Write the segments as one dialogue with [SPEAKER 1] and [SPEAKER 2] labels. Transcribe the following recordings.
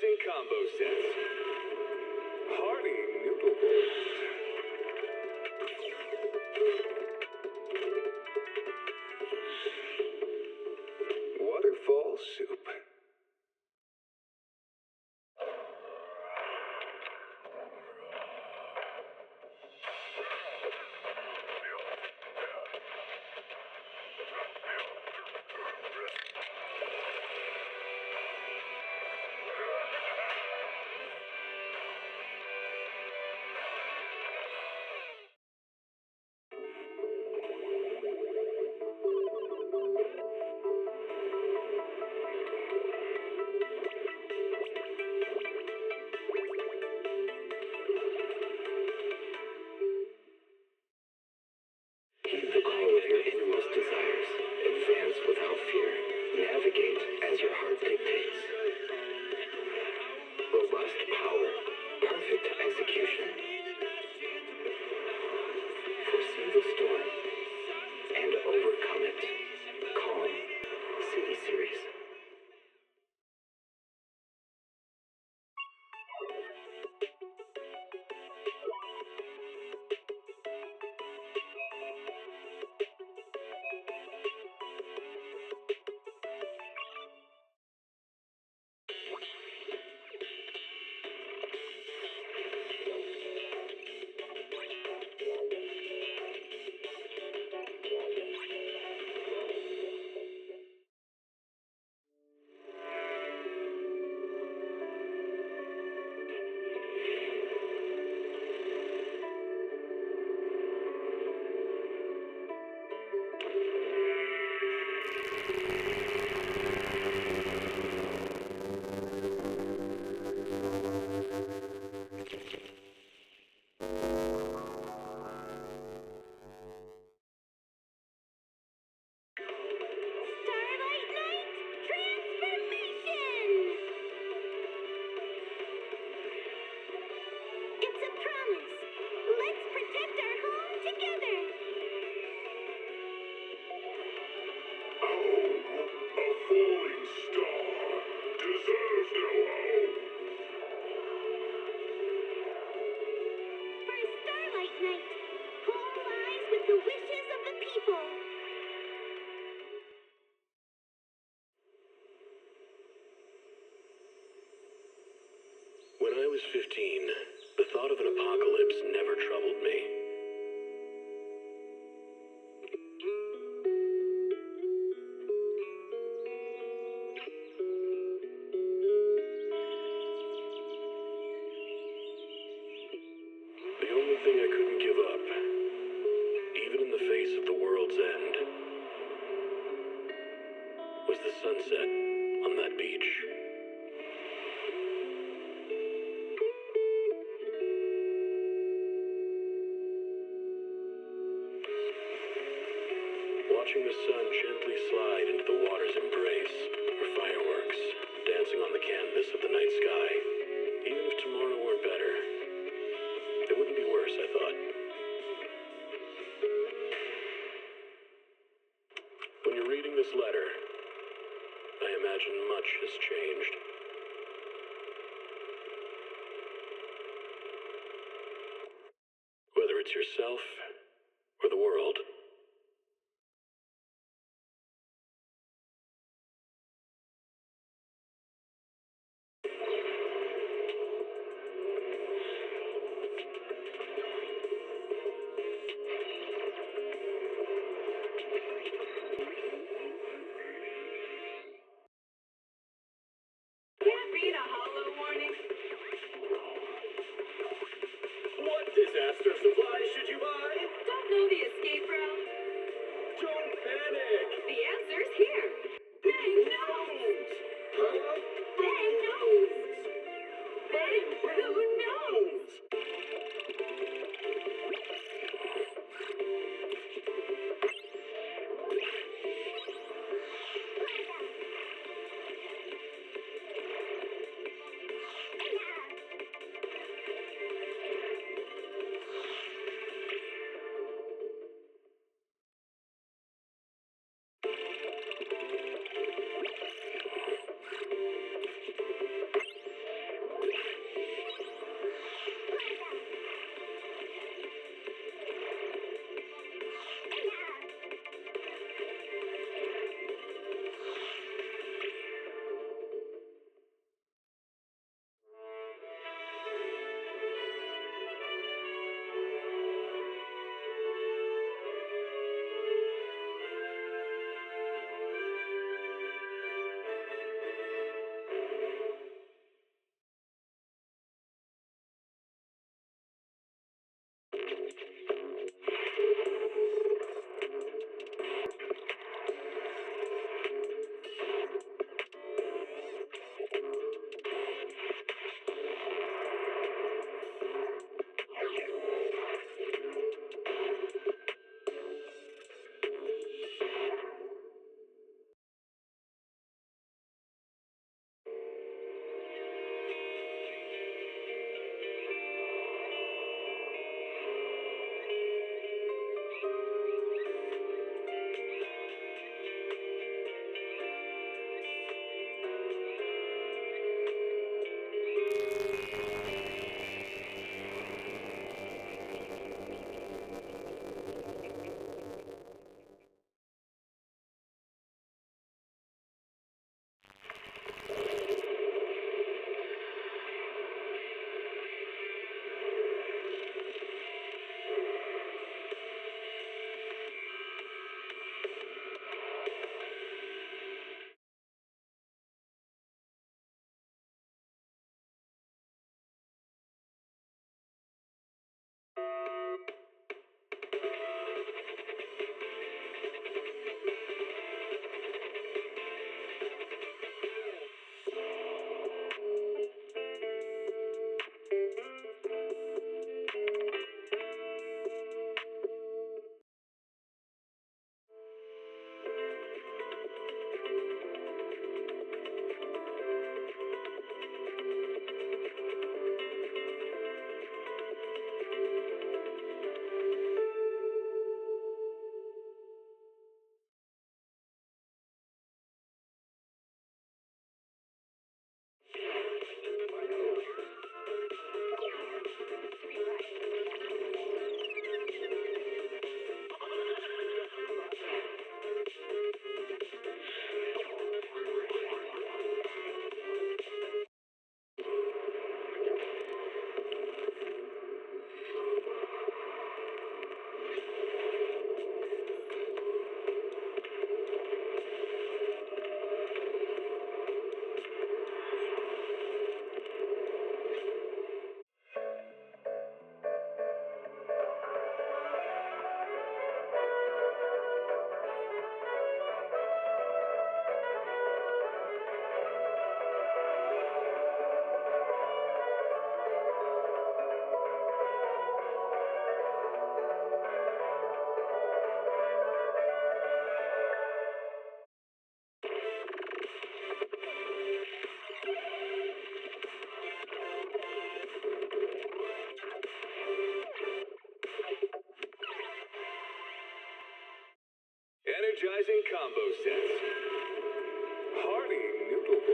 [SPEAKER 1] amazing combo sets. Hearty noodles. Waterfall soup.
[SPEAKER 2] When I was 15, the thought of an apocalypse never troubled me. The only thing I couldn't give up, even in the face of the world's end, was the sunset on that beach. Watching the sun gently slide into the water's embrace, or fireworks dancing on the canvas of the night sky. Even if tomorrow weren't better, it wouldn't be worse, I thought. When you're reading this letter, I imagine much has changed. Whether it's yourself or the world.
[SPEAKER 1] Disaster supplies should you buy?
[SPEAKER 3] Don't know the escape route?
[SPEAKER 1] Don't panic!
[SPEAKER 3] The answer's here. Bang knows!
[SPEAKER 1] Huh?
[SPEAKER 3] Bang knows! Bang who knows?
[SPEAKER 1] Energizing combo sets. Hearty noodles.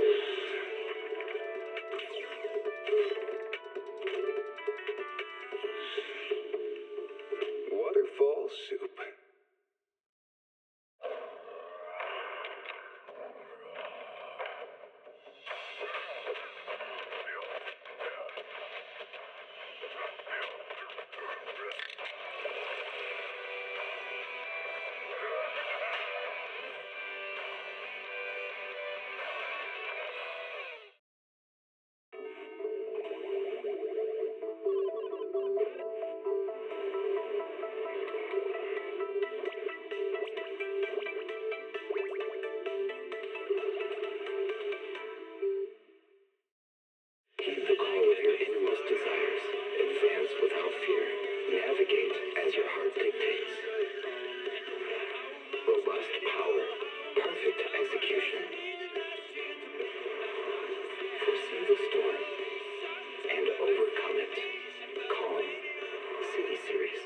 [SPEAKER 1] Waterfall soup.
[SPEAKER 4] Heed the call of your innermost desires. Advance without fear. Navigate as your heart dictates. Robust power. Perfect execution. Foresee the storm and overcome it. Calm. City Series.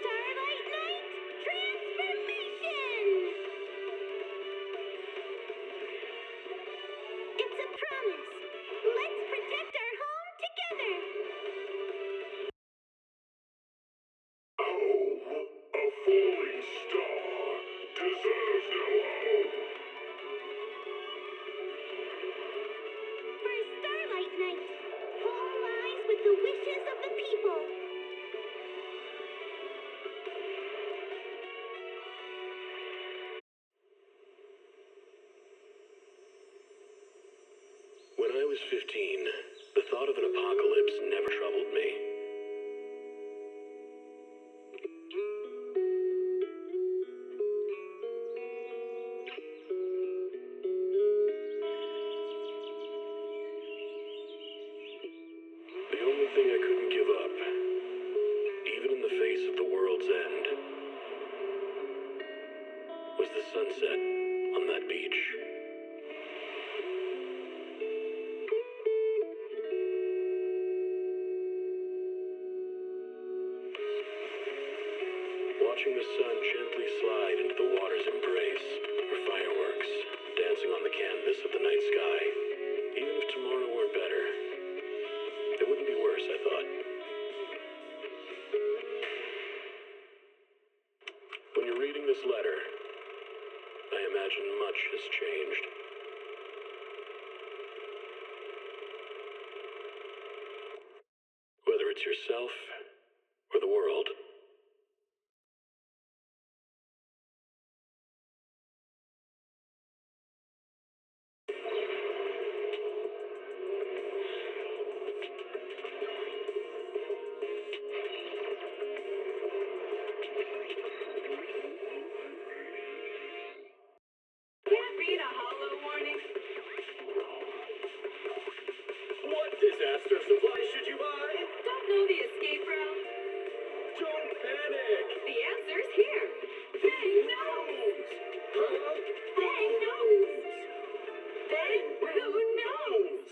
[SPEAKER 3] Starlight Night transformation! It's a promise. Let's protect our home together.
[SPEAKER 1] Oh, a falling star deserves no hope.
[SPEAKER 3] For Starlight Night, all lies with the wishes of the people.
[SPEAKER 2] When I was 15, the thought of an apocalypse never troubled me. The only thing I couldn't give up, even in the face of the world's end, was the sunset on that beach. Watching the sun gently slide into the water's embrace, or fireworks dancing on the canvas of the night sky. Even if tomorrow weren't better, it wouldn't be worse, I thought. When you're reading this letter, I imagine much has changed. Whether it's yourself or the world.
[SPEAKER 3] Can't read a hollow warning.
[SPEAKER 1] What disaster supplies should you buy?
[SPEAKER 3] Don't know the escape route.
[SPEAKER 1] Don't panic.
[SPEAKER 3] The answer's here. Bang knows.
[SPEAKER 1] Huh?
[SPEAKER 3] Bang knows. Bang who knows.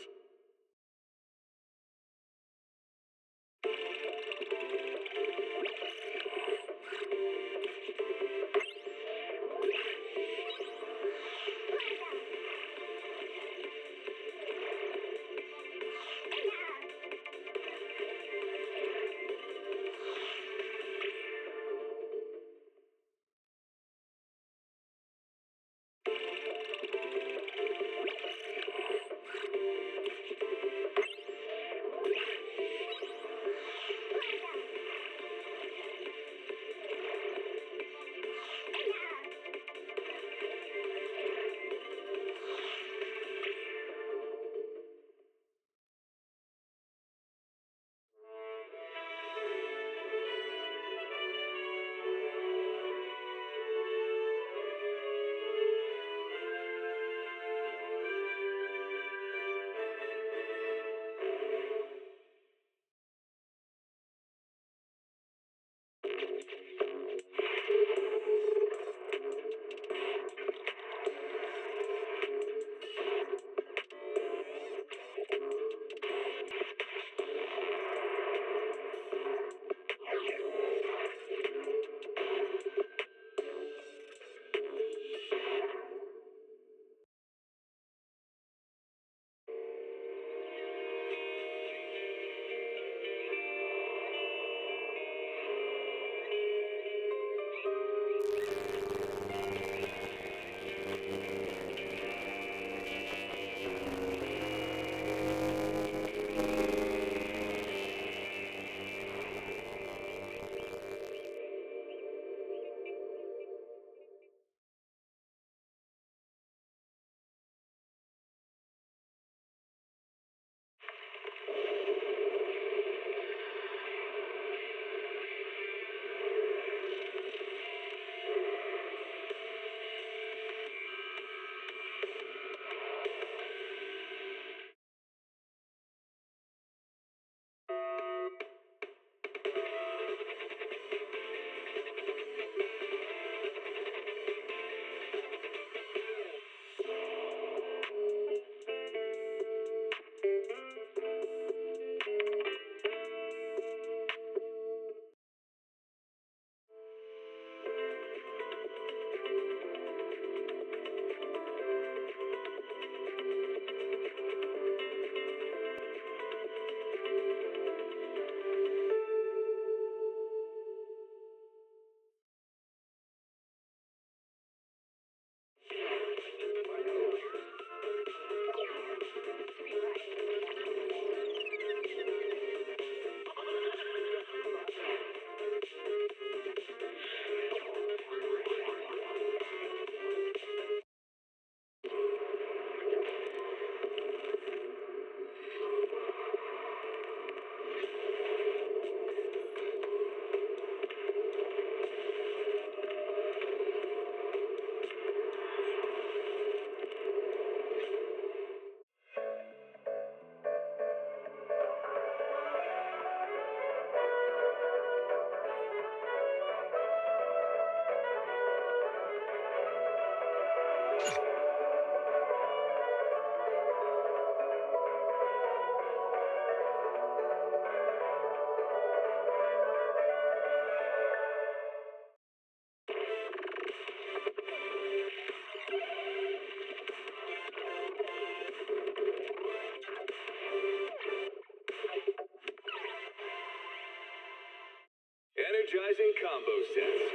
[SPEAKER 5] Energizing combo sets.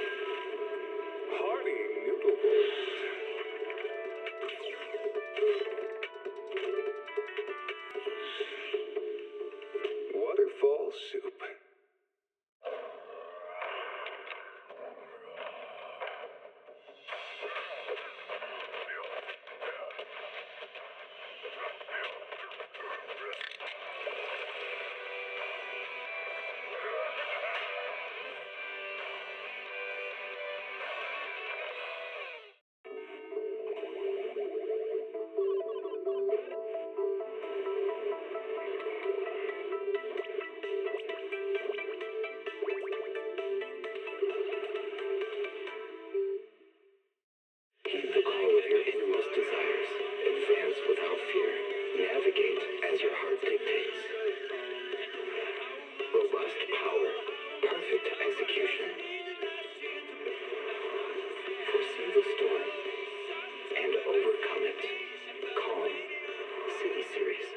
[SPEAKER 5] Hearty noodle bowls. Waterfall soup.
[SPEAKER 4] Heed the call of your innermost desires. Advance without fear. Navigate as your heart dictates. Robust power. Perfect execution. Foresee the storm and overcome it. Calm. City Series.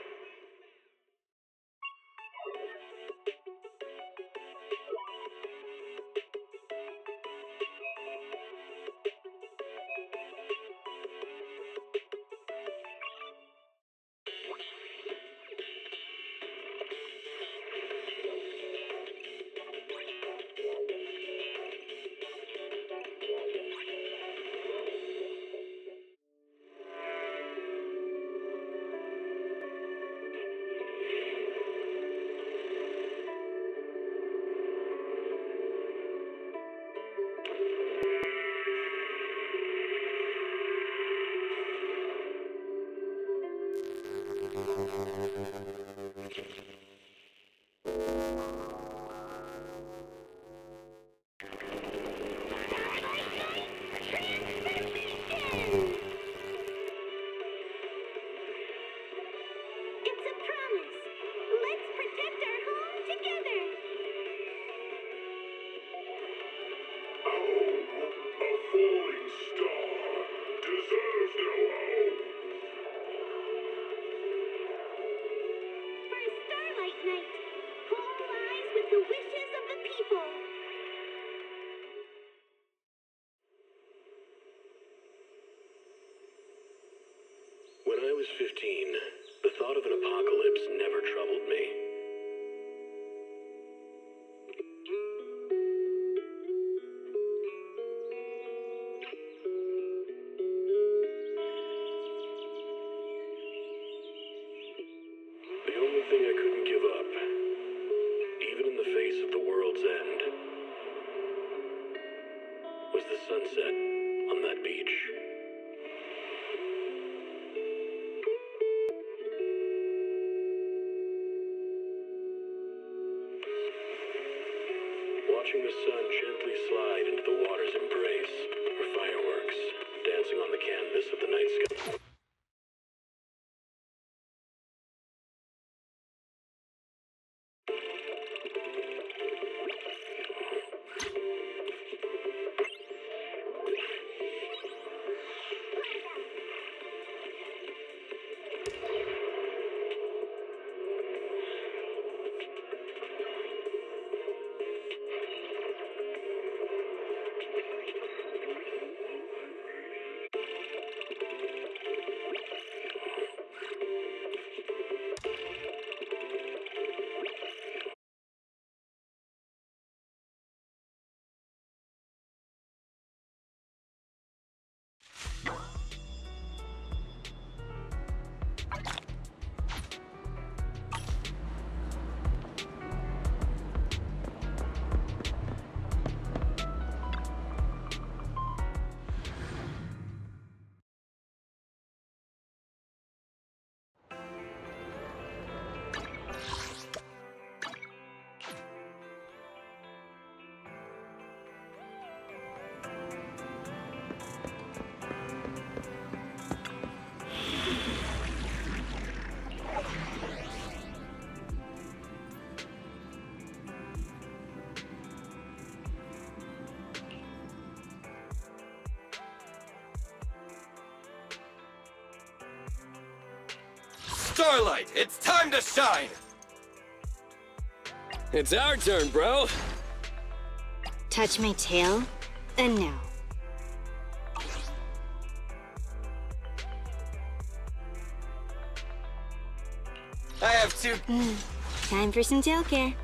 [SPEAKER 3] It's a promise. Let's protect our home together.
[SPEAKER 1] A falling star deserves no home.
[SPEAKER 3] For a starlight night, home lies with the wishes of the people.
[SPEAKER 2] When I was 15, the thought of an apocalypse never troubled me. The only thing I couldn't give up, even in the face of the world's end, was the sunset on that beach. Watching the sun gently slide into the water's embrace, or fireworks dancing on the canvas of the night sky.
[SPEAKER 6] Starlight, it's time to shine!
[SPEAKER 7] It's our turn, bro.
[SPEAKER 3] Touch my tail? And no.
[SPEAKER 6] I have to.
[SPEAKER 3] Time for some tail care.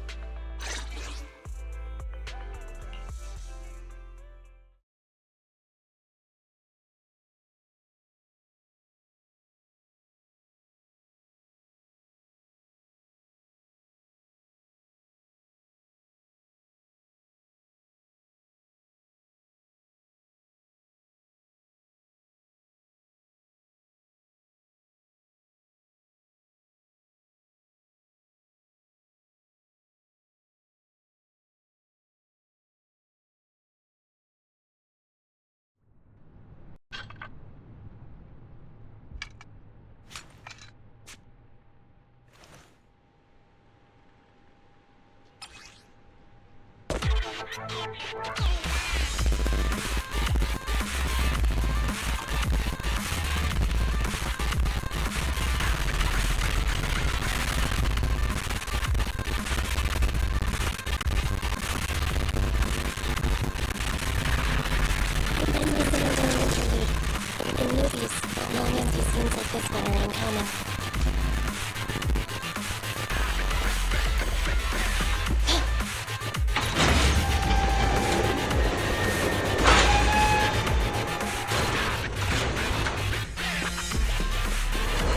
[SPEAKER 7] In movies, long empty scenes like this one are uncommon.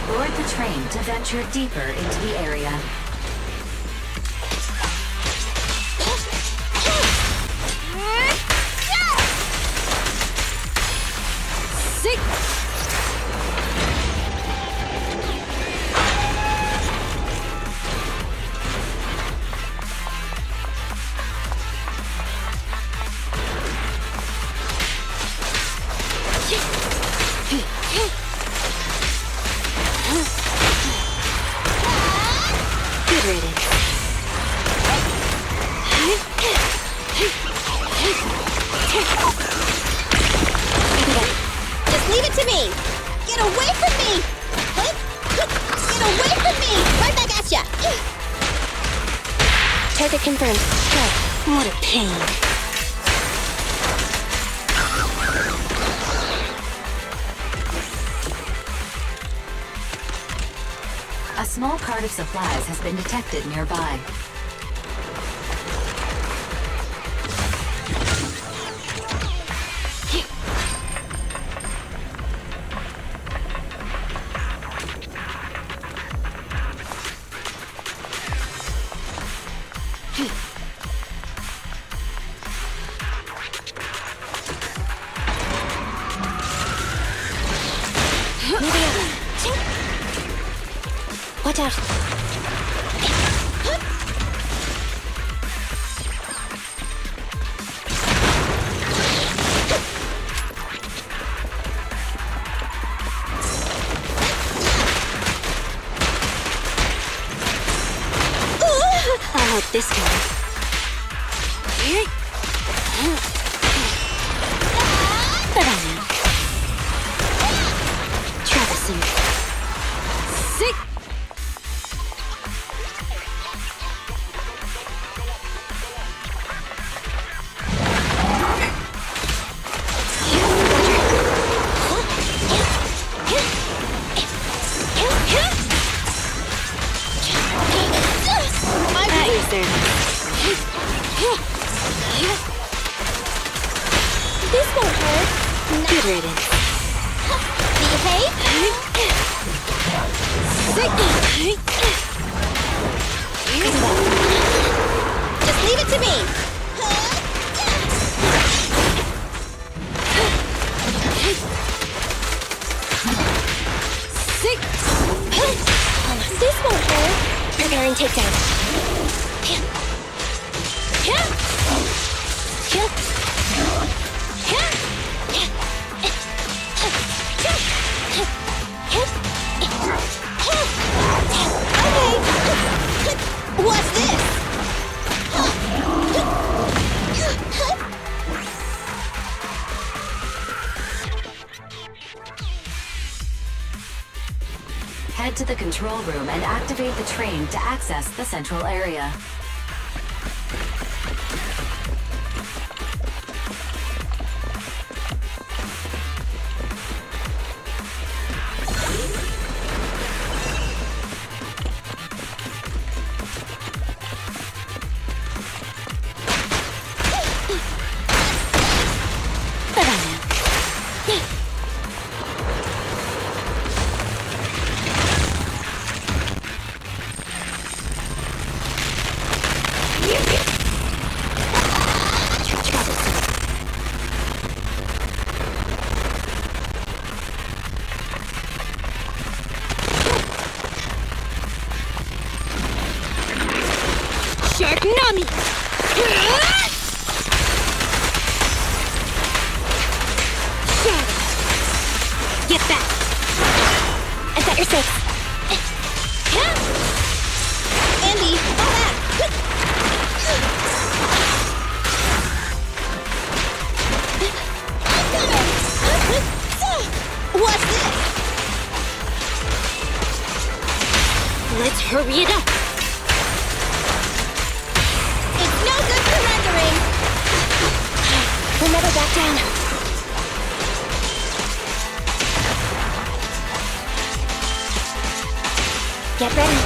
[SPEAKER 8] Board the train to venture deeper into the area.
[SPEAKER 3] Just leave it to me! Get away from me! Get away from me! Right back at ya!
[SPEAKER 7] Target confirmed. Go.
[SPEAKER 3] What a pain.
[SPEAKER 8] A small cart of supplies has been detected nearby.
[SPEAKER 7] Watch out.
[SPEAKER 3] I'll help this time. Traversing. Sick.
[SPEAKER 7] This won't hurt.
[SPEAKER 3] Good riddance.
[SPEAKER 7] Behave.
[SPEAKER 3] Just leave it to me.
[SPEAKER 7] This won't hurt. Preparing takedown.
[SPEAKER 3] What's this?
[SPEAKER 8] Head to the control room and activate the train to access the central area.
[SPEAKER 3] Shark Nami! Shadow! Get back! I've got your six. Andy, fall back! What's this? Let's hurry it up! It's no good surrendering! We'll never back down. Get ready.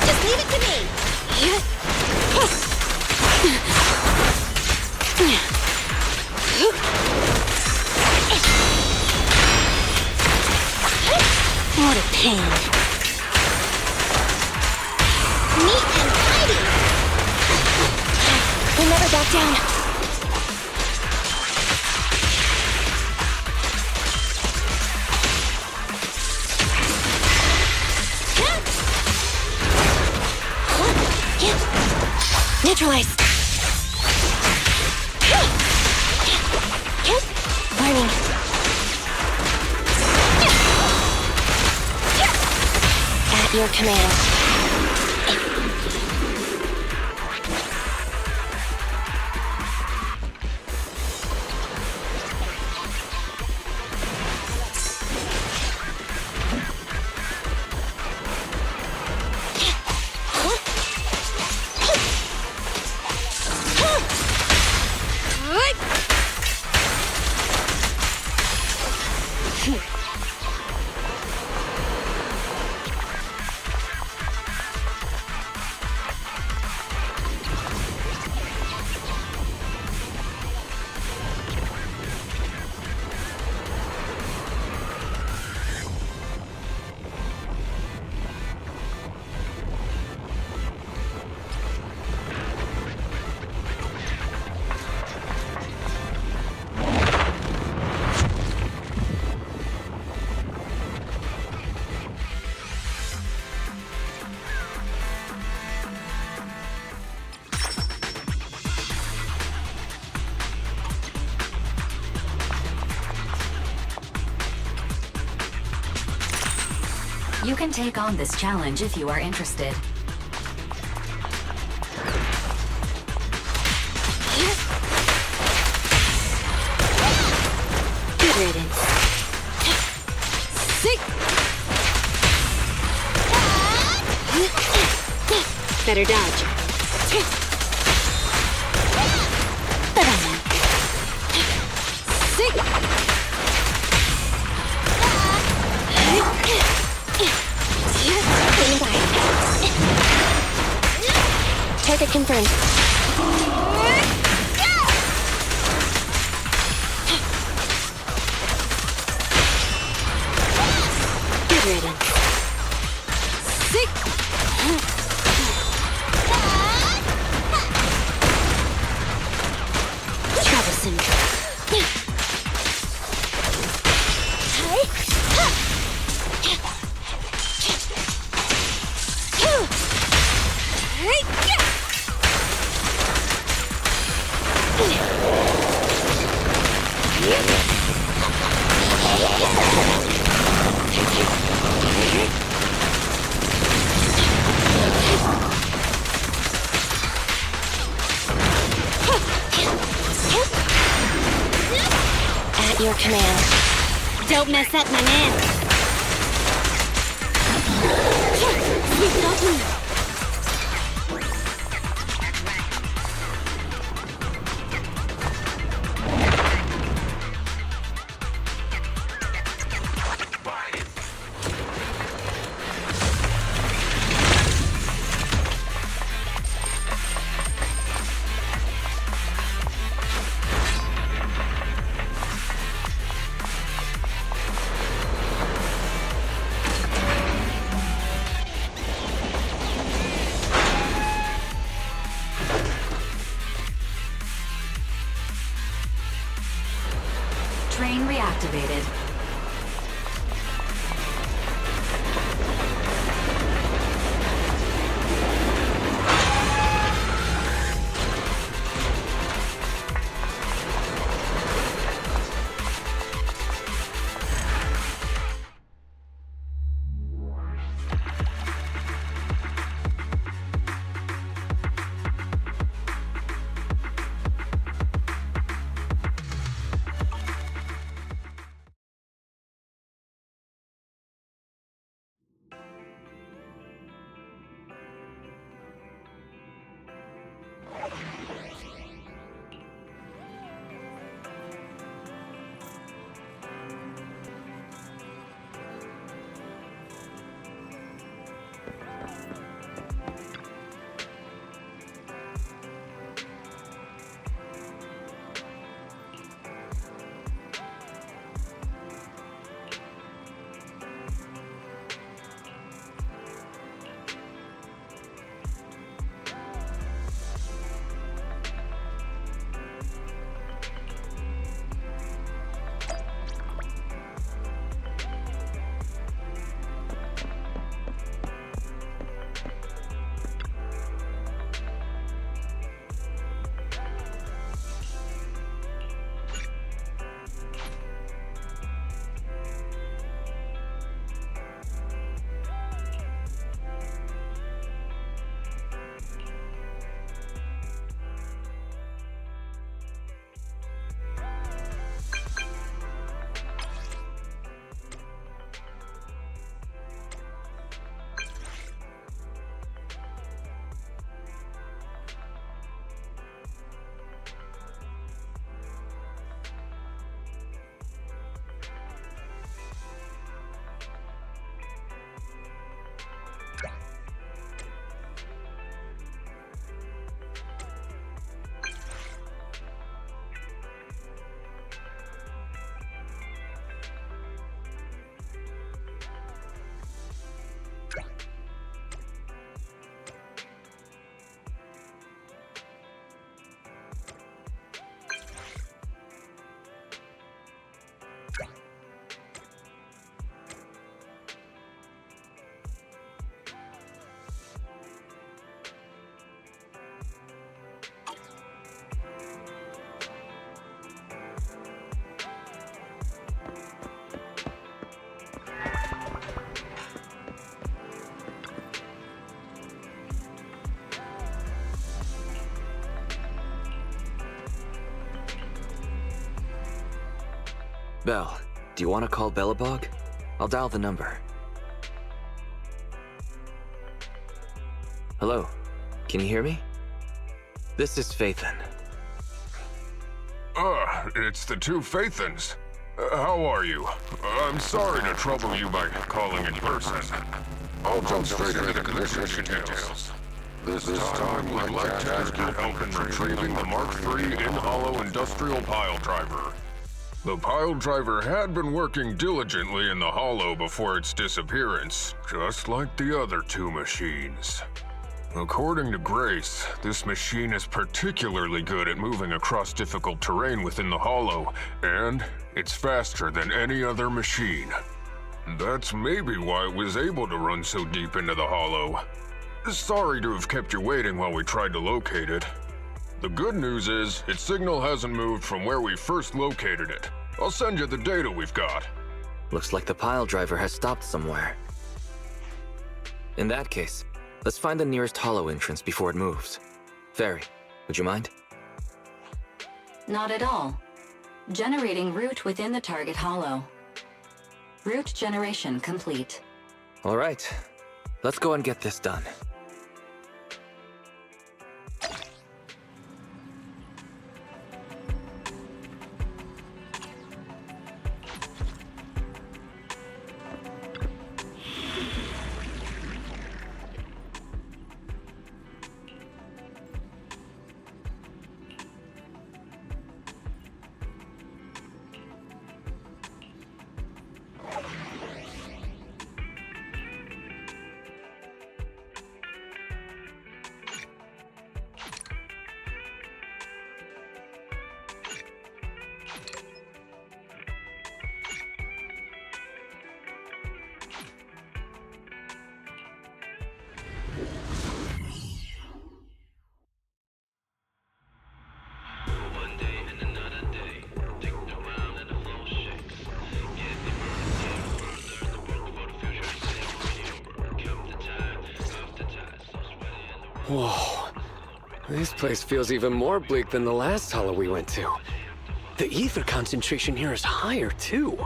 [SPEAKER 3] Just leave it to me. What a pain. Neat and tidy. We'll never back down. Neutralize. Learning. At your command.
[SPEAKER 8] You can take on this challenge if you are interested.
[SPEAKER 3] Good riddance. Sick. Better dodge. Banana. Sick. Target confirmed. Good riddance. Sick. Troublesome. At your command. Don't mess up my man. Sweep it off me.
[SPEAKER 8] activated.
[SPEAKER 6] Belle, do you want to call Bellabog? I'll dial the number. Hello, can you hear me? This is Phaethon.
[SPEAKER 1] It's the two Phaethons. How are you? I'm sorry to trouble you by calling in person. I'll jump straight into the mission details. This time, we'd like to ask your help in retrieving the Mark III in-hollow industrial pile driver. The pile driver had been working diligently in the hollow before its disappearance, just like the other two machines. According to Grace, this machine is particularly good at moving across difficult terrain within the hollow, and it's faster than any other machine. That's maybe why it was able to run so deep into the hollow. Sorry to have kept you waiting while we tried to locate it. The good news is, its signal hasn't moved from where we first located it. I'll send you the data we've got.
[SPEAKER 6] Looks like the pile driver has stopped somewhere. In that case, let's find the nearest hollow entrance before it moves. Fairy, would you mind?
[SPEAKER 8] Not at all. Generating route within the target hollow. Route generation complete.
[SPEAKER 6] All right, let's go and get this done.
[SPEAKER 9] Whoa. This place feels even more bleak than the last hollow we went to. The ether concentration here is higher, too.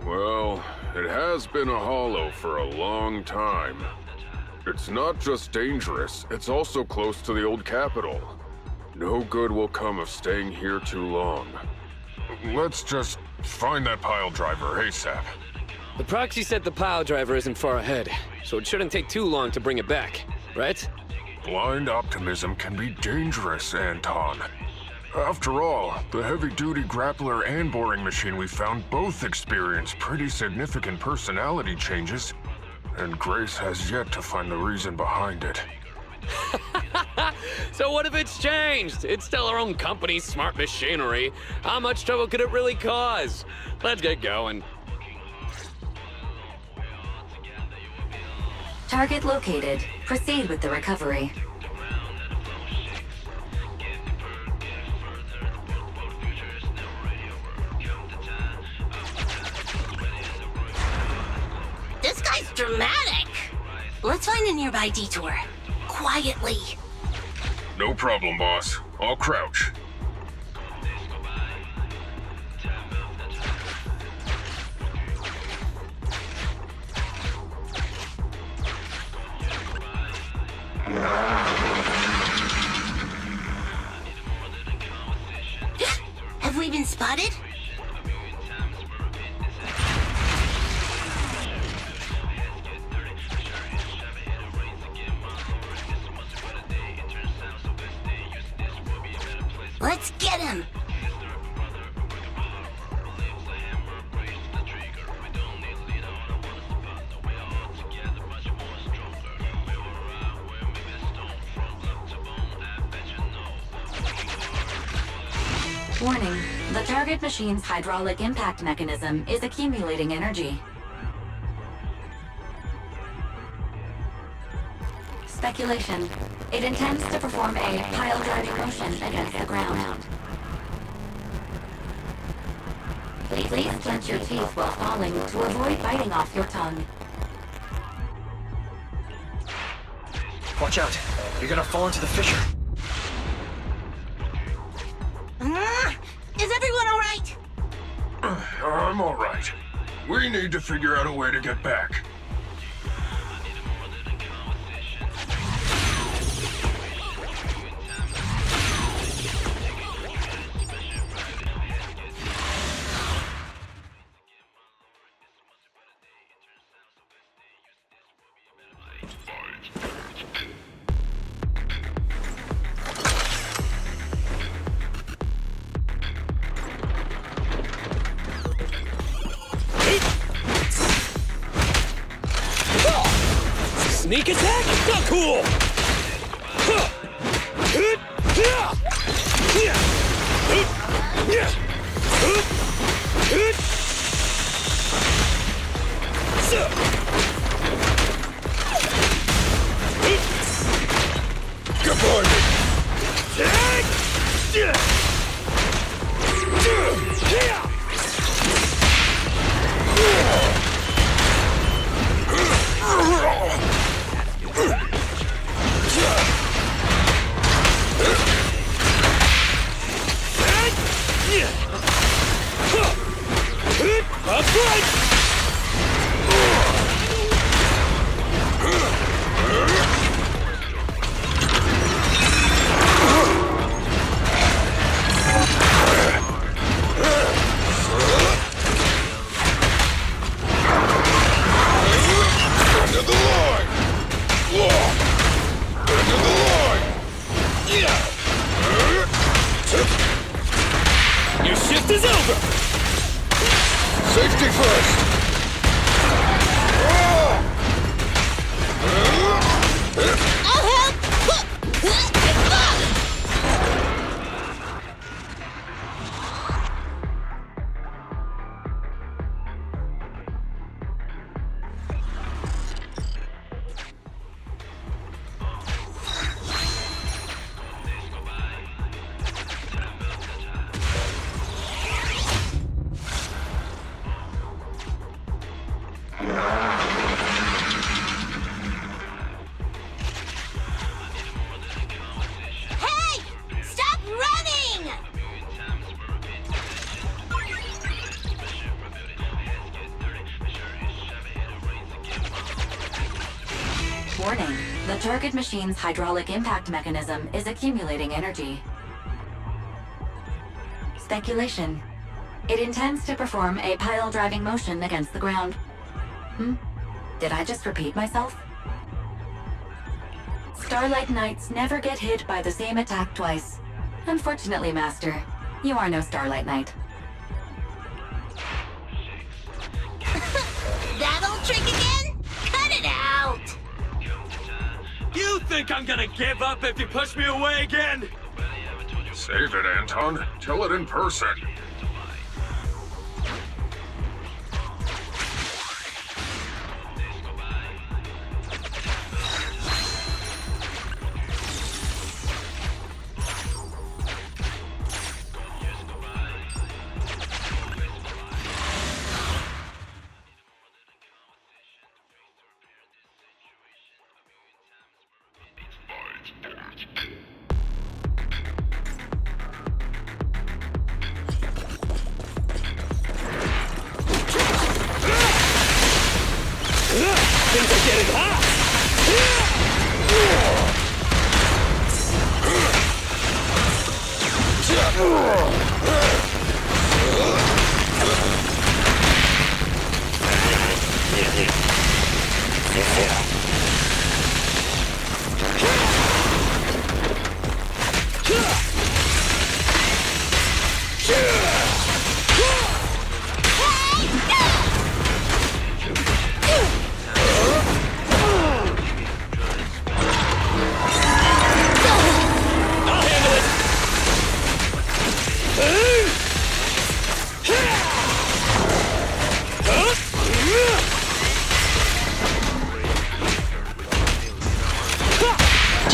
[SPEAKER 1] Well, it has been a hollow for a long time. It's not just dangerous, it's also close to the old capital. No good will come of staying here too long. Let's just find that pile driver ASAP.
[SPEAKER 9] The proxy said the pile driver isn't far ahead, so it shouldn't take too long to bring it back, right?
[SPEAKER 1] Blind optimism can be dangerous, Anton. After all, the heavy-duty grappler and boring machine we found both experience pretty significant personality changes, and Grace has yet to find the reason behind it.
[SPEAKER 9] So what if it's changed? It's still our own company's smart machinery. How much trouble could it really cause? Let's get going.
[SPEAKER 8] Target located. Proceed with the recovery.
[SPEAKER 3] This guy's dramatic. Let's find a nearby detour. Quietly.
[SPEAKER 1] No problem, boss. I'll crouch.
[SPEAKER 3] Have we been spotted? Let's get him!
[SPEAKER 8] Warning. The target machine's hydraulic impact mechanism is accumulating energy. Speculation. It intends to perform a pile-driving motion against the ground. Please clench your teeth while falling to avoid biting off your tongue.
[SPEAKER 6] Watch out. You're gonna fall into the fissure.
[SPEAKER 3] Is everyone all right?
[SPEAKER 1] I'm all right. We need to figure out a way to get back.
[SPEAKER 9] Sneak attack? Not cool!
[SPEAKER 1] Goodbye,
[SPEAKER 9] Your shift is over!
[SPEAKER 1] Safety first!
[SPEAKER 3] I'll help!
[SPEAKER 8] Warning, the target machine's hydraulic impact mechanism is accumulating energy. Speculation. It intends to perform a pile-driving motion against the ground. Did I just repeat myself? Starlight Knights never get hit by the same attack twice. Unfortunately, Master, you are no Starlight Knight.
[SPEAKER 3] That old trick again? Cut it out!
[SPEAKER 10] You think I'm gonna give up if you push me away again?
[SPEAKER 1] Save it, Anton. Tell it in person.
[SPEAKER 10] Things are getting hot!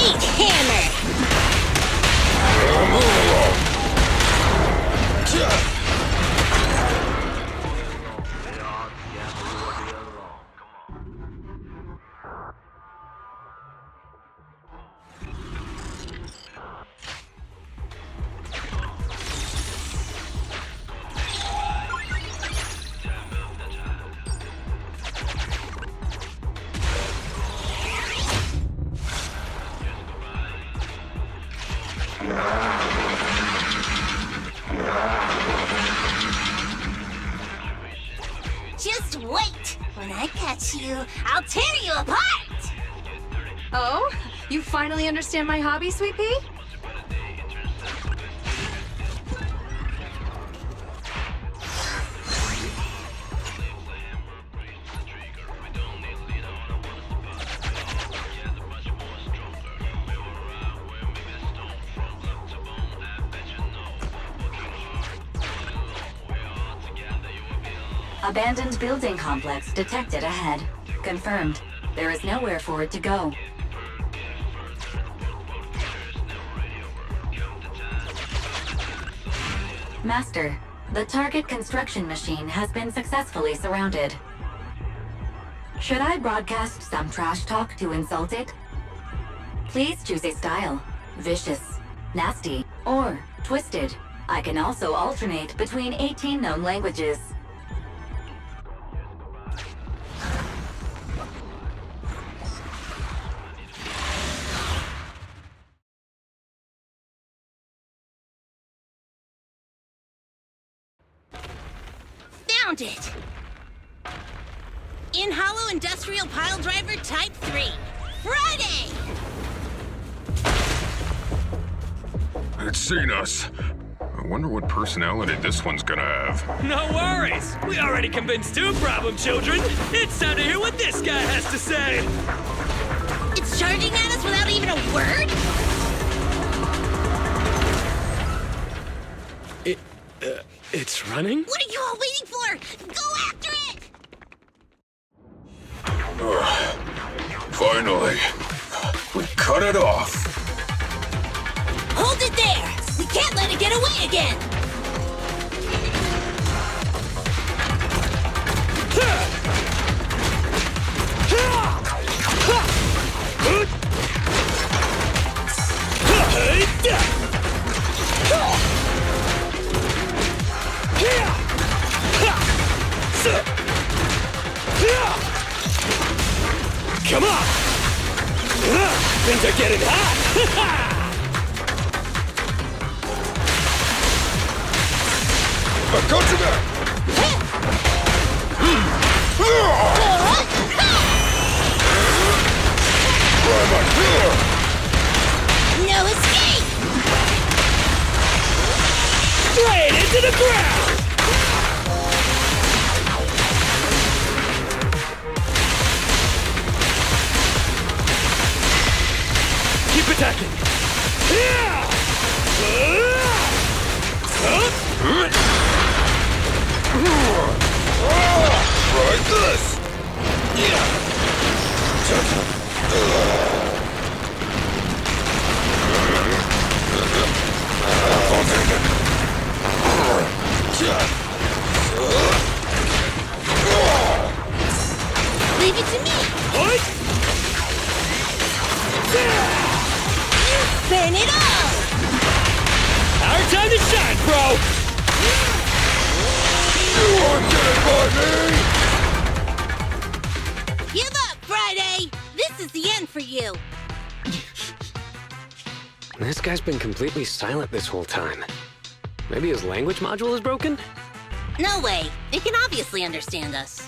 [SPEAKER 3] Eat hammer! Just wait! When I catch you, I'll tear you apart!
[SPEAKER 11] Oh? You finally understand my hobby, Sweet Pea?
[SPEAKER 8] Abandoned building complex detected ahead. Confirmed. There is nowhere for it to go. Master, the target construction machine has been successfully surrounded. Should I broadcast some trash talk to insult it? Please choose a style. Vicious, nasty, or twisted. I can also alternate between 18 known languages.
[SPEAKER 3] Found it! In Hollow Industrial Pile Driver Type 3. Friday!
[SPEAKER 1] It's seen us. I wonder what personality this one's gonna have.
[SPEAKER 10] No worries! We already convinced two problem children! It's time to hear what this guy has to say!
[SPEAKER 3] It's charging at us without even a word?
[SPEAKER 9] It's running?
[SPEAKER 3] What are you all waiting for? Go after it!
[SPEAKER 1] Finally. We cut it off.
[SPEAKER 3] Hold it there! We can't let it get away again!
[SPEAKER 10] Come on!
[SPEAKER 1] I got you back! Try my killer!
[SPEAKER 3] No escape!
[SPEAKER 10] Straight into the ground! Keep attacking!
[SPEAKER 1] Try this!
[SPEAKER 3] Leave it to me!
[SPEAKER 10] What?
[SPEAKER 3] Burn it all!
[SPEAKER 10] Our time to shine, bro!
[SPEAKER 1] You won't get it by me!
[SPEAKER 3] Give up, Friday! This is the end for you!
[SPEAKER 9] This guy's been completely silent this whole time. Maybe his language module is broken?
[SPEAKER 3] No way. It can obviously understand us.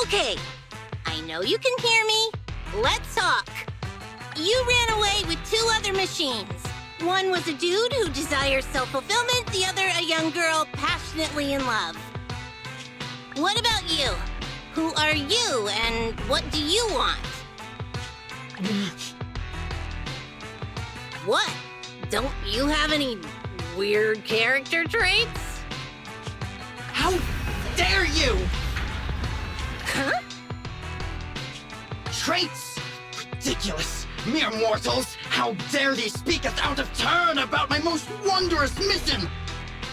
[SPEAKER 3] Okay. I know you can hear me. Let's talk. You ran away with 2 other machines. One was a dude who desires self-fulfillment, the other a young girl passionately in love. What about you? Who are you, and what do you want? What? Don't you have any weird character traits?
[SPEAKER 12] How dare you!
[SPEAKER 3] Huh?
[SPEAKER 12] Traits? Ridiculous! Mere mortals! How dare thee speaketh out of turn about my most wondrous mission!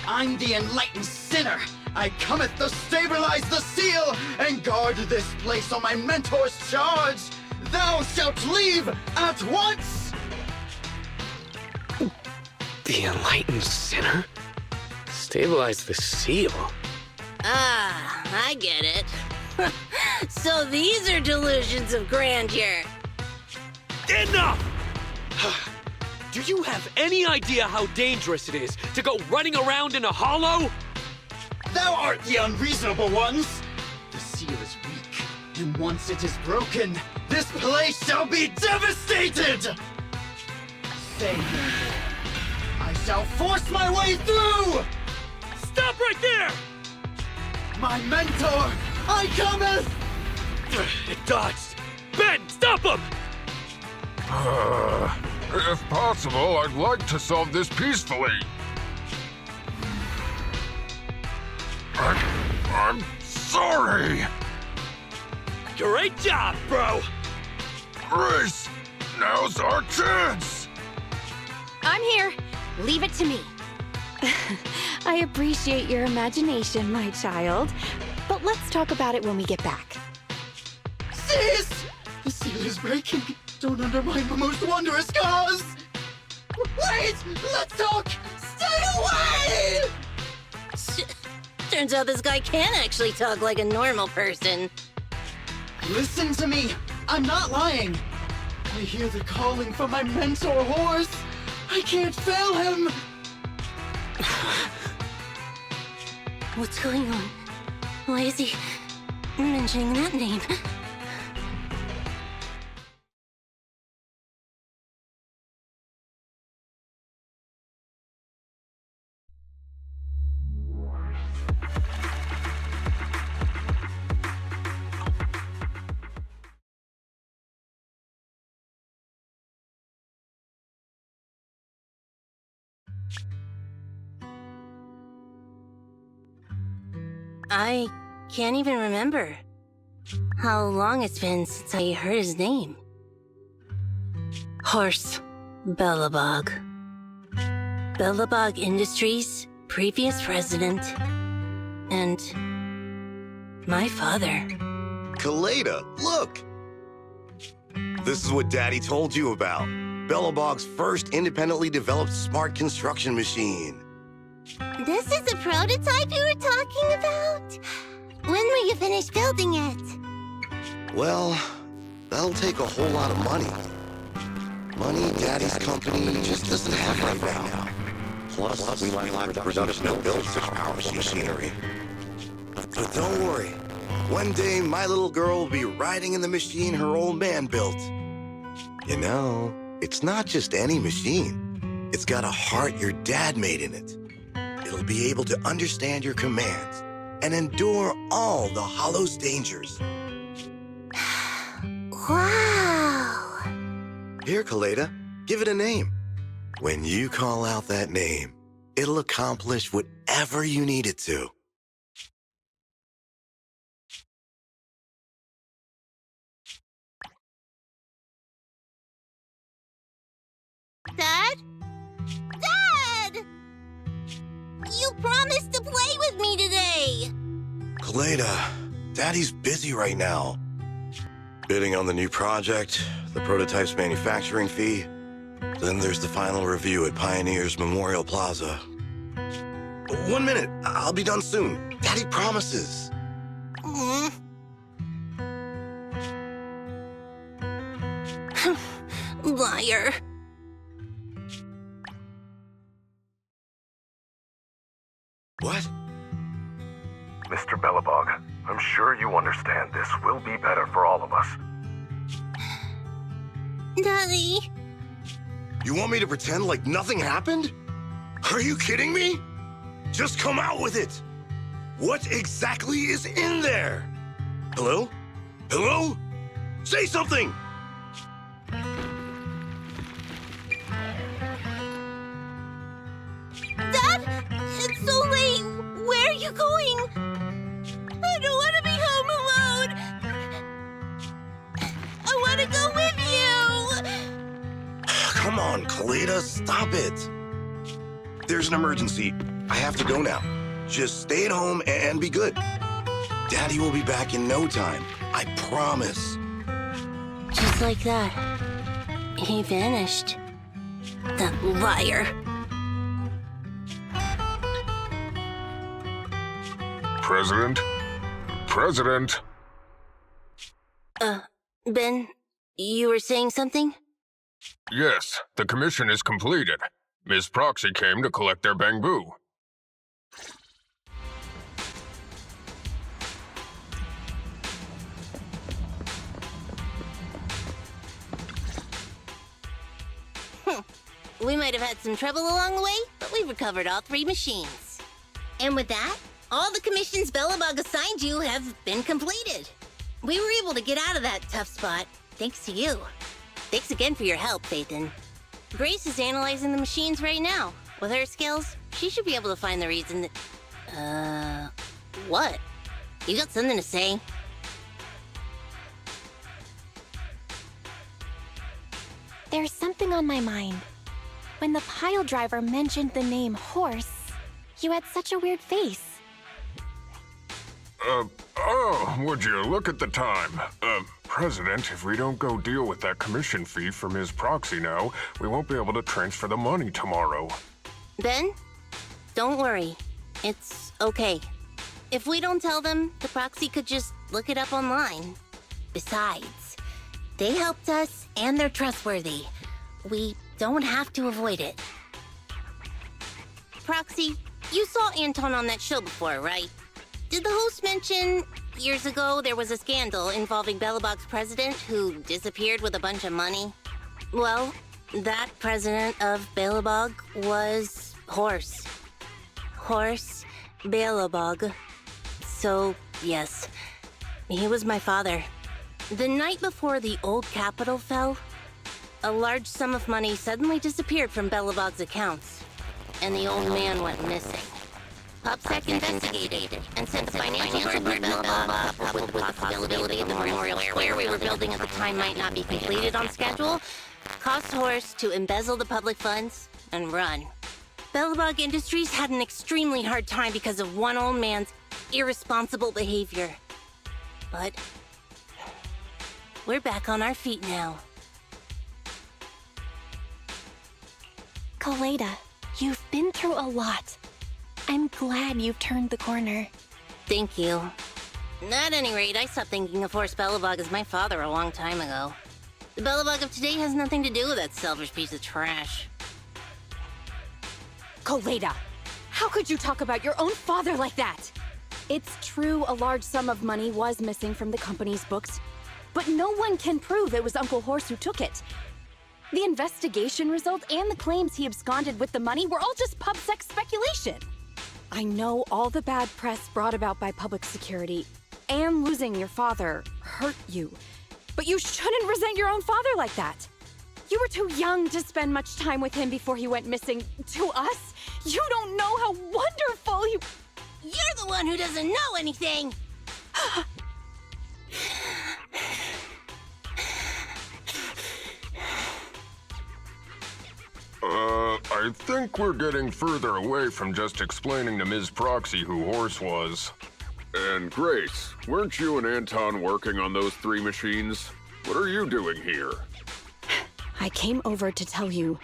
[SPEAKER 12] I'm the enlightened sinner. I cometh to stabilize the seal and guard this place on my mentor's charge. Thou shalt leave at once!
[SPEAKER 9] The enlightened sinner? Stabilize the seal?
[SPEAKER 3] Ah, I get it. So these are delusions of grandeur.
[SPEAKER 10] Enough! Do you have any idea how dangerous it is to go running around in a hollow?
[SPEAKER 12] Thou art the unreasonable ones! The seal is weak, and once it is broken, this place shall be devastated! Say no more. I shall force my way through!
[SPEAKER 10] Stop right there!
[SPEAKER 12] My mentor, I cometh!
[SPEAKER 10] It dodged! Ben, stop him!
[SPEAKER 1] If possible, I'd like to solve this peacefully. I'm sorry!
[SPEAKER 10] Great job, bro!
[SPEAKER 1] Grace, now's our chance!
[SPEAKER 11] I'm here. Leave it to me.
[SPEAKER 13] I appreciate your imagination, my child. But let's talk about it when we get back.
[SPEAKER 12] Sis! The seal is breaking. Don't undermine my most wondrous cause! Wait! Let's talk! Stay away!
[SPEAKER 3] Turns out this guy can actually talk like a normal person.
[SPEAKER 12] Listen to me! I'm not lying! I hear the calling from my mentor horse! I can't fail him!
[SPEAKER 3] What's going on? Why is he mentioning that name? I can't even remember how long it's been since I heard his name. Horse Belobog. Belobog Industries, previous president, and my father.
[SPEAKER 14] Kaleda, look! This is what Daddy told you about. Belobog's first independently developed smart construction machine.
[SPEAKER 3] This is the prototype you were talking about? When will you finish building it?
[SPEAKER 14] Well, that'll take a whole lot of money. Money Daddy's company just doesn't have right now. Plus, we lack the production to build such powerful machinery. But don't worry. One day, my little girl will be riding in the machine her old man built. You know, it's not just any machine. It's got a heart your dad made in it. It'll be able to understand your commands and endure all the Hollow's dangers.
[SPEAKER 3] Wow!
[SPEAKER 14] Here, Kaleda, give it a name. When you call out that name, it'll accomplish whatever you need it to.
[SPEAKER 3] Dad? Dad! You promised to play with me today!
[SPEAKER 14] Kaleda, Daddy's busy right now. Bidding on the new project, the prototype's manufacturing fee. Then there's the final review at Pioneer's Memorial Plaza. 1 minute, I'll be done soon. Daddy promises.
[SPEAKER 3] Liar.
[SPEAKER 14] What?
[SPEAKER 1] Mr. Bellabog, I'm sure you understand this will be better for all of us.
[SPEAKER 3] Daddy.
[SPEAKER 14] You want me to pretend like nothing happened? Are you kidding me? Just come out with it. What exactly is in there? Hello? Hello? Say something!
[SPEAKER 3] Dad, it's so late. Where are you going? I don't want to be home alone. I want to go with you.
[SPEAKER 14] Come on, Kaleda, stop it. There's an emergency. I have to go now. Just stay at home and be good. Daddy will be back in no time. I promise.
[SPEAKER 3] Just like that, he vanished. That liar.
[SPEAKER 1] President? President?
[SPEAKER 3] Ben, you were saying something?
[SPEAKER 1] Yes, the commission is completed. Ms. Proxy came to collect their bamboo.
[SPEAKER 3] We might have had some trouble along the way, but we've recovered all 3 machines. And with that, all the commissions Bellabog assigned you have been completed. We were able to get out of that tough spot, thanks to you. Thanks again for your help, Phaethon. Grace is analyzing the machines right now. With her skills, she should be able to find the reason that... what? You got something to say?
[SPEAKER 13] There's something on my mind. When the pile driver mentioned the name horse, you had such a weird face.
[SPEAKER 1] Would you look at the time? President, if we don't go deal with that commission fee from his proxy now, we won't be able to transfer the money tomorrow.
[SPEAKER 3] Ben, don't worry. It's okay. If we don't tell them, the proxy could just look it up online. Besides, they helped us and they're trustworthy. We don't have to avoid it. Proxy, you saw Anton on that show before, right? Did the host mention years ago there was a scandal involving Bellabog's president who disappeared with a bunch of money? Well, that president of Bellabog was Horse. Horse Bellabog. So, yes, he was my father. The night before the old capital fell, a large sum of money suddenly disappeared from Bellabog's accounts, and the old man went missing. PopSec investigated, and since financial burden of Bellabog, coupled with the possibility of the memorial square we were building at the time might not be completed on schedule, caused Horse to embezzle the public funds and run. Bellabog Industries had an extremely hard time because of one old man's irresponsible behavior. But we're back on our feet now.
[SPEAKER 13] Kaleda, you've been through a lot. I'm glad you've turned the corner.
[SPEAKER 3] Thank you. At any rate, I stopped thinking of Horst Bellabog as my father a long time ago. The Bellabog of today has nothing to do with that selfish piece of trash.
[SPEAKER 11] Koleda, how could you talk about your own father like that?
[SPEAKER 15] It's true a large sum of money was missing from the company's books, but no one can prove it was Uncle Horse who took it. The investigation result and the claims he absconded with the money were all just pub-sec speculation. I know all the bad press brought about by public security and losing your father hurt you, but you shouldn't resent your own father like that. You were too young to spend much time with him before he went missing. To us, you don't know how wonderful he...
[SPEAKER 3] You're the one who doesn't know anything!
[SPEAKER 1] I think we're getting further away from just explaining to Ms. Proxy who Horse was.
[SPEAKER 16] And Grace, weren't you and Anton working on those 3 machines? What are you doing here?
[SPEAKER 15] I came over to tell you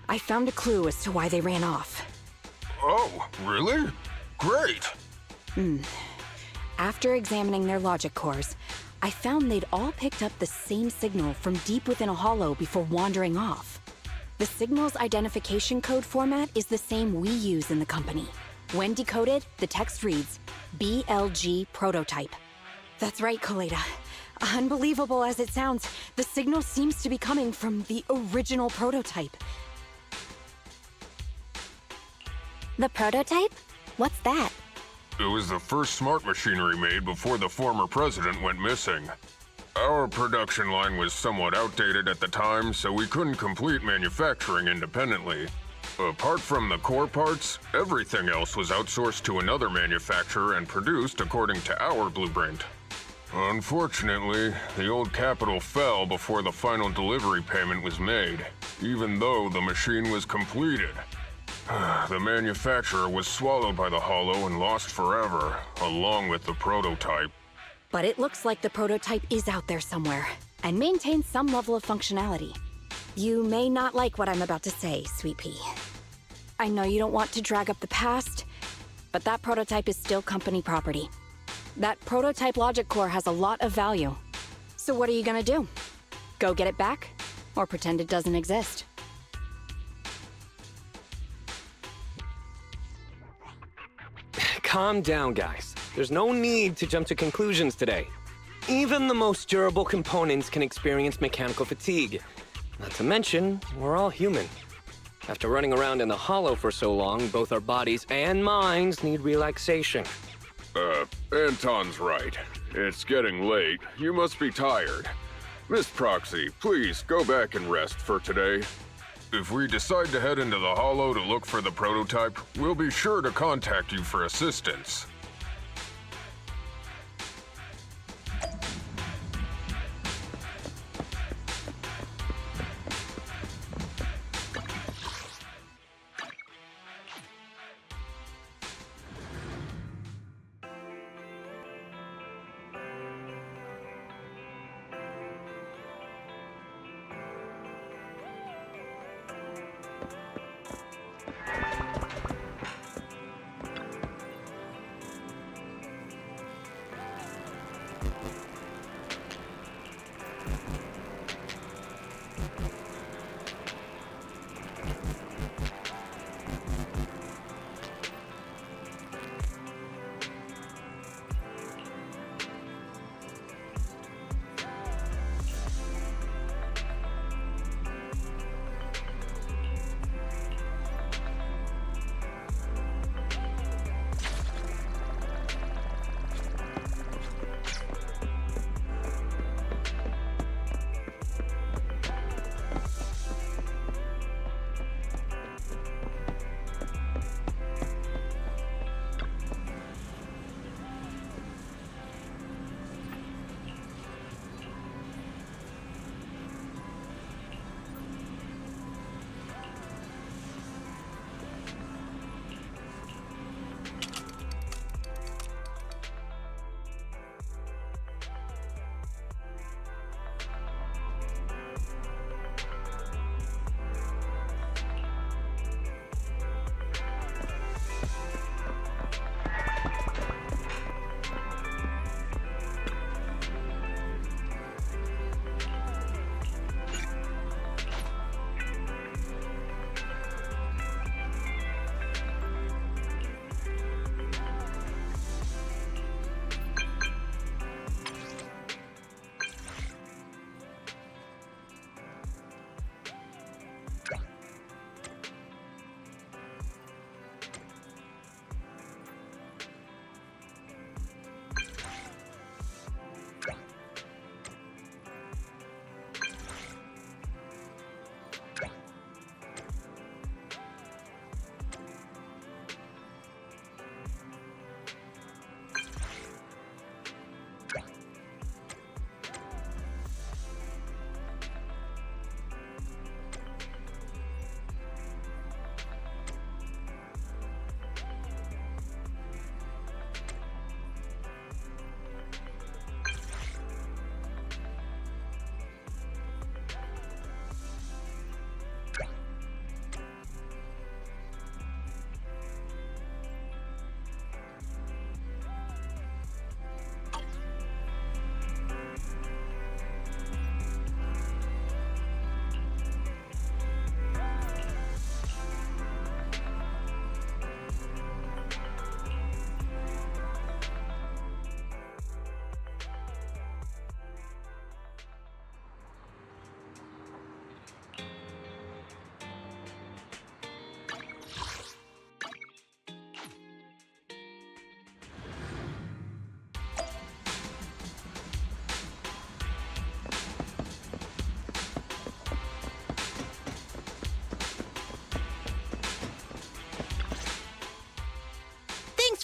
[SPEAKER 15] I found a clue as to why they ran off.
[SPEAKER 1] Oh, really? Great!
[SPEAKER 15] After examining their logic cores, I found they'd all picked up the same signal from deep within a hollow before wandering off. The signal's identification code format is the same we use in the company. When decoded, the text reads, BLG prototype. That's right, Koleda. Unbelievable as it sounds, the signal seems to be coming from the original prototype.
[SPEAKER 13] The prototype? What's that?
[SPEAKER 1] It was the first smart machinery made before the former president went missing. Our production line was somewhat outdated at the time, so we couldn't complete manufacturing independently. Apart from the core parts, everything else was outsourced to another manufacturer and produced according to our blueprint. Unfortunately, the old capital fell before the final delivery payment was made, even though the machine was completed. The manufacturer was swallowed by the hollow and lost forever, along with the prototype.
[SPEAKER 15] But it looks like the prototype is out there somewhere, and maintains some level of functionality. You may not like what I'm about to say, Sweet Pea. I know you don't want to drag up the past, but that prototype is still company property. That prototype logic core has a lot of value. So what are you gonna do? Go get it back? Or pretend it doesn't exist?
[SPEAKER 9] Calm down, guys. There's no need to jump to conclusions today. Even the most durable components can experience mechanical fatigue. Not to mention, we're all human. After running around in the hollow for so long, both our bodies and minds need relaxation.
[SPEAKER 16] Anton's right. It's getting late. You must be tired. Miss Proxy, please go back and rest for today.
[SPEAKER 1] If we decide to head into the hollow to look for the prototype, we'll be sure to contact you for assistance.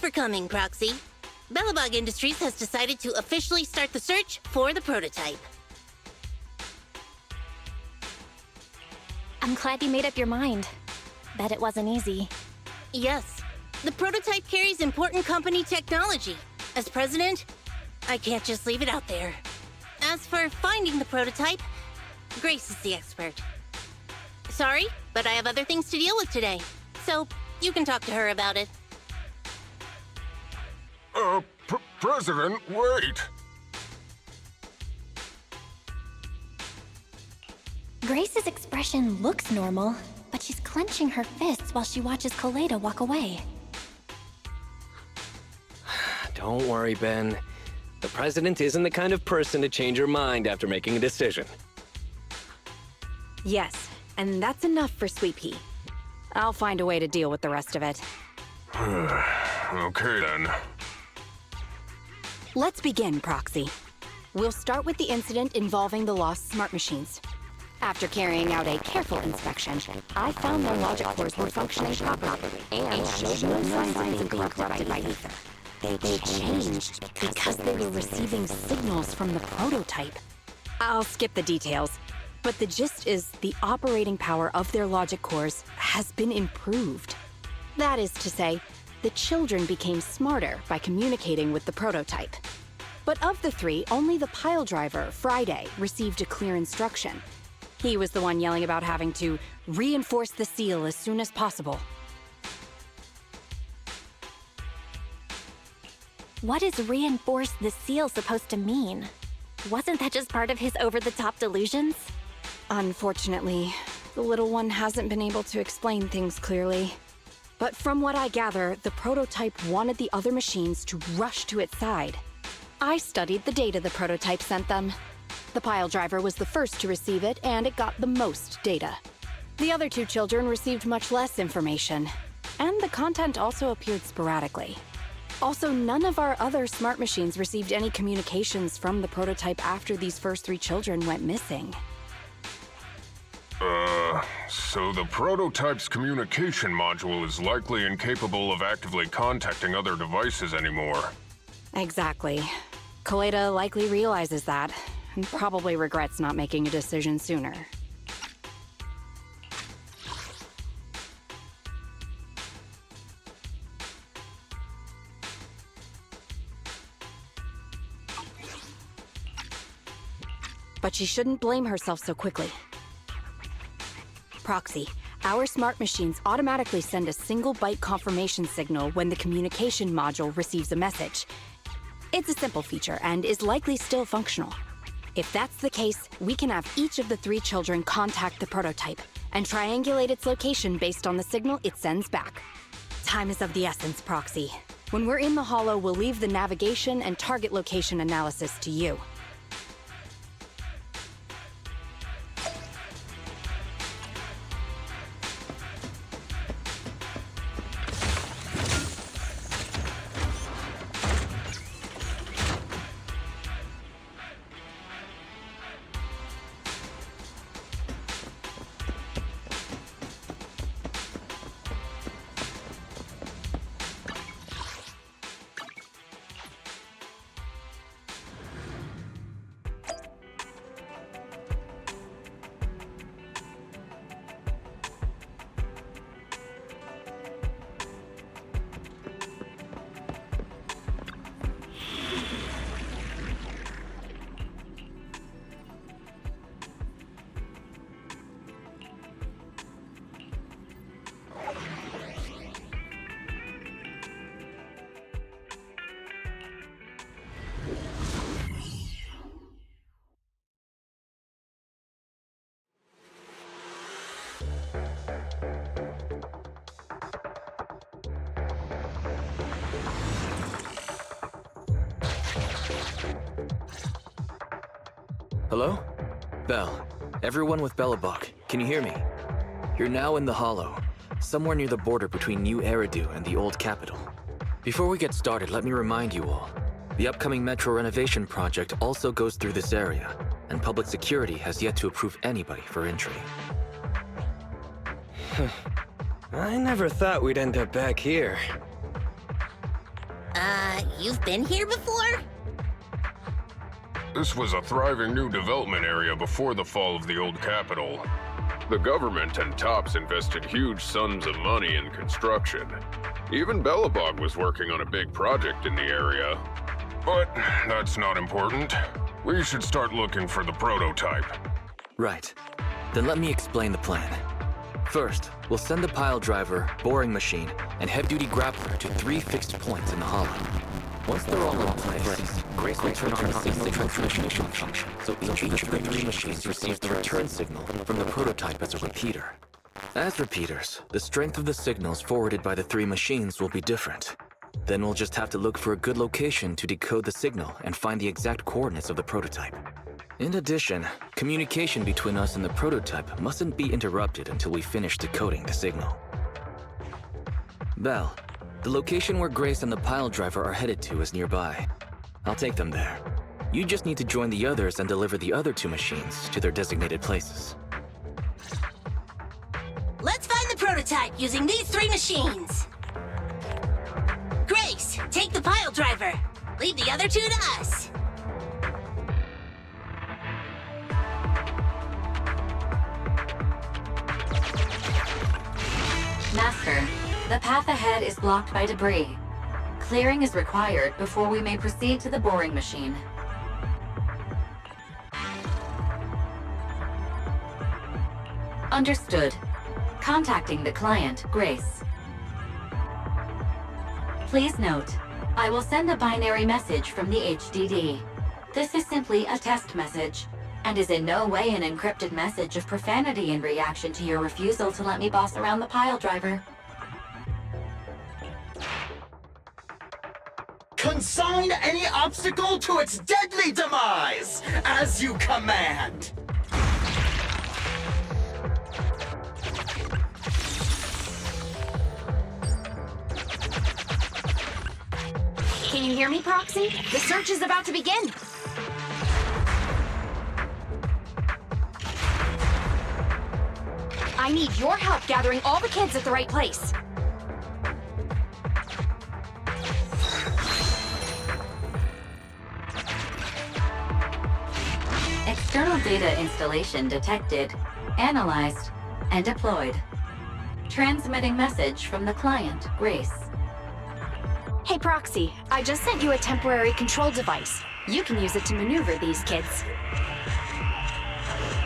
[SPEAKER 3] for coming, Proxy. Bellabog Industries has decided to officially start the search for the prototype.
[SPEAKER 13] I'm glad you made up your mind. Bet it wasn't easy.
[SPEAKER 3] Yes. The prototype carries important company technology. As president, I can't just leave it out there. As for finding the prototype, Grace is the expert. Sorry, but I have other things to deal with today. So, you can talk to her about it.
[SPEAKER 1] President, wait!
[SPEAKER 13] Grace's expression looks normal, but she's clenching her fists while she watches Koleda walk away.
[SPEAKER 9] Don't worry, Ben. The president isn't the kind of person to change her mind after making a decision.
[SPEAKER 15] Yes, and that's enough for Sweet Pea. I'll find a way to deal with the rest of it.
[SPEAKER 1] Okay, then.
[SPEAKER 15] Let's begin, Proxy. We'll start with the incident involving the lost smart machines. After carrying out a careful inspection, I found their logic cores were functioning properly and showed no signs of being corrupted by ether. They changed because they were receiving signals from the prototype. I'll skip the details, but the gist is the operating power of their logic cores has been improved. That is to say, the children became smarter by communicating with the prototype. But of the three, only the pile driver, Friday, received a clear instruction. He was the one yelling about having to reinforce the seal as soon as possible.
[SPEAKER 13] What is reinforce the seal supposed to mean? Wasn't that just part of his over-the-top delusions?
[SPEAKER 15] Unfortunately, the little one hasn't been able to explain things clearly. But from what I gather, the prototype wanted the other machines to rush to its side. I studied the data the prototype sent them. The pile driver was the first to receive it, and it got the most data. The other two children received much less information, and the content also appeared sporadically. Also, none of our other smart machines received any communications from the prototype after these first three children went missing.
[SPEAKER 1] So the prototype's communication module is likely incapable of actively contacting other devices anymore.
[SPEAKER 15] Exactly. Koleda likely realizes that, and probably regrets not making a decision sooner. But she shouldn't blame herself so quickly. Proxy, our smart machines automatically send a single byte confirmation signal when the communication module receives a message. It's a simple feature and is likely still functional. If that's the case, we can have each of the three children contact the prototype and triangulate its location based on the signal it sends back. Time is of the essence, Proxy. When we're in the Hollow, we'll leave the navigation and target location analysis to you.
[SPEAKER 6] Hello? Bell. Everyone with Bellabog, can you hear me? You're now in the Hollow, somewhere near the border between New Eridu and the Old Capital. Before we get started, let me remind you all, the upcoming metro renovation project also goes through this area, and public security has yet to approve anybody for entry.
[SPEAKER 9] I never thought we'd end up back here.
[SPEAKER 3] You've been here before?
[SPEAKER 1] This was a thriving new development area before the fall of the old capital. The government and Tops invested huge sums of money in construction. Even Bellabog was working on a big project in the area. But that's not important. We should start looking for the prototype.
[SPEAKER 6] Right. Then let me explain the plan. First, we'll send the pile driver, boring machine, and heavy-duty grappler to 3 fixed points in the hollow. Once they're all in place, Grace will turn on the signal transmission function, so each of the 3 machines receives the return signal from the prototype as a repeater. As repeaters, the strength of the signals forwarded by the 3 machines will be different. Then we'll just have to look for a good location to decode the signal and find the exact coordinates of the prototype. In addition, communication between us and the prototype mustn't be interrupted until we finish decoding the signal. Belle, the location where Grace and the pile driver are headed to is nearby. I'll take them there. You just need to join the others and deliver the other 2 machines to their designated places.
[SPEAKER 3] Let's find the prototype using these 3 machines. Grace, take the pile driver. Leave the other 2 to us.
[SPEAKER 8] Master, the path ahead is blocked by debris. Clearing is required before we may proceed to the boring machine. Understood. Contacting the client, Grace. Please note, I will send a binary message from the HDD. This is simply a test message, and is in no way an encrypted message of profanity in reaction to your refusal to let me boss around the pile driver.
[SPEAKER 12] Consign any obstacle to its deadly demise, as you command.
[SPEAKER 15] Can you hear me, Proxy? The search is about to begin. I need your help gathering all the kids at the right place.
[SPEAKER 8] External data installation detected, analyzed, and deployed. Transmitting message from the client, Grace.
[SPEAKER 15] Hey, Proxy, I just sent you a temporary control device. You can use it to maneuver these kids.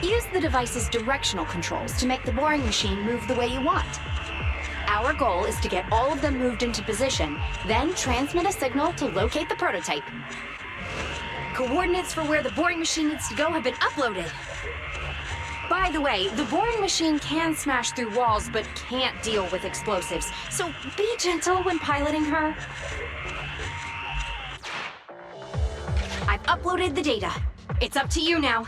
[SPEAKER 15] Use the device's directional controls to make the boring machine move the way you want. Our goal is to get all of them moved into position, then transmit a signal to locate the prototype. Coordinates for where the boring machine needs to go have been uploaded. By the way, the boring machine can smash through walls, but can't deal with explosives, so be gentle when piloting her. I've uploaded the data. It's up to you now.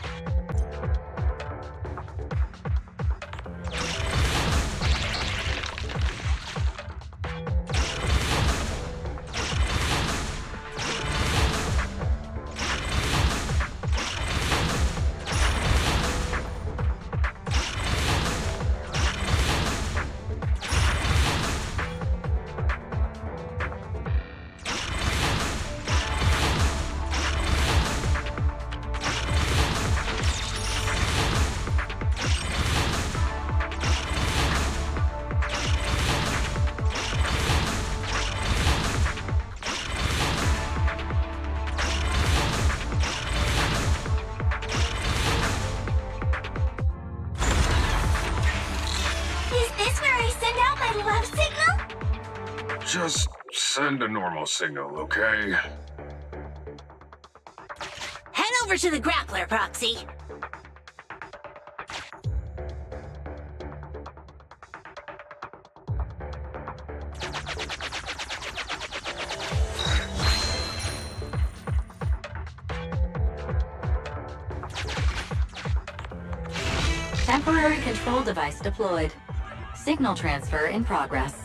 [SPEAKER 1] Just send a normal signal, okay?
[SPEAKER 3] Head over to the grappler, Proxy.
[SPEAKER 8] Temporary control device deployed. Signal transfer in progress.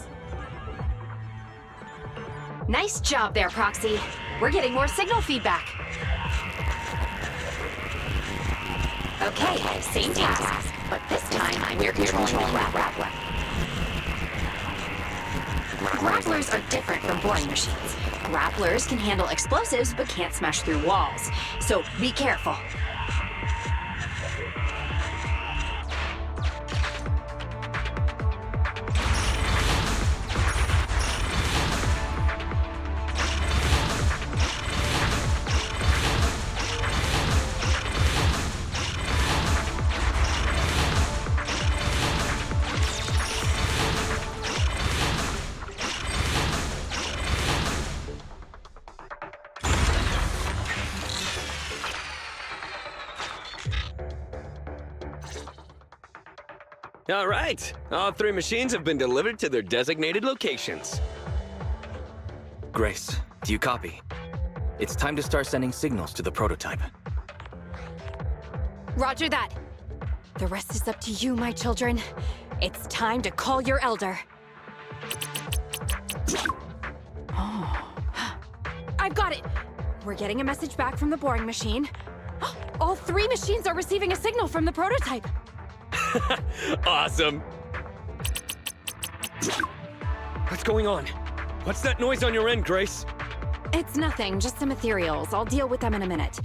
[SPEAKER 15] Nice job there, Proxy. We're getting more signal feedback. Okay, same task, but this time we're controlling the grappler. Grapplers are different from boring machines. Grapplers can handle explosives but can't smash through walls. So be careful.
[SPEAKER 10] All right. All 3 machines have been delivered to their designated locations.
[SPEAKER 6] Grace, do you copy? It's time to start sending signals to the prototype.
[SPEAKER 15] Roger that. The rest is up to you, my children. It's time to call your elder. Oh. I've got it! We're getting a message back from the boring machine. All 3 machines are receiving a signal from the prototype.
[SPEAKER 10] Awesome. What's going on? What's that noise on your end, Grace?
[SPEAKER 15] It's nothing, just some ethereals. I'll deal with them in a minute.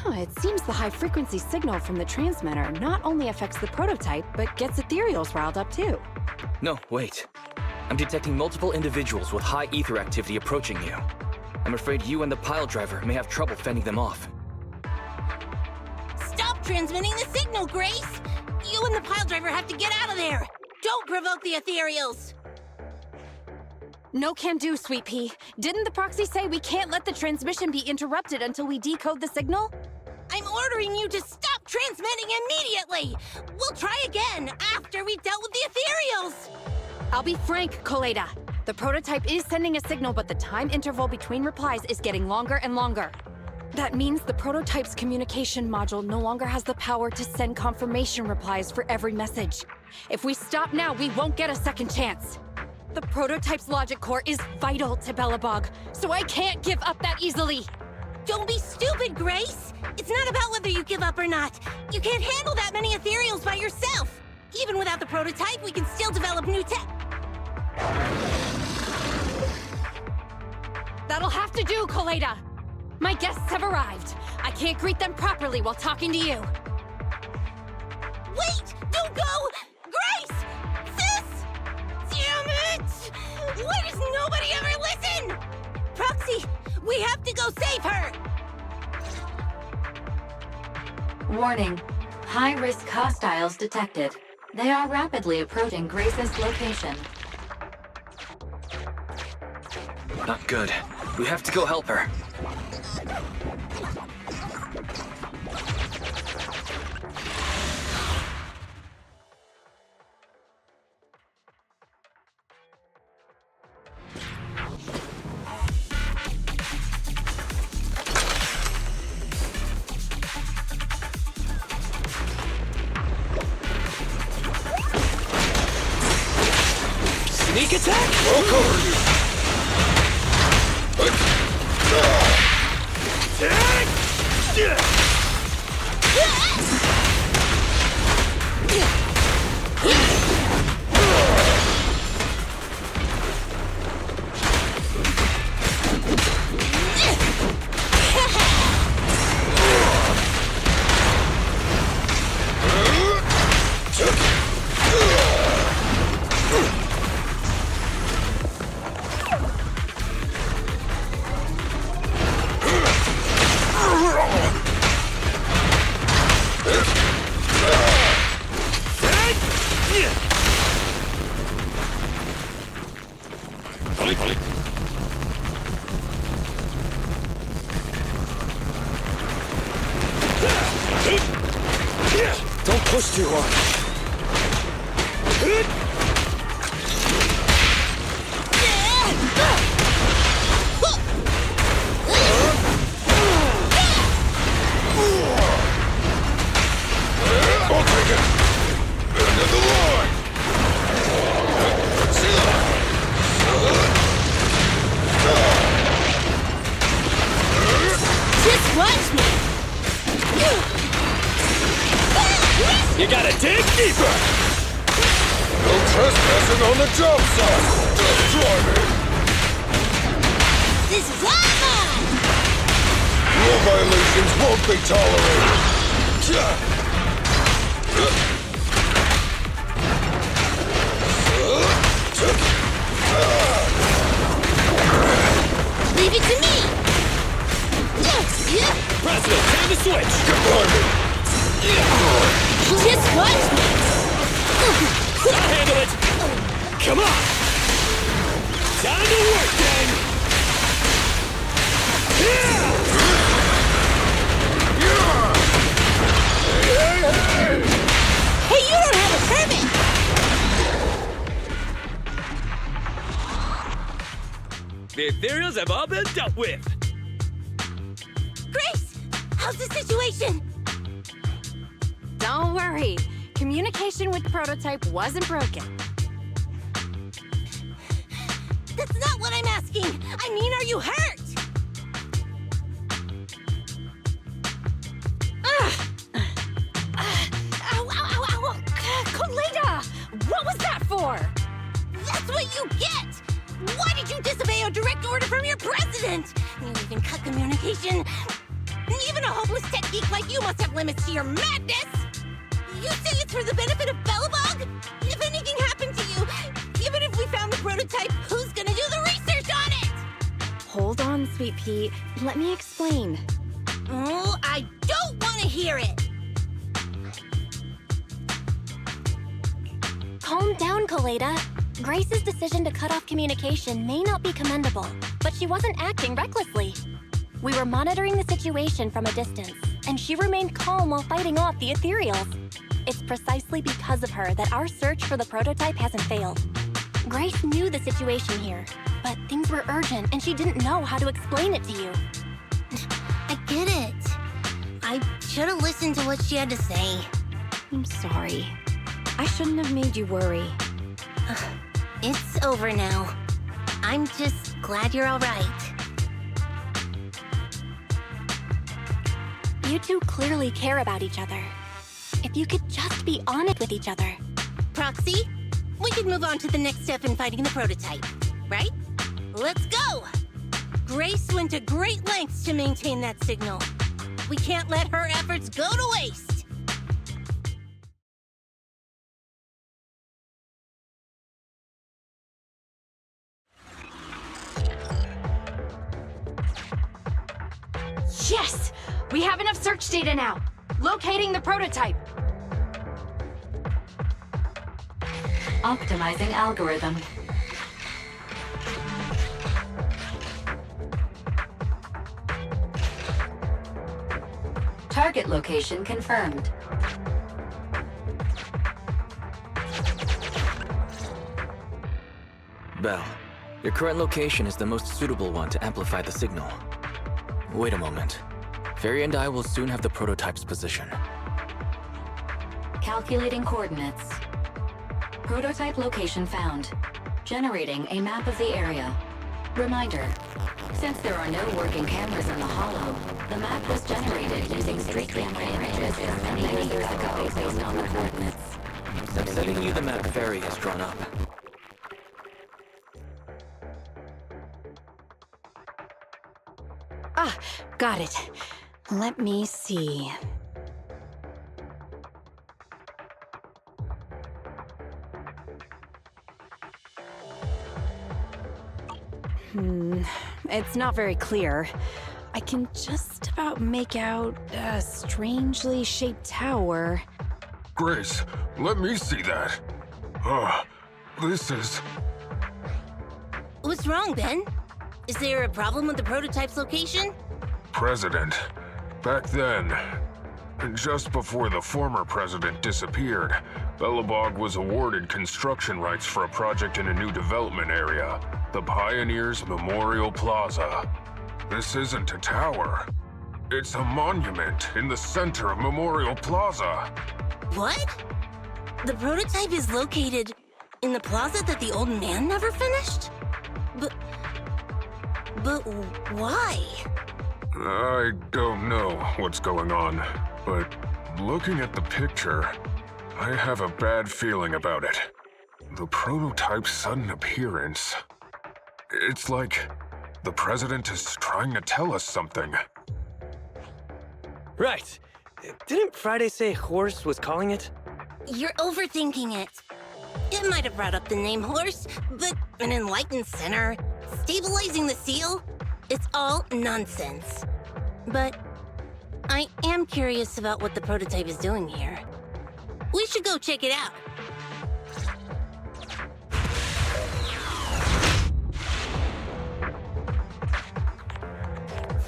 [SPEAKER 15] It seems the high-frequency signal from the transmitter not only affects the prototype, but gets ethereals riled up too.
[SPEAKER 6] No, wait. I'm detecting multiple individuals with high ether activity approaching you. I'm afraid you and the pile driver may have trouble fending them off.
[SPEAKER 3] Stop transmitting the signal, Grace! You and the pile driver have to get out of there! Don't provoke the ethereals!
[SPEAKER 15] No can do, Sweet Pea. Didn't the proxy say we can't let the transmission be interrupted until we decode the signal?
[SPEAKER 3] I'm ordering you to stop transmitting immediately! We'll try again after we've dealt with the ethereals!
[SPEAKER 15] I'll be frank, Koleda. The prototype is sending a signal, but the time interval between replies is getting longer and longer. That means the prototype's communication module no longer has the power to send confirmation replies for every message. If we stop now, we won't get a second chance. The prototype's logic core is vital to Belobog, so I can't give up that easily.
[SPEAKER 3] Don't be stupid, Grace! It's not about whether you give up or not. You can't handle that many ethereals by yourself. Even without the prototype, we can still develop new tech.
[SPEAKER 15] That'll have to do, Koleda. My guests have arrived. I can't greet them properly while talking to you.
[SPEAKER 3] Wait! Don't go! Grace! Sis! Damn it! Why does nobody ever listen? Proxy, we have to go save her!
[SPEAKER 8] Warning. High-risk hostiles detected. They are rapidly approaching Grace's location.
[SPEAKER 6] Not good. We have to go help her.
[SPEAKER 10] Sneak attack?
[SPEAKER 1] I'll cover you!
[SPEAKER 10] Don't push too hard.
[SPEAKER 1] I'll take it! End of the line!
[SPEAKER 3] Just watch me!
[SPEAKER 10] You gotta dig deeper!
[SPEAKER 1] No trespassing on the job site! Just try me!
[SPEAKER 3] This is all mine!
[SPEAKER 1] Rule violations won't be tolerated!
[SPEAKER 3] Leave it to me!
[SPEAKER 10] President, turn the switch!
[SPEAKER 3] Just watch me!
[SPEAKER 10] I'll handle it! Come on! Time to work, gang!
[SPEAKER 3] Hey, you don't have a permit!
[SPEAKER 10] The ethereals have all been dealt with!
[SPEAKER 3] Grace! How's the situation?
[SPEAKER 15] Don't worry. Communication with the prototype wasn't broken.
[SPEAKER 3] That's not what I'm asking! I mean, are you hurt?
[SPEAKER 15] Ow, ow, ow, ow! Koleda! What was that for?
[SPEAKER 3] That's what you get! Why did you disobey a direct order from your president? You even cut communication. Even a hopeless tech geek like you must have limits to your madness! You say it's for the benefit of Belobog? If anything happened to you, even if we found the prototype, who's gonna do the research on it?
[SPEAKER 15] Hold on, Sweet Pea. Let me explain.
[SPEAKER 3] Oh, I don't want to hear it!
[SPEAKER 13] Calm down, Koleda. Grace's decision to cut off communication may not be commendable, but she wasn't acting recklessly. We were monitoring the situation from a distance, and she remained calm while fighting off the ethereals. It's precisely because of her that our search for the prototype hasn't failed. Grace knew the situation here, but things were urgent and she didn't know how to explain it to you.
[SPEAKER 3] I get it. I should have listened to what she had to say.
[SPEAKER 15] I'm sorry. I shouldn't have made you worry.
[SPEAKER 3] It's over now. I'm just glad you're all right.
[SPEAKER 13] You two clearly care about each other. If you could just be honest with each other.
[SPEAKER 3] Proxy, we could move on to the next step in fighting the prototype, right? Let's go! Grace went to great lengths to maintain that signal. We can't let her efforts go to waste!
[SPEAKER 15] Yes! We have enough search data now. Locating the prototype.
[SPEAKER 8] Optimizing algorithm. Target location confirmed.
[SPEAKER 6] Belle, your current location is the most suitable one to amplify the signal. Wait a moment. Fairy and I will soon have the prototype's position.
[SPEAKER 8] Calculating coordinates. Prototype location found. Generating a map of the area. Reminder, since there are no working cameras in the hollow, the map was generated using street camera images many years ago based on the coordinates.
[SPEAKER 6] I'm sending you the map Fairy has drawn up.
[SPEAKER 15] Ah, got it. Let me see. It's not very clear. I can just about make out a strangely shaped tower.
[SPEAKER 1] Grace, let me see that. This is...
[SPEAKER 3] What's wrong, Ben? Is there a problem with the prototype's location?
[SPEAKER 1] President. Back then, just before the former president disappeared, Belobog was awarded construction rights for a project in a new development area, the Pioneers Memorial Plaza. This isn't a tower. It's a monument in the center of Memorial Plaza.
[SPEAKER 3] What? The prototype is located in the plaza that the old man never finished? But why?
[SPEAKER 1] I don't know what's going on, but looking at the picture, I have a bad feeling about it. The prototype's sudden appearance. It's like The president is trying to tell us something.
[SPEAKER 9] Right. Didn't Friday say Horse was calling it?
[SPEAKER 3] You're overthinking it. It might have brought up the name Horse, but an enlightened sinner, stabilizing the seal, it's all nonsense. But I am curious about what the prototype is doing here. We should go check it out.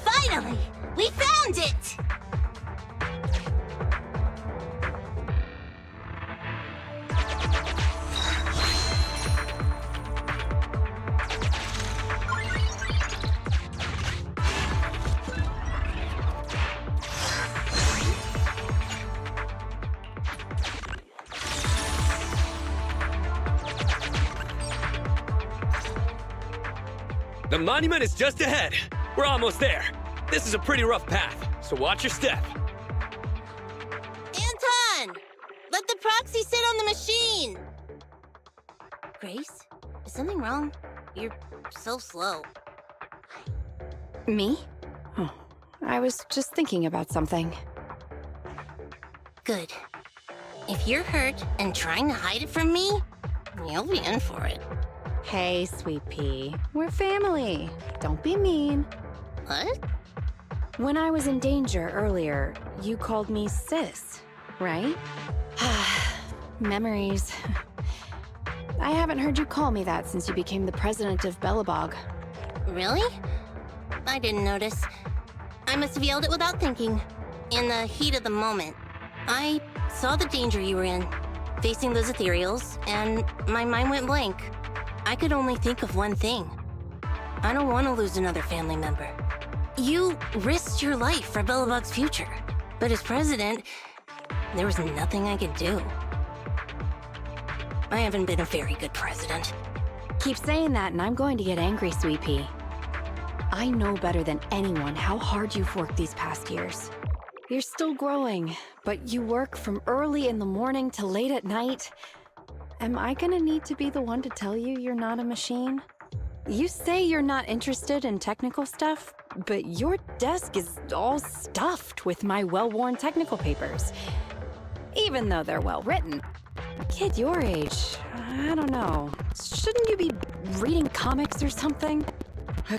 [SPEAKER 3] Finally! We found it!
[SPEAKER 10] The monument is just ahead. We're almost there. This is a pretty rough path, so watch your step.
[SPEAKER 3] Anton! Let the proxy sit on the machine! Grace, is something wrong? You're so slow.
[SPEAKER 15] Me? Oh, I was just thinking about something.
[SPEAKER 3] Good. If you're hurt and trying to hide it from me, you'll be in for it.
[SPEAKER 15] Hey, Sweet Pea. We're family. Don't be mean.
[SPEAKER 3] What?
[SPEAKER 15] When I was in danger earlier, you called me sis, right? Memories. I haven't heard you call me that since you became the president of Belobog.
[SPEAKER 3] Really? I didn't notice. I must have yelled it without thinking. In the heat of the moment. I saw the danger you were in, facing those ethereals, and my mind went blank. I could only think of one thing. I don't want to lose another family member. You risked your life for Belobog's future, but as president, there was nothing I could do. I haven't been a very good president.
[SPEAKER 15] Keep saying that and I'm going to get angry, Sweet Pea. I know better than anyone how hard you've worked these past years. You're still growing, but you work from early in the morning to late at night. Am I gonna need to be the one to tell you you're not a machine? You say you're not interested in technical stuff, but your desk is all stuffed with my well-worn technical papers. Even though they're well-written. A kid your age, I don't know. Shouldn't you be reading comics or something?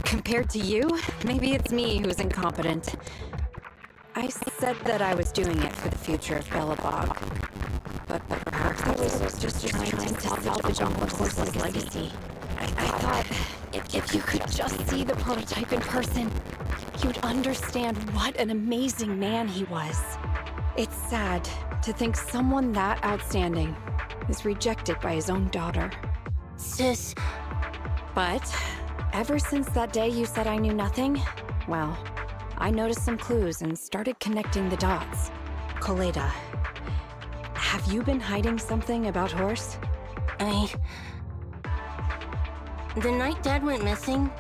[SPEAKER 15] Compared to you, maybe it's me who's incompetent. I said that I was doing it for the future of Belobog. But perhaps I was just trying to salvage Uncle Horse's legacy. I thought if you could just see the prototype in person, you'd understand what an amazing man he was. It's sad to think someone that outstanding is rejected by his own daughter.
[SPEAKER 3] Sis.
[SPEAKER 15] But ever since that day you said I knew nothing, well, I noticed some clues and started connecting the dots. Koleda, have you been hiding something about Horse?
[SPEAKER 3] The night Dad went missing,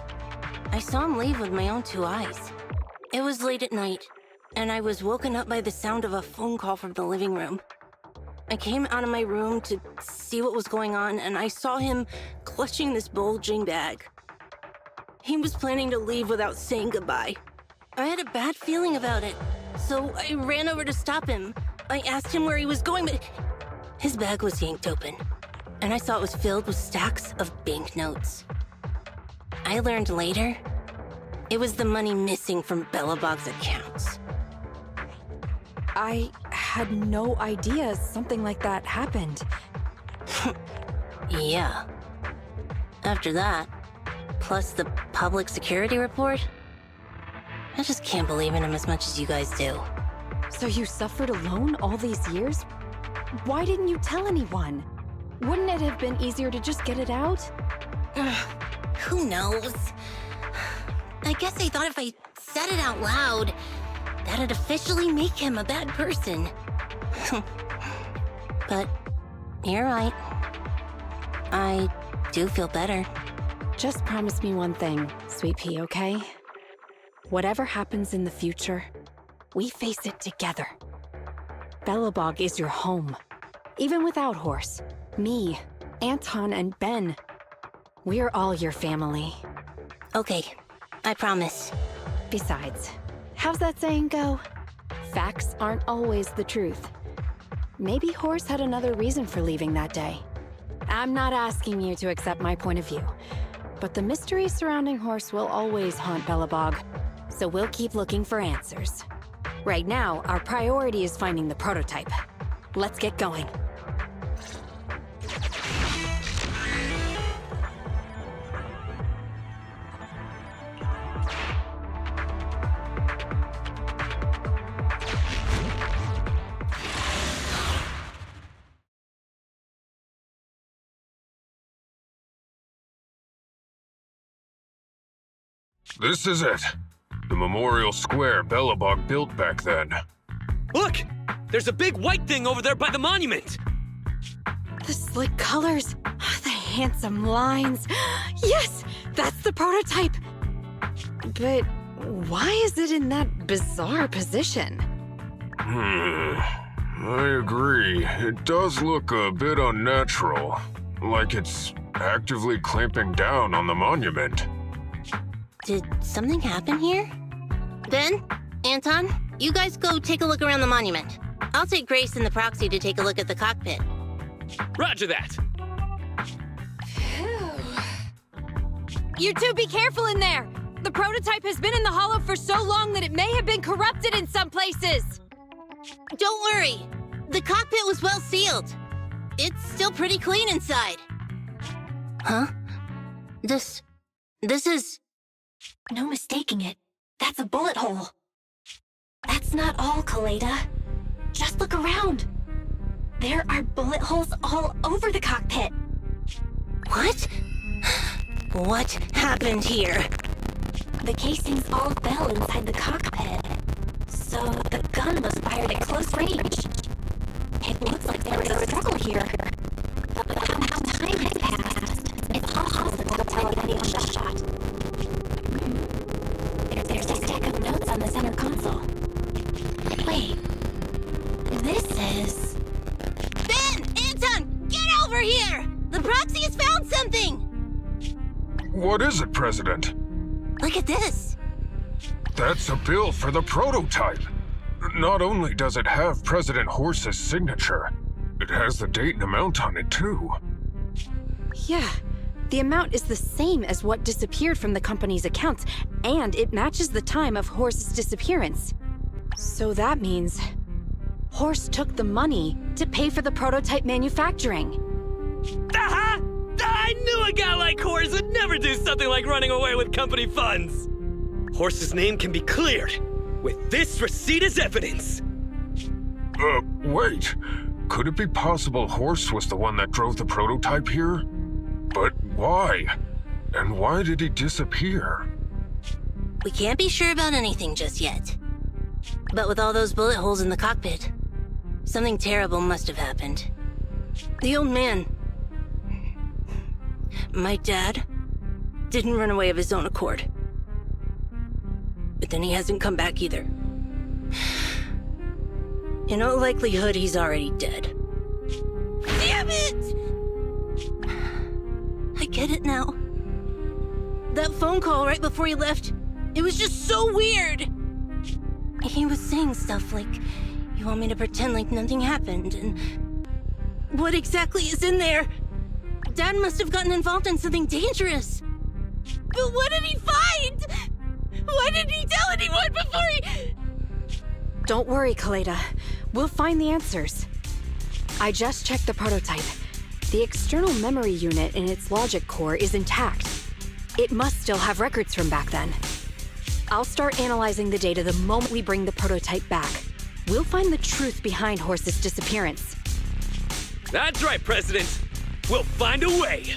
[SPEAKER 3] I saw him leave with my own two eyes. It was late at night, and I was woken up by the sound of a phone call from the living room. I came out of my room to see what was going on, and I saw him clutching this bulging bag. He was planning to leave without saying goodbye. I had a bad feeling about it, so I ran over to stop him. I asked him where he was going, but his bag was yanked open, and I saw it was filled with stacks of banknotes. I learned later, it was the money missing from Belobog's accounts.
[SPEAKER 15] I had no idea something like that happened.
[SPEAKER 3] Yeah. After that, plus the public security report, I just can't believe in him as much as you guys do.
[SPEAKER 15] So you suffered alone all these years? Why didn't you tell anyone? Wouldn't it have been easier to just get it out?
[SPEAKER 3] Who knows? I guess I thought if I said it out loud, that'd officially make him a bad person. But you're right. I do feel better.
[SPEAKER 15] Just promise me one thing, Sweet Pea, okay? Whatever happens in the future, we face it together. Belobog is your home. Even without Horse, me, Anton, and Ben, we're all your family.
[SPEAKER 3] Okay, I promise.
[SPEAKER 15] Besides, how's that saying go? Facts aren't always the truth. Maybe Horse had another reason for leaving that day. I'm not asking you to accept my point of view, but the mystery surrounding Horse will always haunt Belobog, so we'll keep looking for answers. Right now, our priority is finding the prototype. Let's get going.
[SPEAKER 1] This is it. The memorial square Belobog built back then.
[SPEAKER 10] Look! There's a big white thing over there by the monument!
[SPEAKER 15] The slick colors, the handsome lines. Yes, that's the prototype. But why is it in that bizarre position?
[SPEAKER 1] I agree. It does look a bit unnatural. Like it's actively clamping down on the monument.
[SPEAKER 3] Did something happen here? Ben, Anton, you guys go take a look around the monument. I'll take Grace and the proxy to take a look at the cockpit.
[SPEAKER 10] Roger that!
[SPEAKER 15] You two be careful in there! The prototype has been in the hollow for so long that it may have been corrupted in some places!
[SPEAKER 3] Don't worry. The cockpit was well sealed. It's still pretty clean inside. Huh? This is...
[SPEAKER 8] No mistaking it. That's a bullet hole. That's not all, Kaleda. Just look around. There are bullet holes all over the cockpit.
[SPEAKER 3] What? What happened here?
[SPEAKER 8] The casings all fell inside the cockpit. So the gun was fired at close range. It looks like there was a struggle here. But how time has passed, it's impossible to tell if anyone was shot. There's a stack of notes on the center console. Wait. This is...
[SPEAKER 3] Ben! Anton! Get over here! The proxy has found something!
[SPEAKER 1] What is it, President?
[SPEAKER 3] Look at this.
[SPEAKER 1] That's a bill for the prototype. Not only does it have President Horse's signature, it has the date and amount on it, too.
[SPEAKER 15] Yeah, the amount is the same as what disappeared from the company's accounts, and it matches the time of Horse's disappearance. So that means Horse took the money to pay for the prototype manufacturing.
[SPEAKER 10] Aha! I knew a guy like Horse would never do something like running away with company funds! Horse's name can be cleared with this receipt as evidence.
[SPEAKER 1] Wait. Could it be possible Horse was the one that drove the prototype here? But why? And why did he disappear?
[SPEAKER 3] We can't be sure about anything just yet. But with all those bullet holes in the cockpit, something terrible must have happened. The old man, my dad, didn't run away of his own accord. But then he hasn't come back either. In all likelihood, he's already dead. Damn it! I get it now. That phone call right before he left, it was just so weird. He was saying stuff like, you want me to pretend like nothing happened, and what exactly is in there? Dad must have gotten involved in something dangerous. But what did he find? Why didn't he tell anyone before he...
[SPEAKER 15] Don't worry, Kaleda. We'll find the answers. I just checked the prototype. The external memory unit in its logic core is intact. It must still have records from back then. I'll start analyzing the data the moment we bring the prototype back. We'll find the truth behind Horse's disappearance.
[SPEAKER 10] That's right, President. We'll find a way.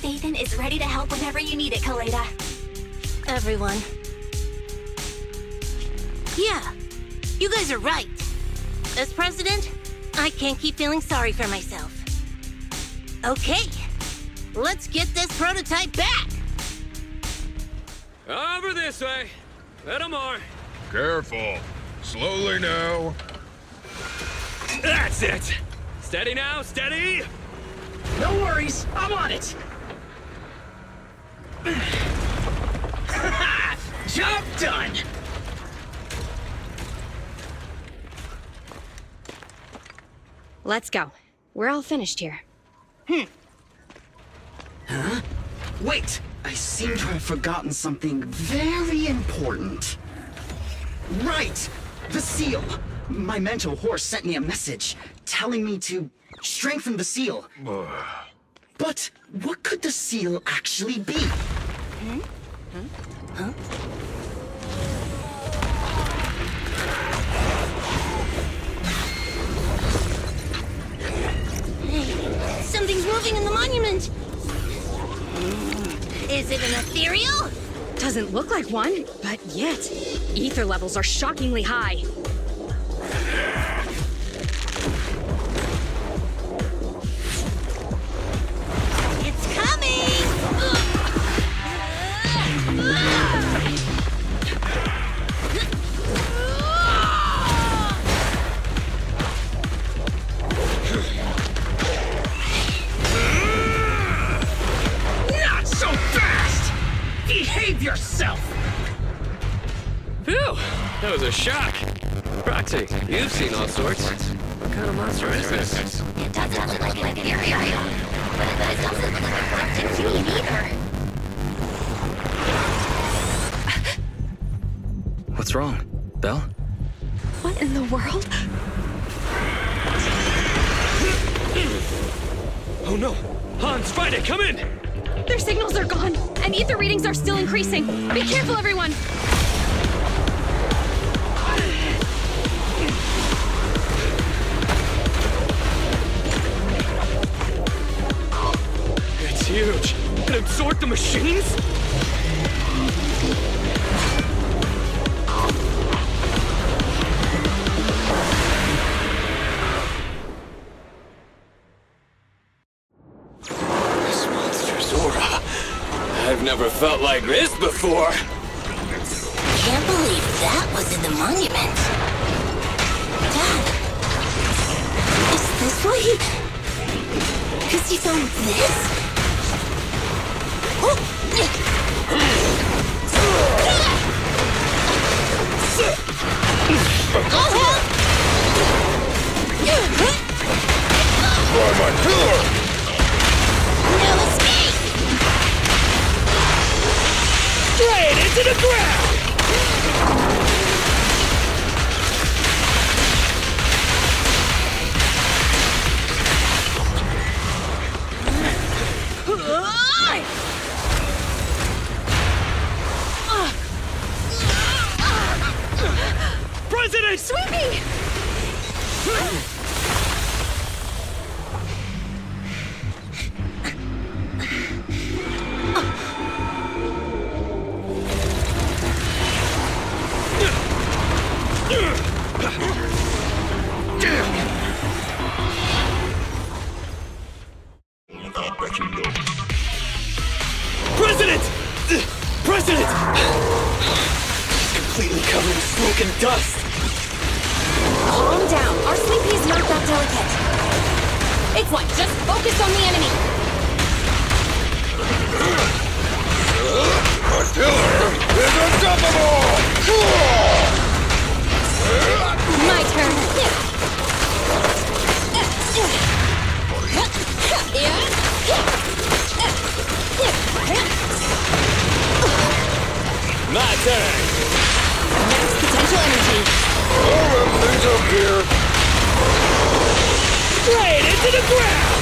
[SPEAKER 8] Nathan is ready to help whenever you need it, Kaleda.
[SPEAKER 3] Everyone. Yeah, you guys are right. As president, I can't keep feeling sorry for myself. Okay, let's get this prototype back.
[SPEAKER 10] Over this way. Little more.
[SPEAKER 1] Careful. Slowly now.
[SPEAKER 10] That's it. Steady now, steady.
[SPEAKER 12] No worries, I'm on it. Job done!
[SPEAKER 11] Let's go. We're all finished here.
[SPEAKER 12] Huh? Wait! I seem to have forgotten something very important. Right! The seal! My mentor horse sent me a message telling me to strengthen the seal. But what could the seal actually be? Huh?
[SPEAKER 3] Hey, something's moving in the monument. Is it an ethereal?
[SPEAKER 11] Doesn't look like one, but yet, ether levels are shockingly high.
[SPEAKER 3] It's coming!
[SPEAKER 12] Not so fast! Behave yourself!
[SPEAKER 9] Phew! That was a shock. Proxy, you've seen all sorts. What kind of monster is this?
[SPEAKER 3] It doesn't look like an ethereal, but it doesn't look like a plastic fiend either.
[SPEAKER 6] What's wrong? Belle?
[SPEAKER 11] What in the world?
[SPEAKER 10] Oh no! Hans, Friday, come in!
[SPEAKER 11] Their signals are gone, and ether readings are still increasing. Be careful, everyone!
[SPEAKER 10] It's huge. It absorbed the machines?
[SPEAKER 9] This monster's aura. I've never felt like this before.
[SPEAKER 3] Can't believe that was in the monument. Dad, is this why he... Because he's on this?
[SPEAKER 1] I'm a killer!
[SPEAKER 3] No escape!
[SPEAKER 10] Straight into the ground! President!
[SPEAKER 11] Sweepy!
[SPEAKER 10] President! President! Completely covered in smoke and dust.
[SPEAKER 15] Calm down. Our sleepy's not that delicate. It's like, just focus on the enemy.
[SPEAKER 1] Artillery is unstoppable!
[SPEAKER 15] My turn.
[SPEAKER 10] My turn.
[SPEAKER 15] Max potential energy.
[SPEAKER 1] All them things up here!
[SPEAKER 10] Straight into the ground!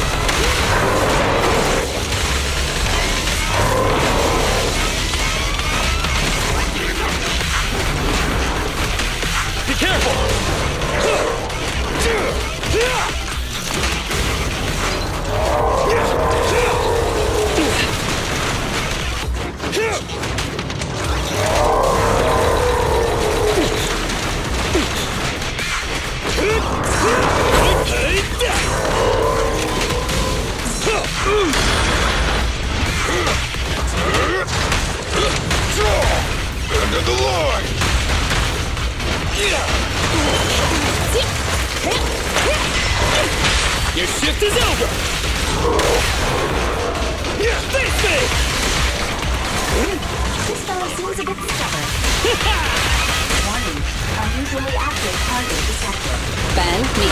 [SPEAKER 10] Be careful!
[SPEAKER 1] End of the line!
[SPEAKER 10] Your shift is over! Face me!
[SPEAKER 15] This fellow seems a bit stubborn.
[SPEAKER 8] Warning, unusually active target detected.
[SPEAKER 11] Ben, me.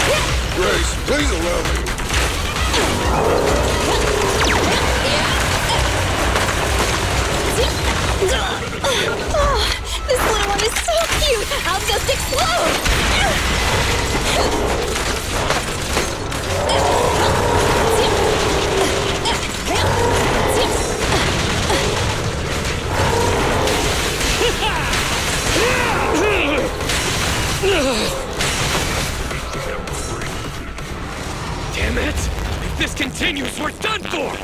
[SPEAKER 1] Grace, please allow me.
[SPEAKER 15] Oh, this little one is so cute! I'll just explode!
[SPEAKER 10] Damn it! If this continues, we're done for!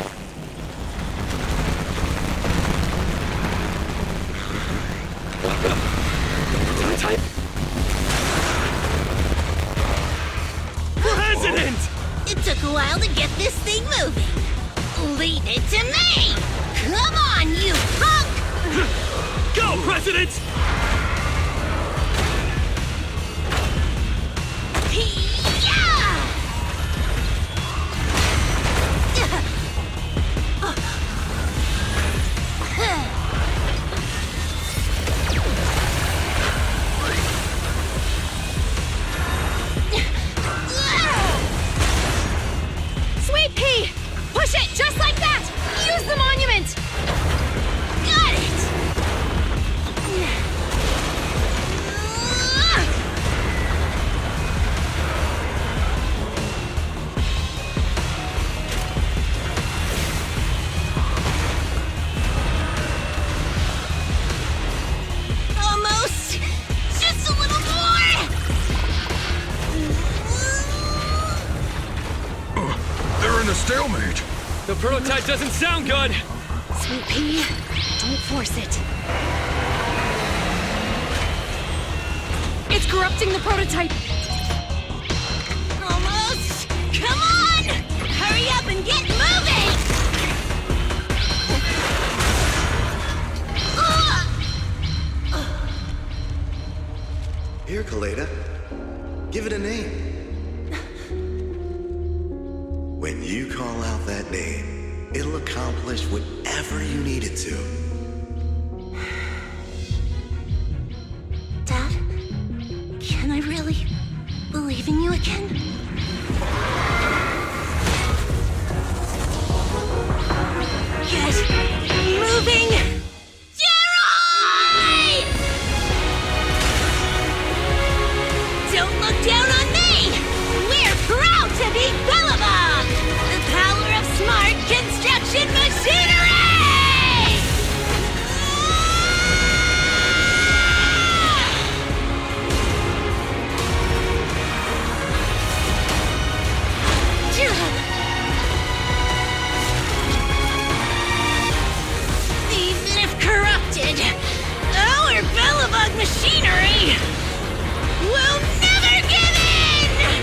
[SPEAKER 10] President!
[SPEAKER 3] It took a while to get this thing moving. Leave it to me! Come on, you punk!
[SPEAKER 10] Go, President!
[SPEAKER 15] Sweet pea! Push it just like that! Use the monument!
[SPEAKER 3] Got it! Almost! Just a little more!
[SPEAKER 1] They're in a stalemate.
[SPEAKER 10] The prototype doesn't sound good!
[SPEAKER 15] Sweet pea, don't force it. It's corrupting the prototype!
[SPEAKER 3] Almost! Come on! Hurry up and get moving!
[SPEAKER 14] Here, Kaleda. Give it a name. When you call out that name, it'll accomplish whatever you need it to.
[SPEAKER 3] Dad, can I really believe in you again? Get moving! Gerard! Don't look down on me! We're proud to be Bellabog! The power of smart construction machinery! Even if corrupted, our Bellabog machinery will never give in!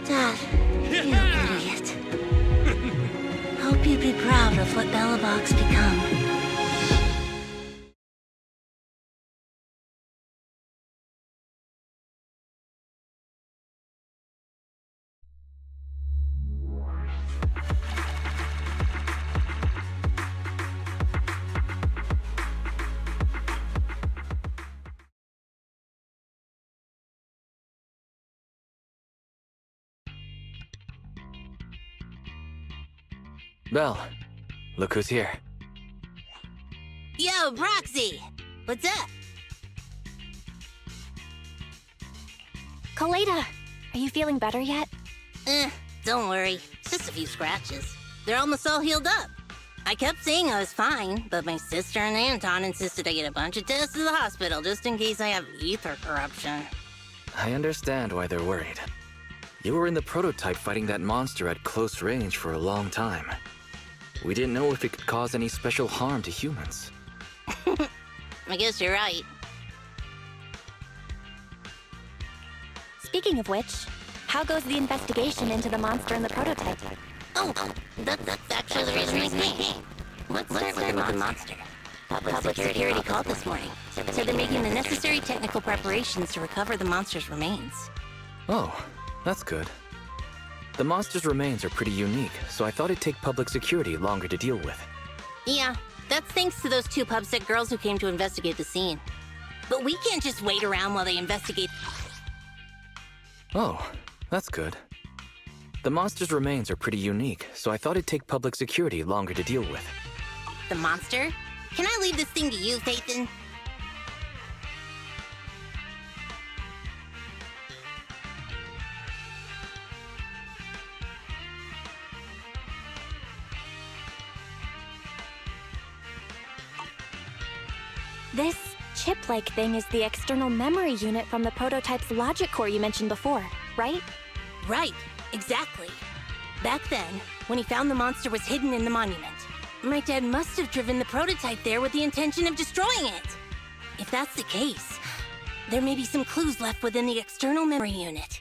[SPEAKER 3] Dad, you idiot. Hope you'd be proud of what Bellabog's become.
[SPEAKER 6] Belle, look who's here.
[SPEAKER 3] Yo, Proxy! What's up?
[SPEAKER 13] Kaleda, are you feeling better yet?
[SPEAKER 3] Don't worry. It's just a few scratches. They're almost all healed up. I kept saying I was fine, but my sister and Anton insisted I get a bunch of tests to the hospital just in case I have ether corruption.
[SPEAKER 6] I understand why they're worried. You were in the prototype fighting that monster at close range for a long time. We didn't know if it could cause any special harm to humans.
[SPEAKER 3] I guess you're right.
[SPEAKER 13] Speaking of which, how goes the investigation into the monster and the prototype?
[SPEAKER 3] Oh, that's actually the reason I came. Let's start with the monster. Public security called this morning. Said they're making the necessary technical preparations to recover the monster's remains.
[SPEAKER 6] Oh, that's good. The monster's remains are pretty unique, so I thought it'd take public security longer to deal with.
[SPEAKER 3] Yeah, that's thanks to those 2 PubSec girls who came to investigate the scene. But we can't just wait around while they investigate.
[SPEAKER 6] Oh, that's good. The monster's remains are pretty unique, so I thought it'd take public security longer to deal with.
[SPEAKER 3] The monster? Can I leave this thing to you, Phaethon?
[SPEAKER 13] This chip-like thing is the external memory unit from the prototype's logic core you mentioned before, right?
[SPEAKER 3] Right, exactly. Back then, when he found the monster was hidden in the monument, my dad must have driven the prototype there with the intention of destroying it. If that's the case, there may be some clues left within the external memory unit.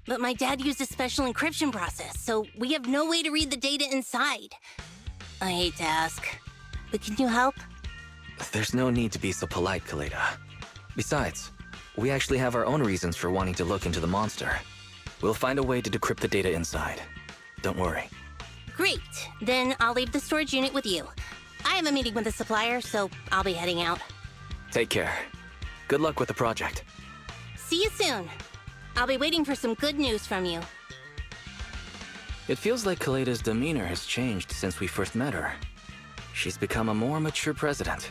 [SPEAKER 3] But my dad used a special encryption process, so we have no way to read the data inside. I hate to ask, but can you help?
[SPEAKER 6] There's no need to be so polite, Kaleda. Besides, we actually have our own reasons for wanting to look into the monster. We'll find a way to decrypt the data inside. Don't worry.
[SPEAKER 3] Great, then I'll leave the storage unit with you. I have a meeting with the supplier, so I'll be heading out.
[SPEAKER 6] Take care. Good luck with the project.
[SPEAKER 3] See you soon. I'll be waiting for some good news from you.
[SPEAKER 6] It feels like Kaleda's demeanor has changed since we first met her. She's become a more mature president.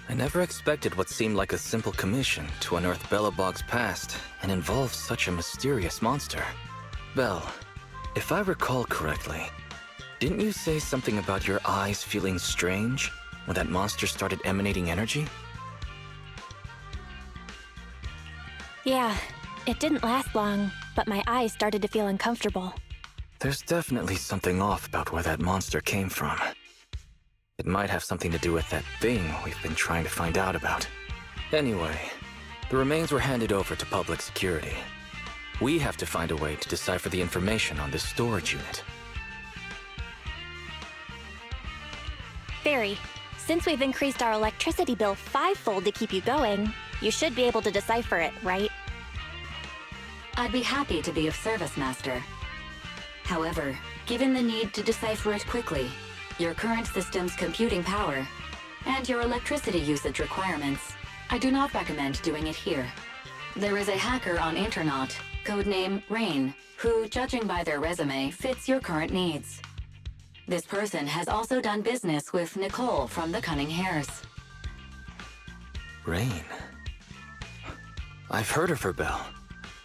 [SPEAKER 6] I never expected what seemed like a simple commission to unearth Belobog's past and involve such a mysterious monster. Belle, if I recall correctly, didn't you say something about your eyes feeling strange when that monster started emanating energy?
[SPEAKER 13] Yeah, it didn't last long, but my eyes started to feel uncomfortable.
[SPEAKER 6] There's definitely something off about where that monster came from. It might have something to do with that thing we've been trying to find out about. Anyway, the remains were handed over to public security. We have to find a way to decipher the information on this storage unit.
[SPEAKER 13] Fairy, since we've increased our electricity bill 5-fold to keep you going, you should be able to decipher it, right?
[SPEAKER 8] I'd be happy to be of service, Master. However, given the need to decipher it quickly, your current system's computing power, and your electricity usage requirements, I do not recommend doing it here. There is a hacker on Internaut, codename Rain, who, judging by their resume, fits your current needs. This person has also done business with Nicole from the Cunning Hares.
[SPEAKER 6] Rain. I've heard of her, Belle.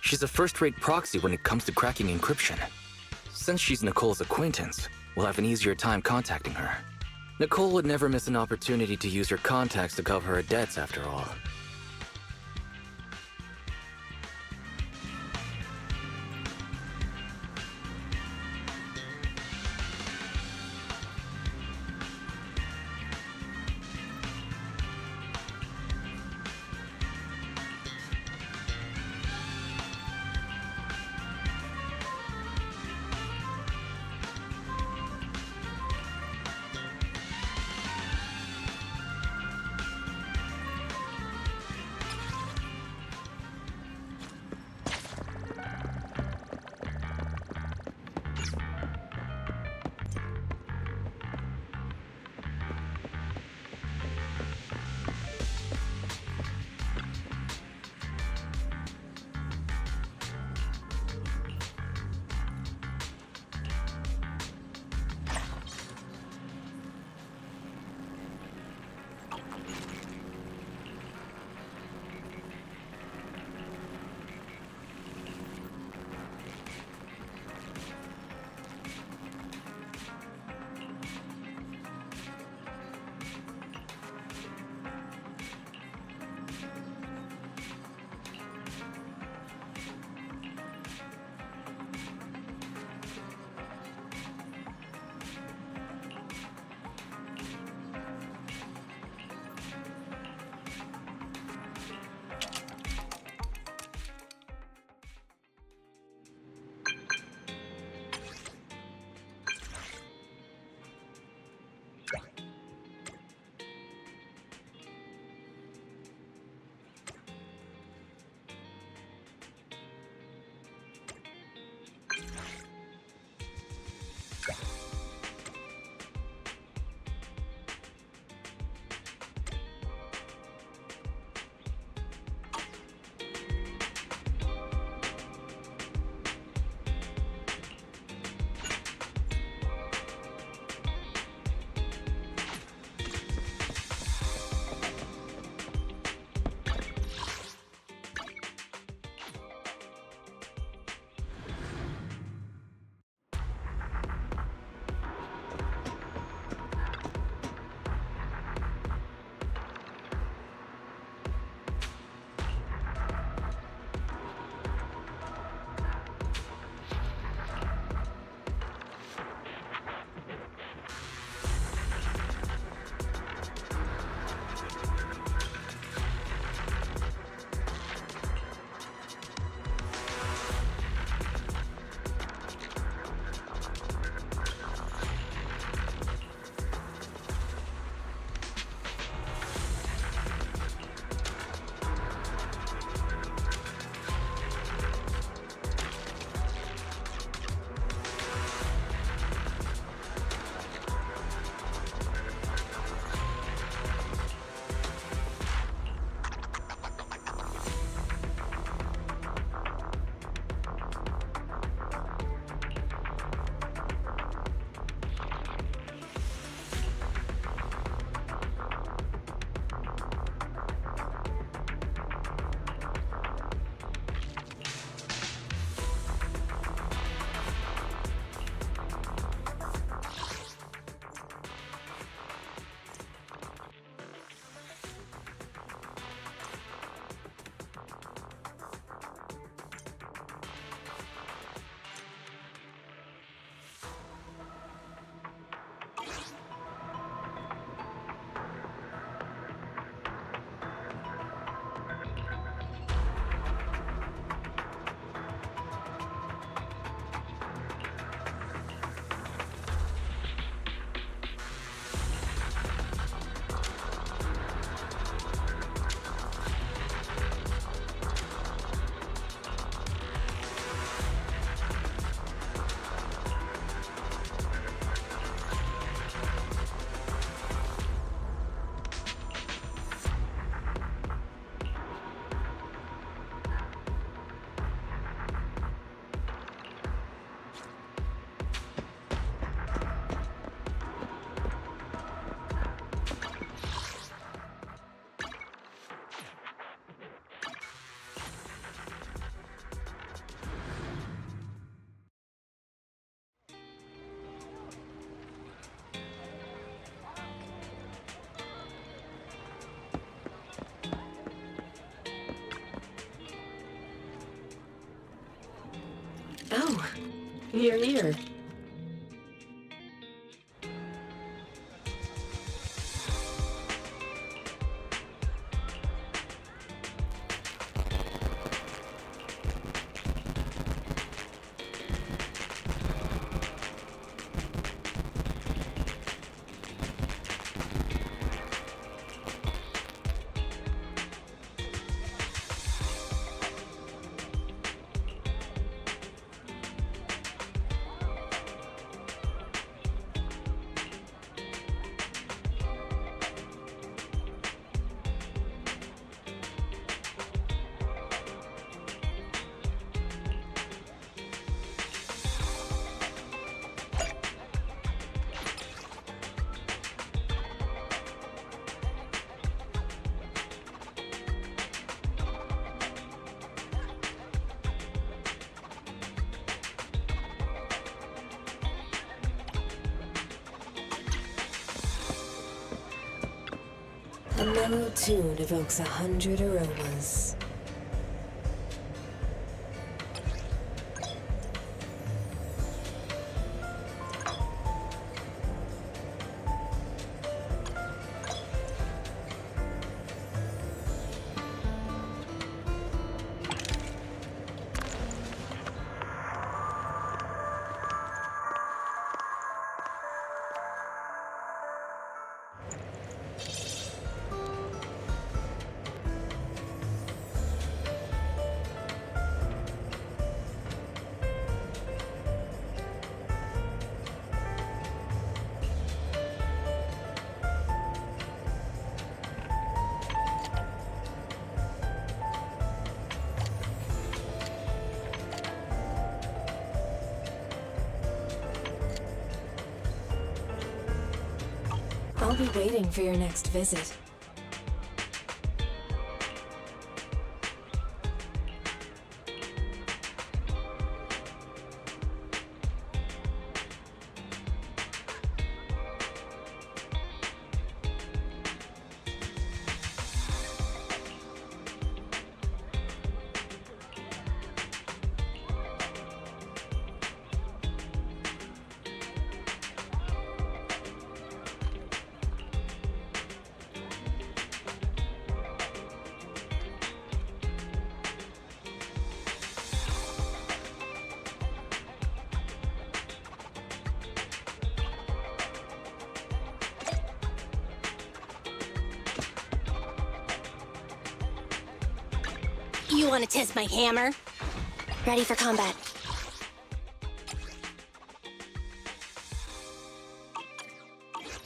[SPEAKER 6] She's a first-rate proxy when it comes to cracking encryption. Since she's Nicole's acquaintance, we'll have an easier time contacting her. Nicole would never miss an opportunity to use her contacts to cover her debts, after all.
[SPEAKER 17] Oh, you're here.
[SPEAKER 18] A mellow tune evokes 100 aromas. I'll be waiting for your next visit.
[SPEAKER 3] You want to test my hammer?
[SPEAKER 13] Ready for combat.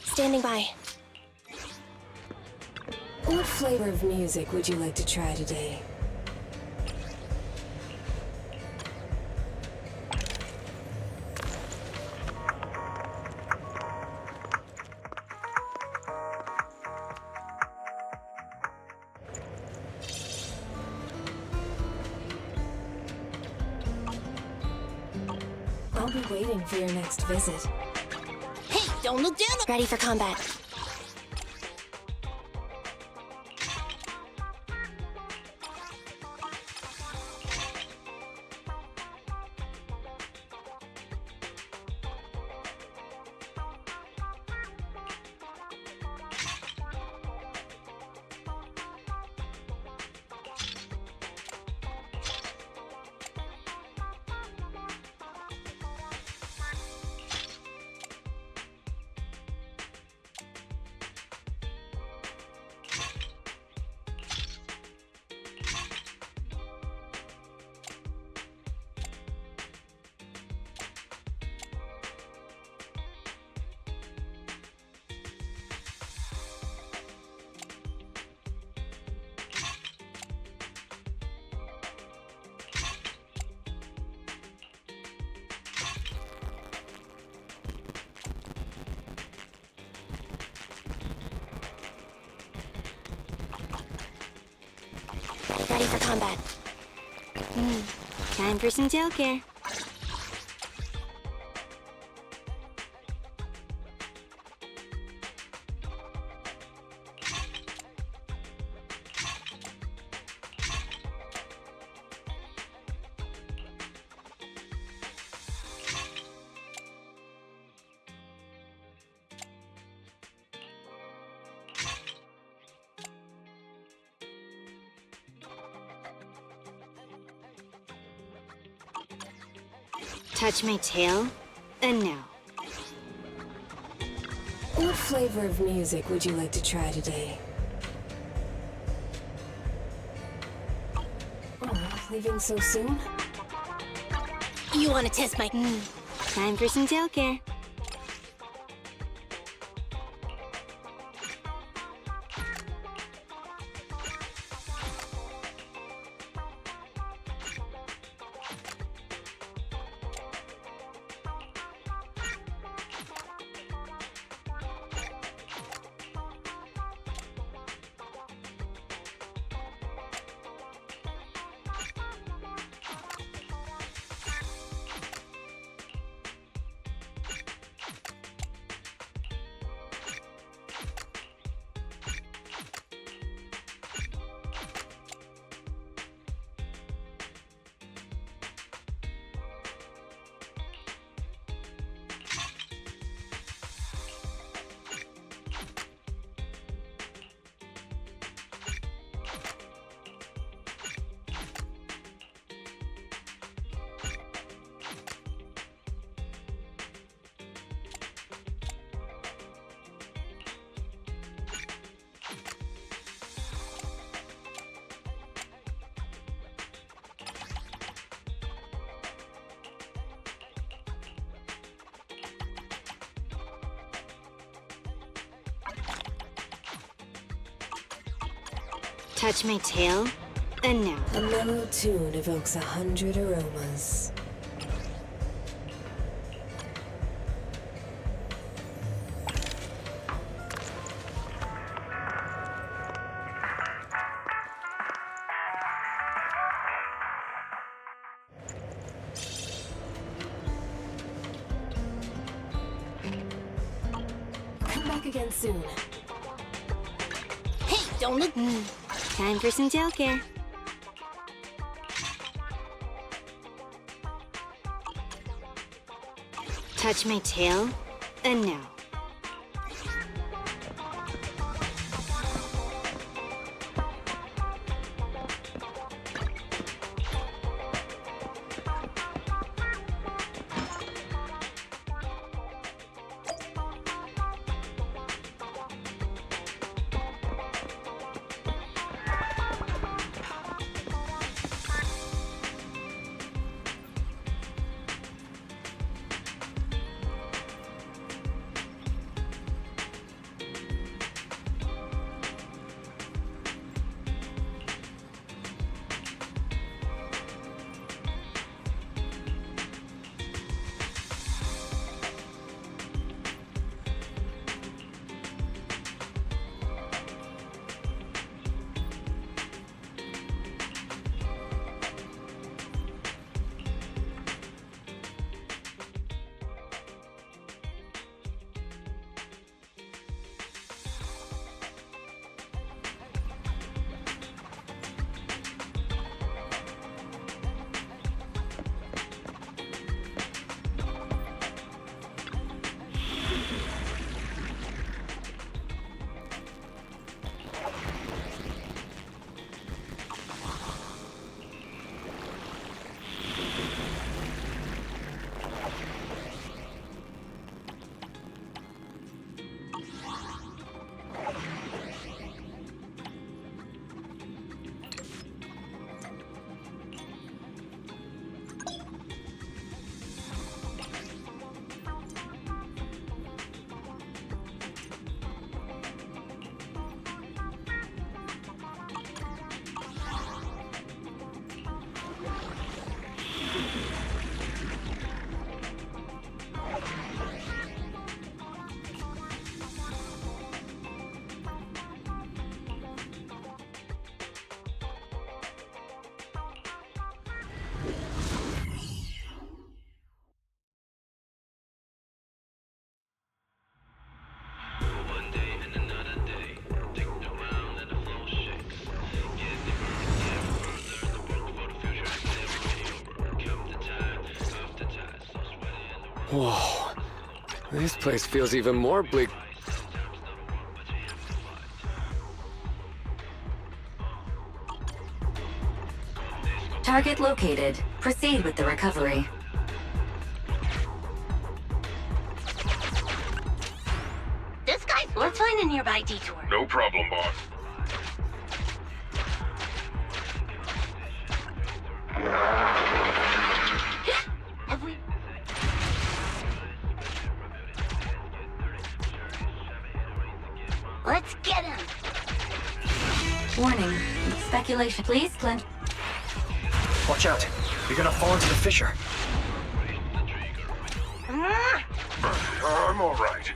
[SPEAKER 13] Standing by.
[SPEAKER 18] What flavor of music would you like to try today? I'll be waiting for your next visit.
[SPEAKER 3] Hey, don't look down!
[SPEAKER 13] Ready for combat. Ready for combat.
[SPEAKER 3] Time for some tail care.
[SPEAKER 19] Touch my tail, and now.
[SPEAKER 18] What flavor of music would you like to try today? Oh, leaving so soon?
[SPEAKER 3] You want to test my...
[SPEAKER 19] Time for some tail care. Touch my tail, and now.
[SPEAKER 18] A mellow tune evokes 100 aromas. Come back again soon.
[SPEAKER 3] Hey, don't look...
[SPEAKER 19] Time for some tail care. Touch my tail, and now.
[SPEAKER 9] Whoa. This place feels even more bleak.
[SPEAKER 8] Target located. Proceed with the recovery.
[SPEAKER 3] Let's find a nearby detour.
[SPEAKER 1] No problem, boss.
[SPEAKER 3] Have we... Let's get him!
[SPEAKER 8] Warning. Speculation. Please, Clint.
[SPEAKER 20] Watch out. You're gonna fall into the fissure.
[SPEAKER 1] I'm all right.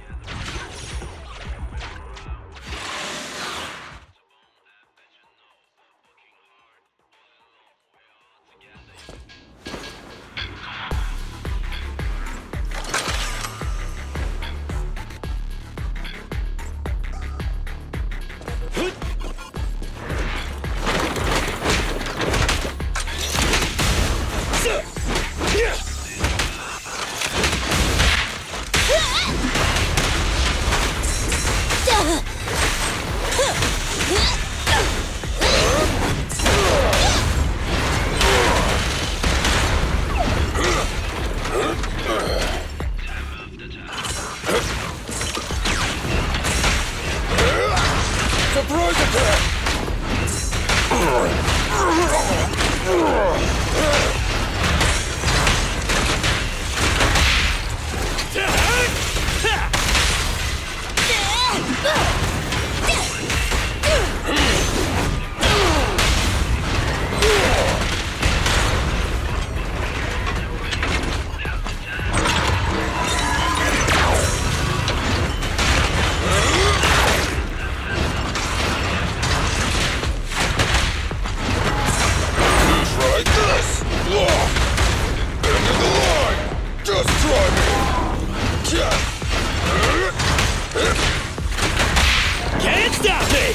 [SPEAKER 10] Can't stop me!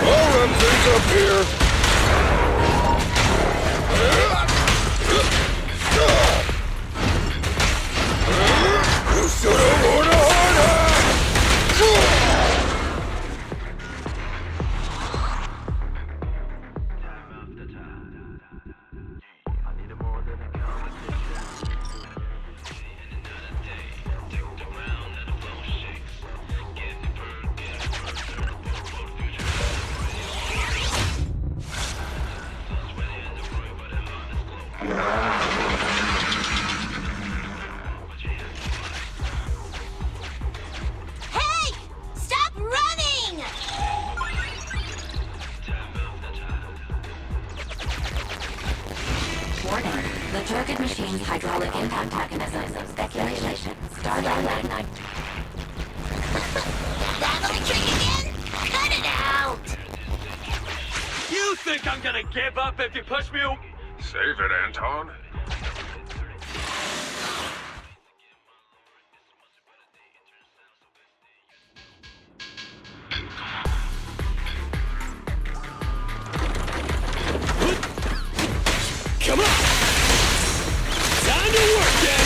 [SPEAKER 1] I'll run things up here. You should have worn a hard hat!
[SPEAKER 3] Hey! Stop running!
[SPEAKER 8] Warning. The target machine's hydraulic impact mechanism. Speculation. Starlight Night.
[SPEAKER 3] That electric again? Cut it out!
[SPEAKER 10] You think I'm gonna give up if you push me?
[SPEAKER 1] Save it, Anton.
[SPEAKER 10] Come on! Time to work then!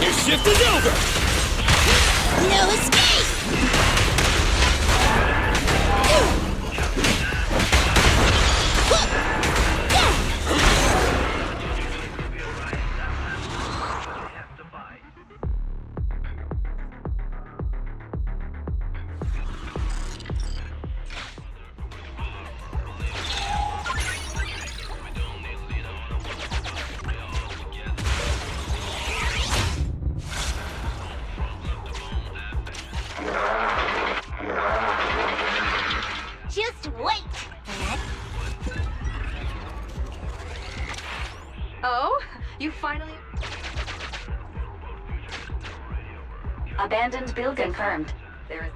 [SPEAKER 10] Your shift is over!
[SPEAKER 3] No escape! Just wait!
[SPEAKER 15] Oh, you finally...
[SPEAKER 8] Abandoned build confirmed. There is...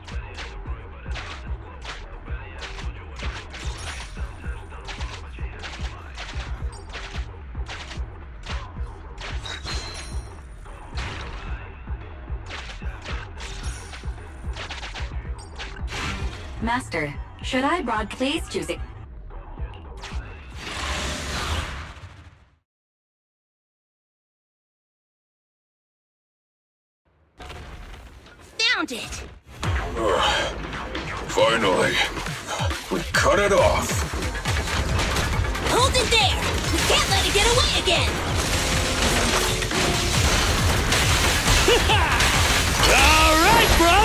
[SPEAKER 8] Master, should I please choose it?
[SPEAKER 3] Found it!
[SPEAKER 1] Finally, we cut it off.
[SPEAKER 3] Hold it there! We can't let it get away again!
[SPEAKER 10] All right, bro!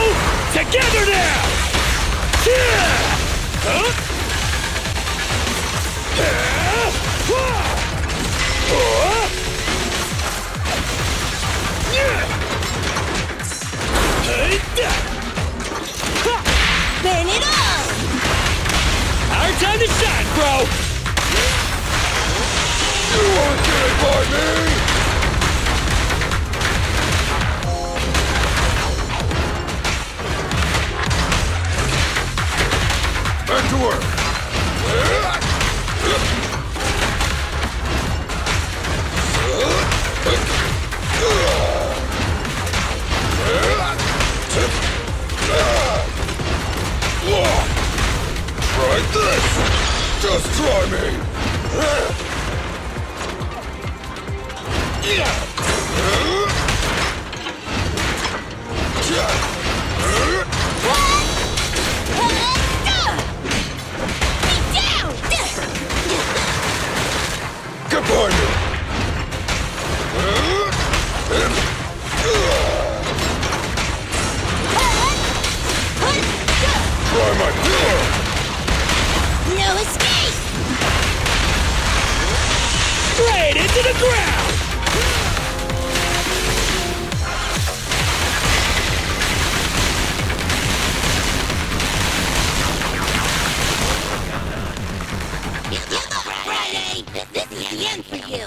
[SPEAKER 10] Together now! Yeah! Huh?
[SPEAKER 3] Burn it all!
[SPEAKER 10] Our time to shine, bro!
[SPEAKER 1] You won't get it by me! Back to work! Try this! Just try me! Get behind me! Try my pillar!
[SPEAKER 3] No escape!
[SPEAKER 10] Straight into the ground!
[SPEAKER 3] Friday! This is the end for you!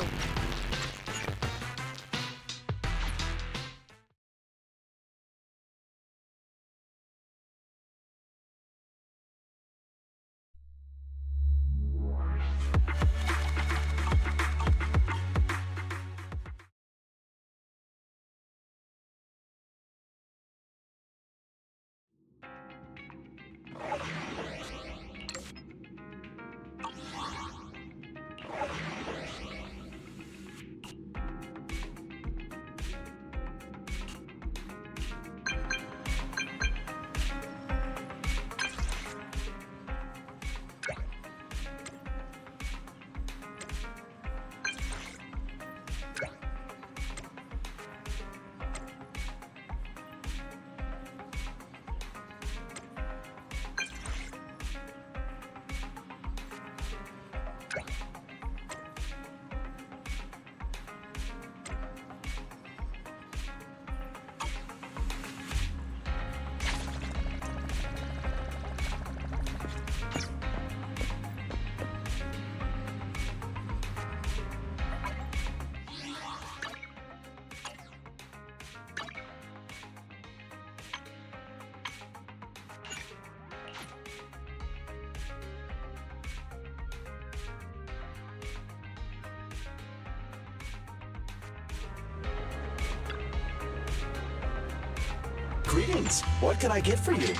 [SPEAKER 20] Greetings. What can I get for you?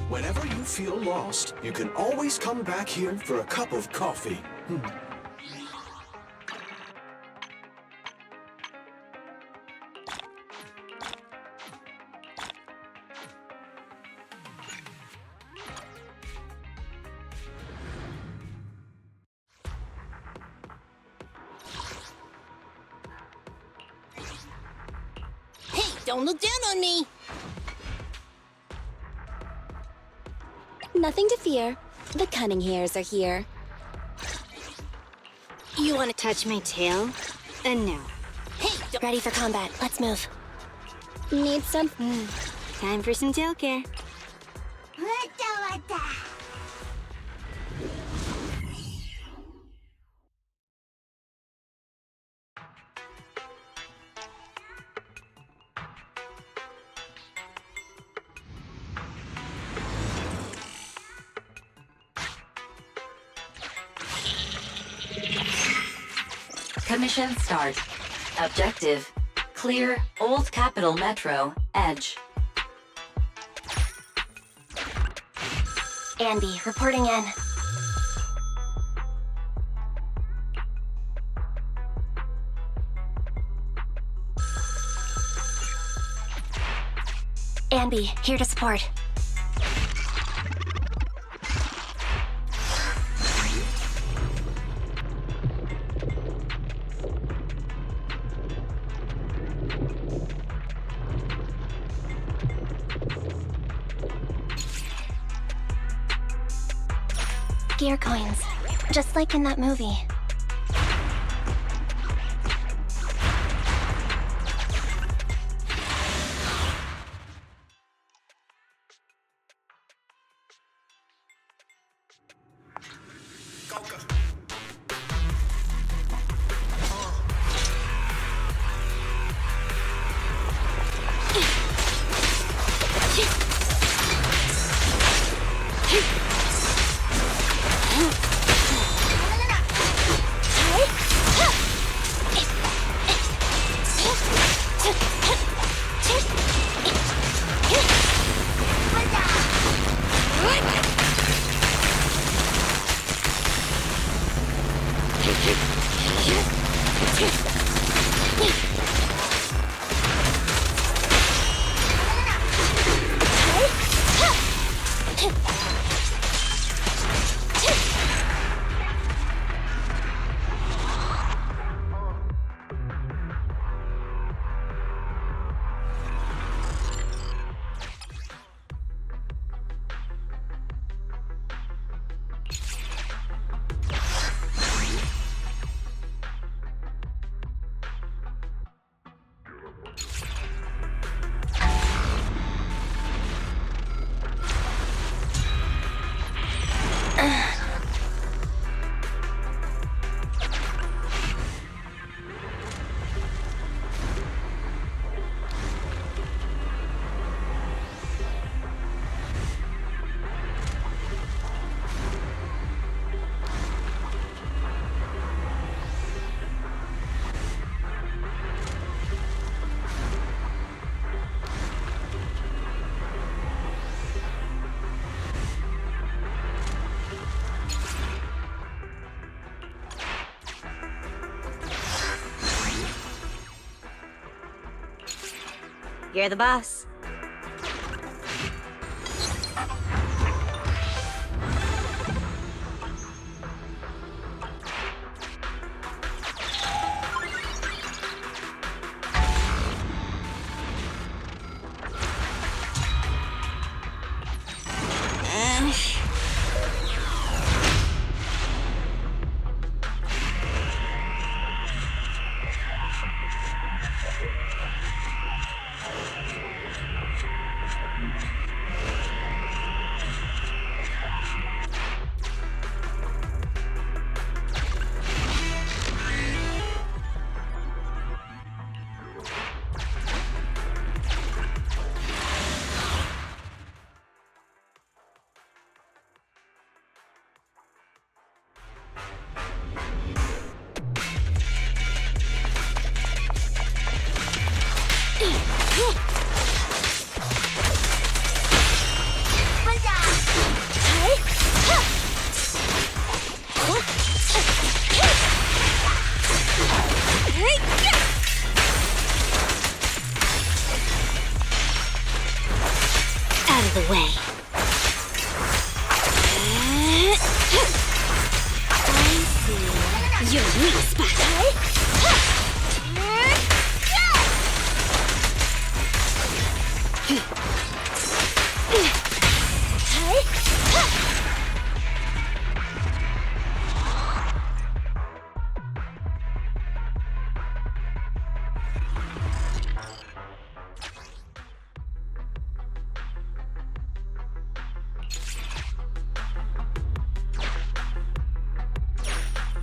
[SPEAKER 20] Whenever you feel lost, you can always come back here for a cup of coffee.
[SPEAKER 3] Don't look down on me!
[SPEAKER 13] Nothing to fear. The cunning hairs are here.
[SPEAKER 19] You want to touch my tail? And no.
[SPEAKER 3] Hey,
[SPEAKER 13] ready for combat. Let's move. Need some?
[SPEAKER 19] Time for some tail care.
[SPEAKER 8] Commission start. Objective Clear Old Capitol Metro, Edge.
[SPEAKER 13] Andy, reporting in. Andy, here to support. Gear coins, just like in that movie.
[SPEAKER 19] You're the boss.
[SPEAKER 3] Out of the way. I see your weak spot.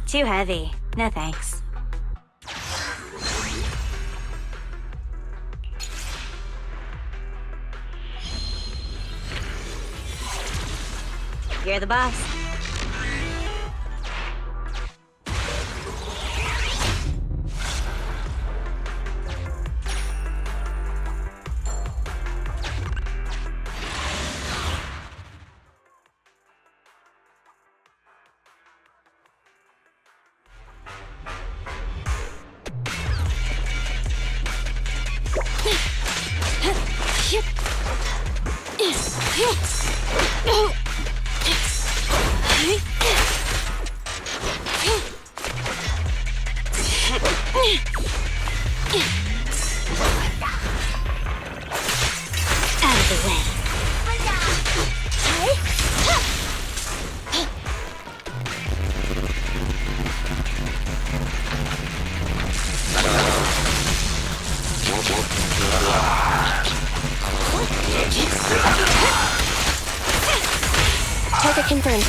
[SPEAKER 19] Too heavy. No thanks. You're the boss.
[SPEAKER 3] Out of the way.
[SPEAKER 13] Target confirmed.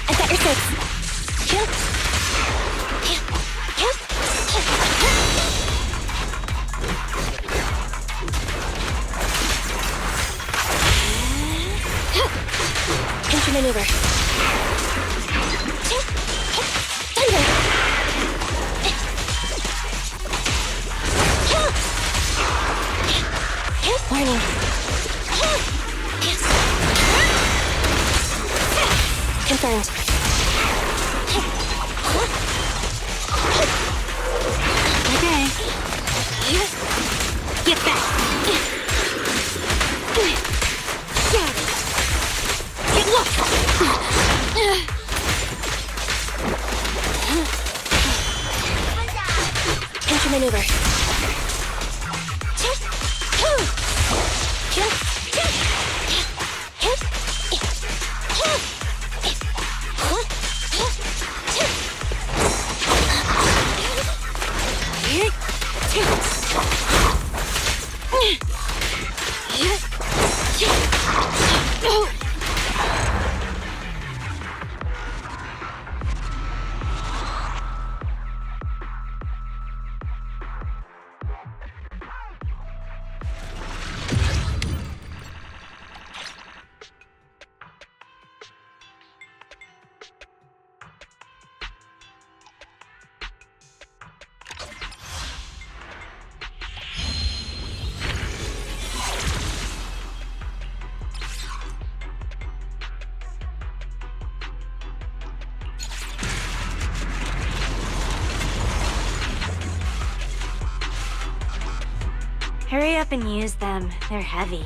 [SPEAKER 13] I've got your six. Counter maneuver. Warning. Confirmed. Okay. Get back. Get lost. Counter maneuver.
[SPEAKER 19] Hurry up and use them. They're heavy.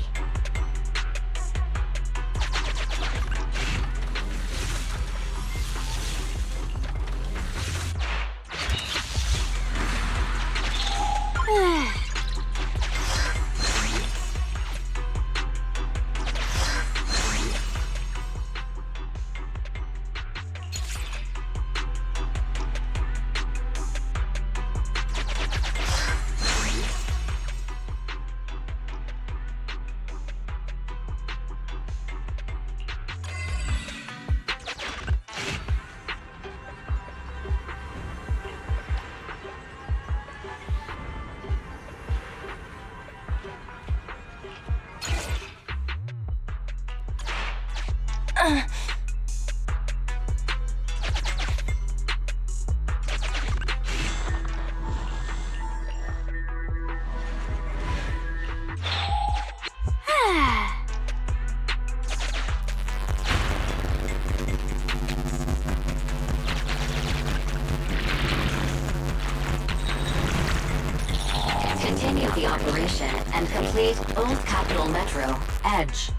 [SPEAKER 8] Continue the operation and complete Old Capital Metro, Edge.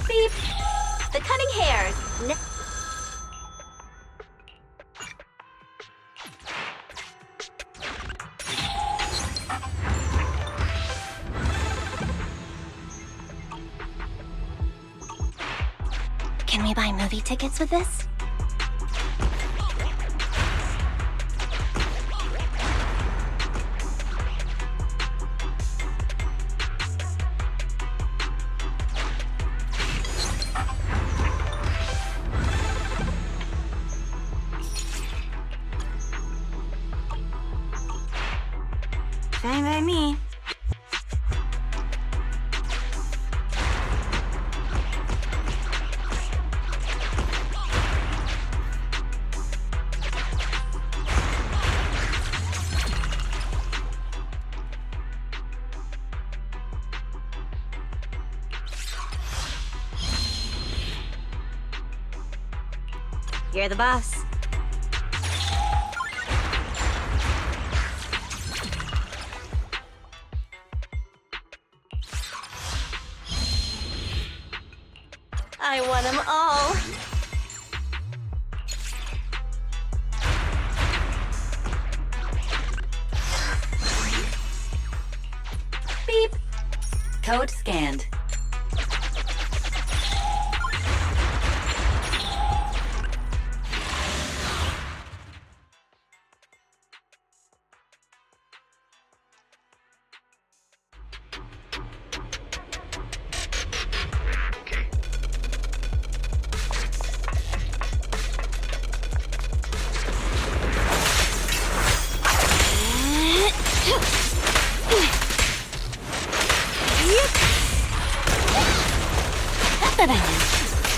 [SPEAKER 8] Beep. cutting hairs.
[SPEAKER 13] Can we buy movie tickets with this?
[SPEAKER 19] Fine by me. You're the boss. I want them all.
[SPEAKER 8] Beep. Code scanned.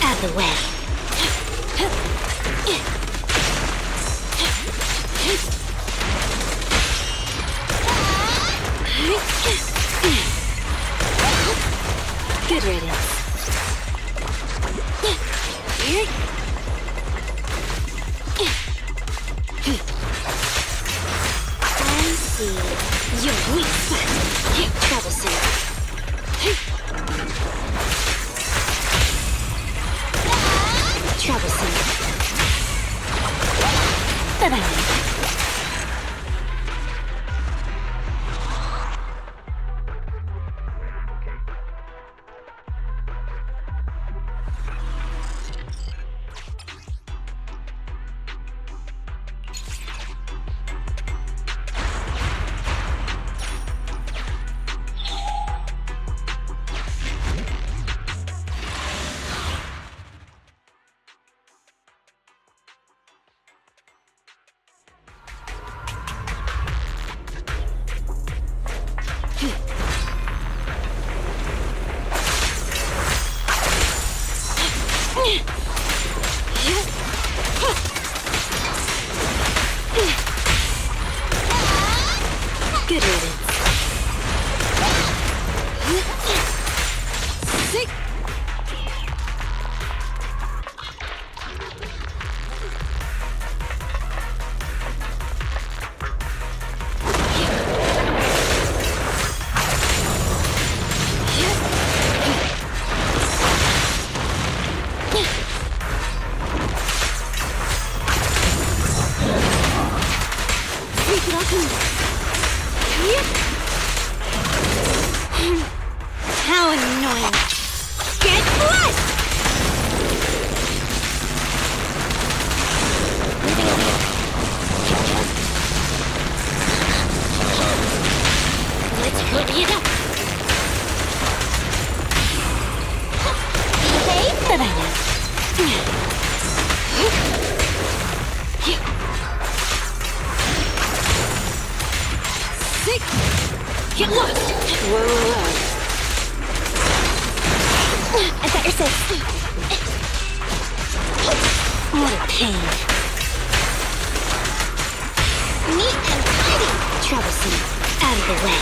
[SPEAKER 13] Out of the way. Good riddance. I see. You're weak spot. Here, troublesome. Troublesome. Bye-bye. Good riddance. Sick. How annoying! Get flushed! Let's hurry it up. Okay, bye-bye now. Sick! Get lost! Whoa. I've got your six. What a pain. Neat and tidy. Troublesome. Out of the way.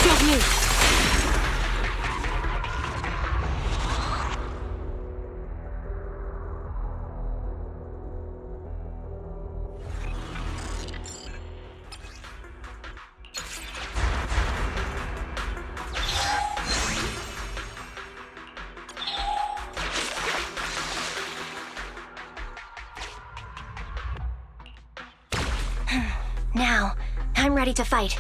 [SPEAKER 13] Drop move. ready to fight.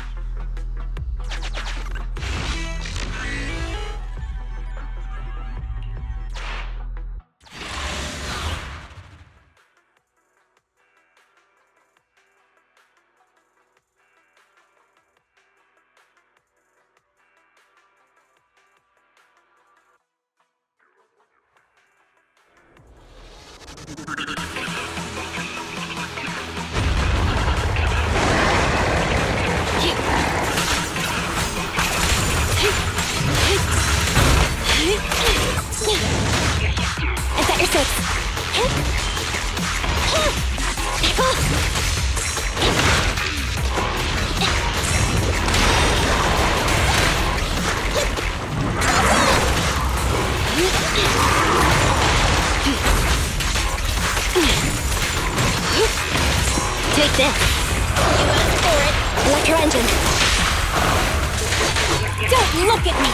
[SPEAKER 13] Is that your six? Back off! Take this. You asked for it. Electro engine. Don't look at me!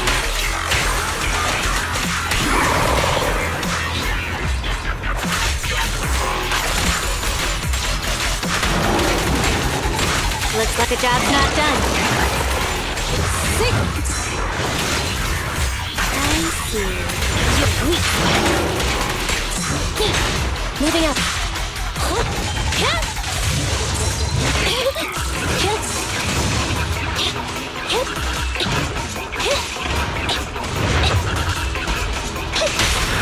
[SPEAKER 19] Looks like the job's not done.
[SPEAKER 13] Sick! I see. You're weak. Moving up.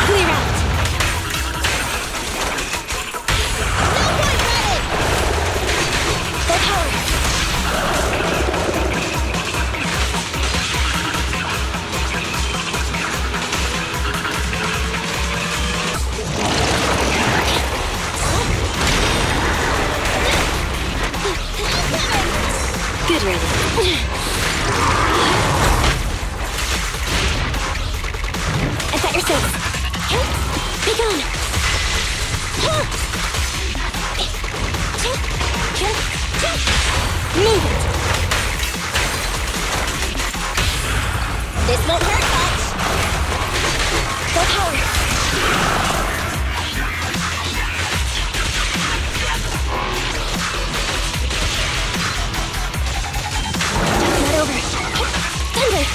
[SPEAKER 13] Clear out. No point ready. Full power. Good riddance. Is that your six? Be gone. Move it. This won't hurt much. Full power. Not over. Thunder.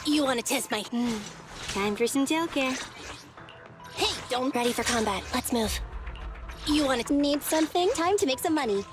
[SPEAKER 3] You want to test my...
[SPEAKER 19] Time for some tail care.
[SPEAKER 3] Hey, don't...
[SPEAKER 13] Ready for combat. Let's move.
[SPEAKER 3] You want to...
[SPEAKER 13] Need something? Time to make some money.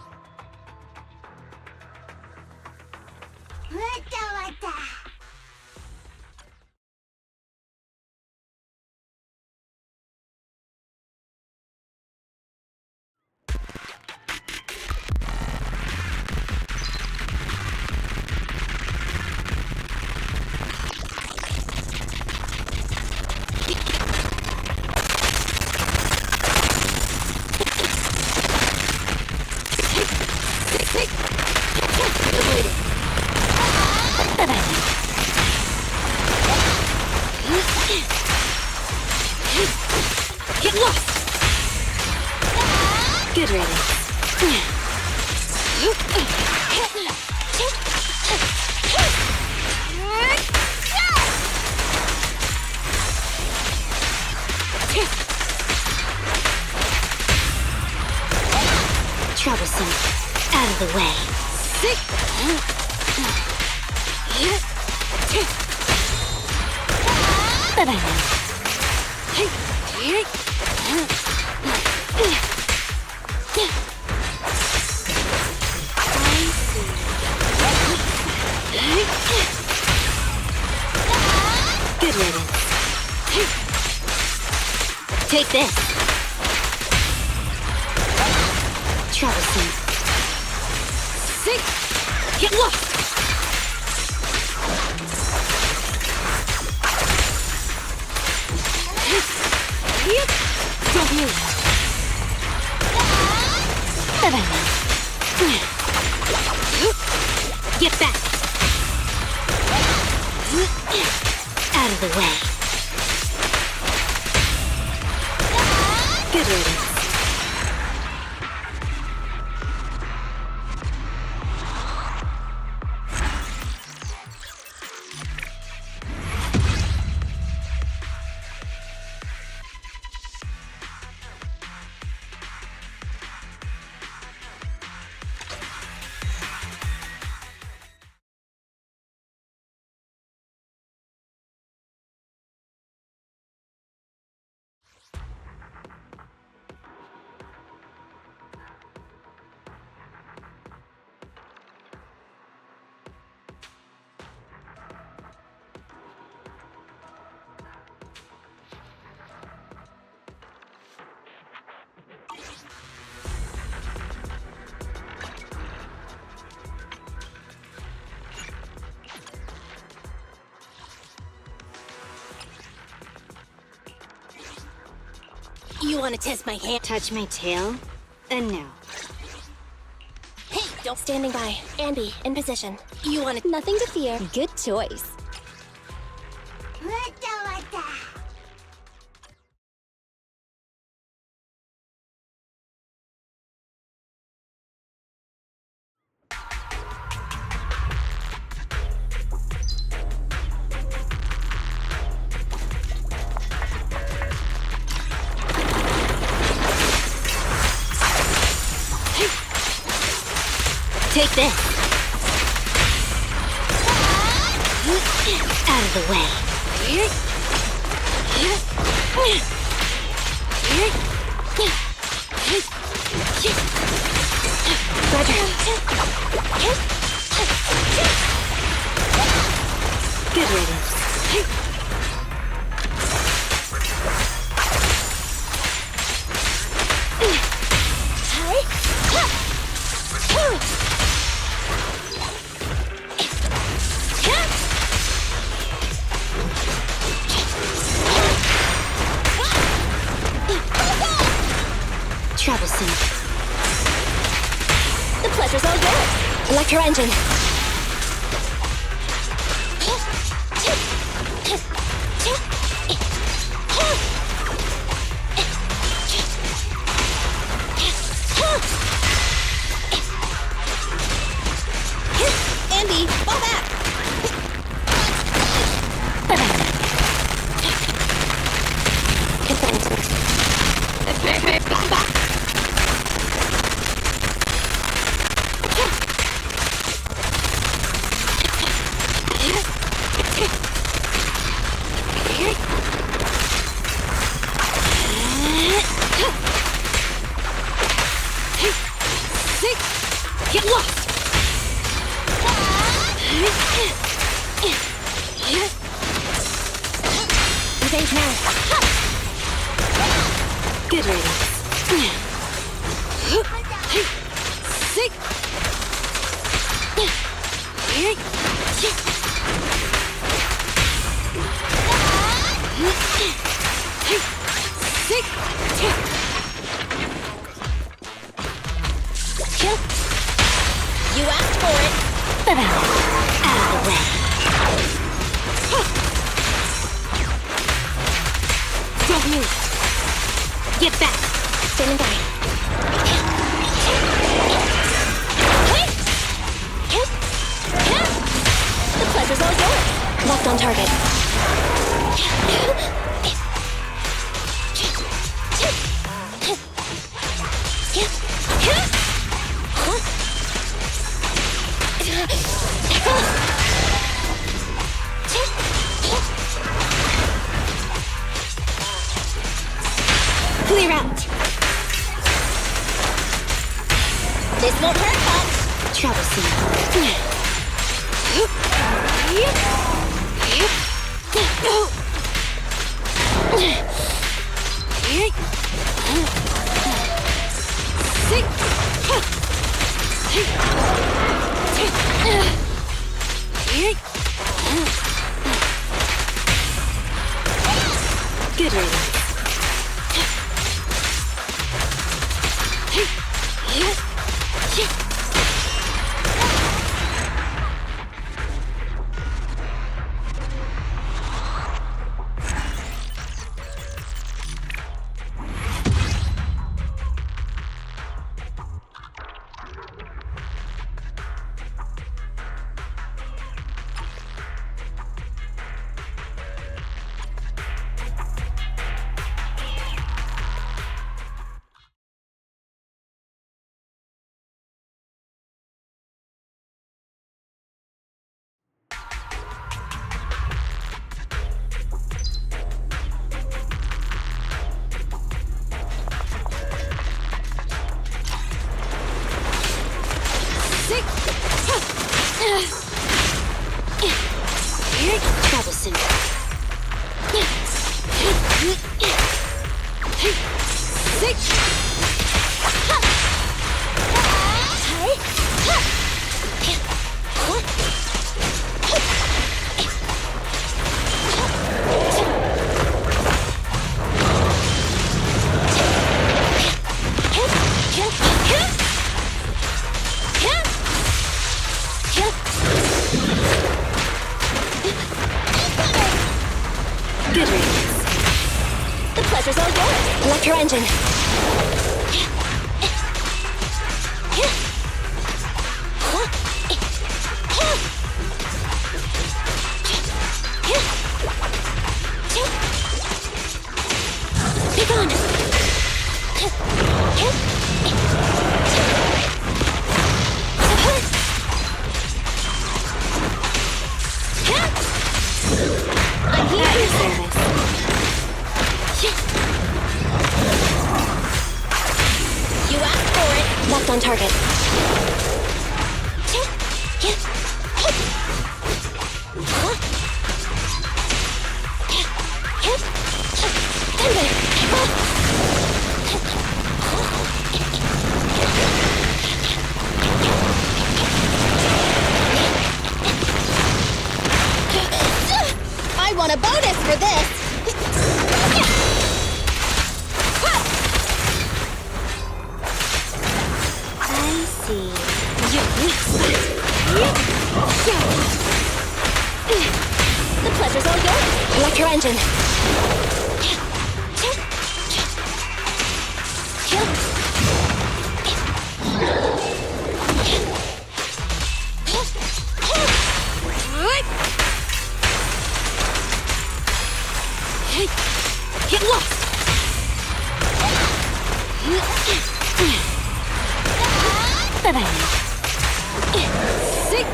[SPEAKER 3] Get lost!
[SPEAKER 19] Good riddance. Troublesome. Out of the way. Bye-bye now. Good riddance. Take this. Troublesome.
[SPEAKER 3] Get lost!
[SPEAKER 19] Don't move. Bye-bye now. Get back. Out of the way. Good riddance.
[SPEAKER 3] You want to test my hand?
[SPEAKER 19] Touch my tail? And no.
[SPEAKER 3] Hey, don't...
[SPEAKER 13] Standing by. Andy, in position.
[SPEAKER 3] You want to...
[SPEAKER 13] Nothing to fear. Good choice.
[SPEAKER 19] Take this. Out of the way. Roger. Good riddance. Troublesome.
[SPEAKER 13] The pleasure's all yours. Electro engine.
[SPEAKER 3] Andy, fall back!
[SPEAKER 13] phase now. Good riddance. Sick. Sick. You asked for it. Out of the way. Don't move. Get back. Standing by. The pleasure's all yours. Locked on target. Clear out. This won't hurt much. Troublesome. Good riddance. Troublesome. Sick. Good riddance. The pleasure's all yours. Lock your engine. Be gone. I'm here at your service. You asked for it. Locked on target. I want a bonus for this. I see. Your weak spot. The pleasure's all yours. Lock your engine. Get lost! Bye-bye. Sick!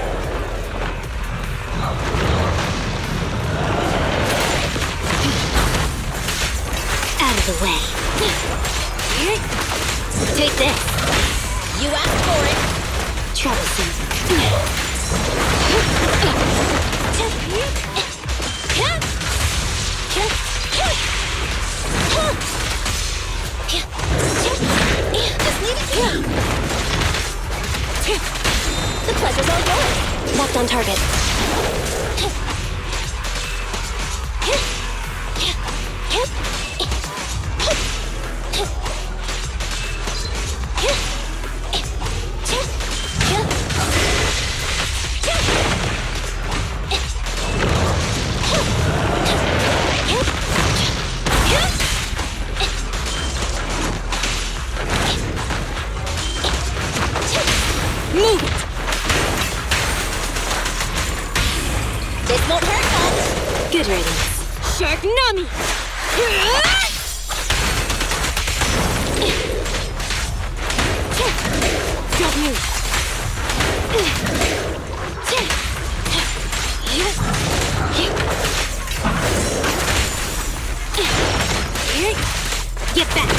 [SPEAKER 13] Out of the way. Take this. You asked for it. Troublesome.
[SPEAKER 3] Won't hurt much.
[SPEAKER 19] Good riddance.
[SPEAKER 3] Shark Nami!
[SPEAKER 19] Don't move. Get back.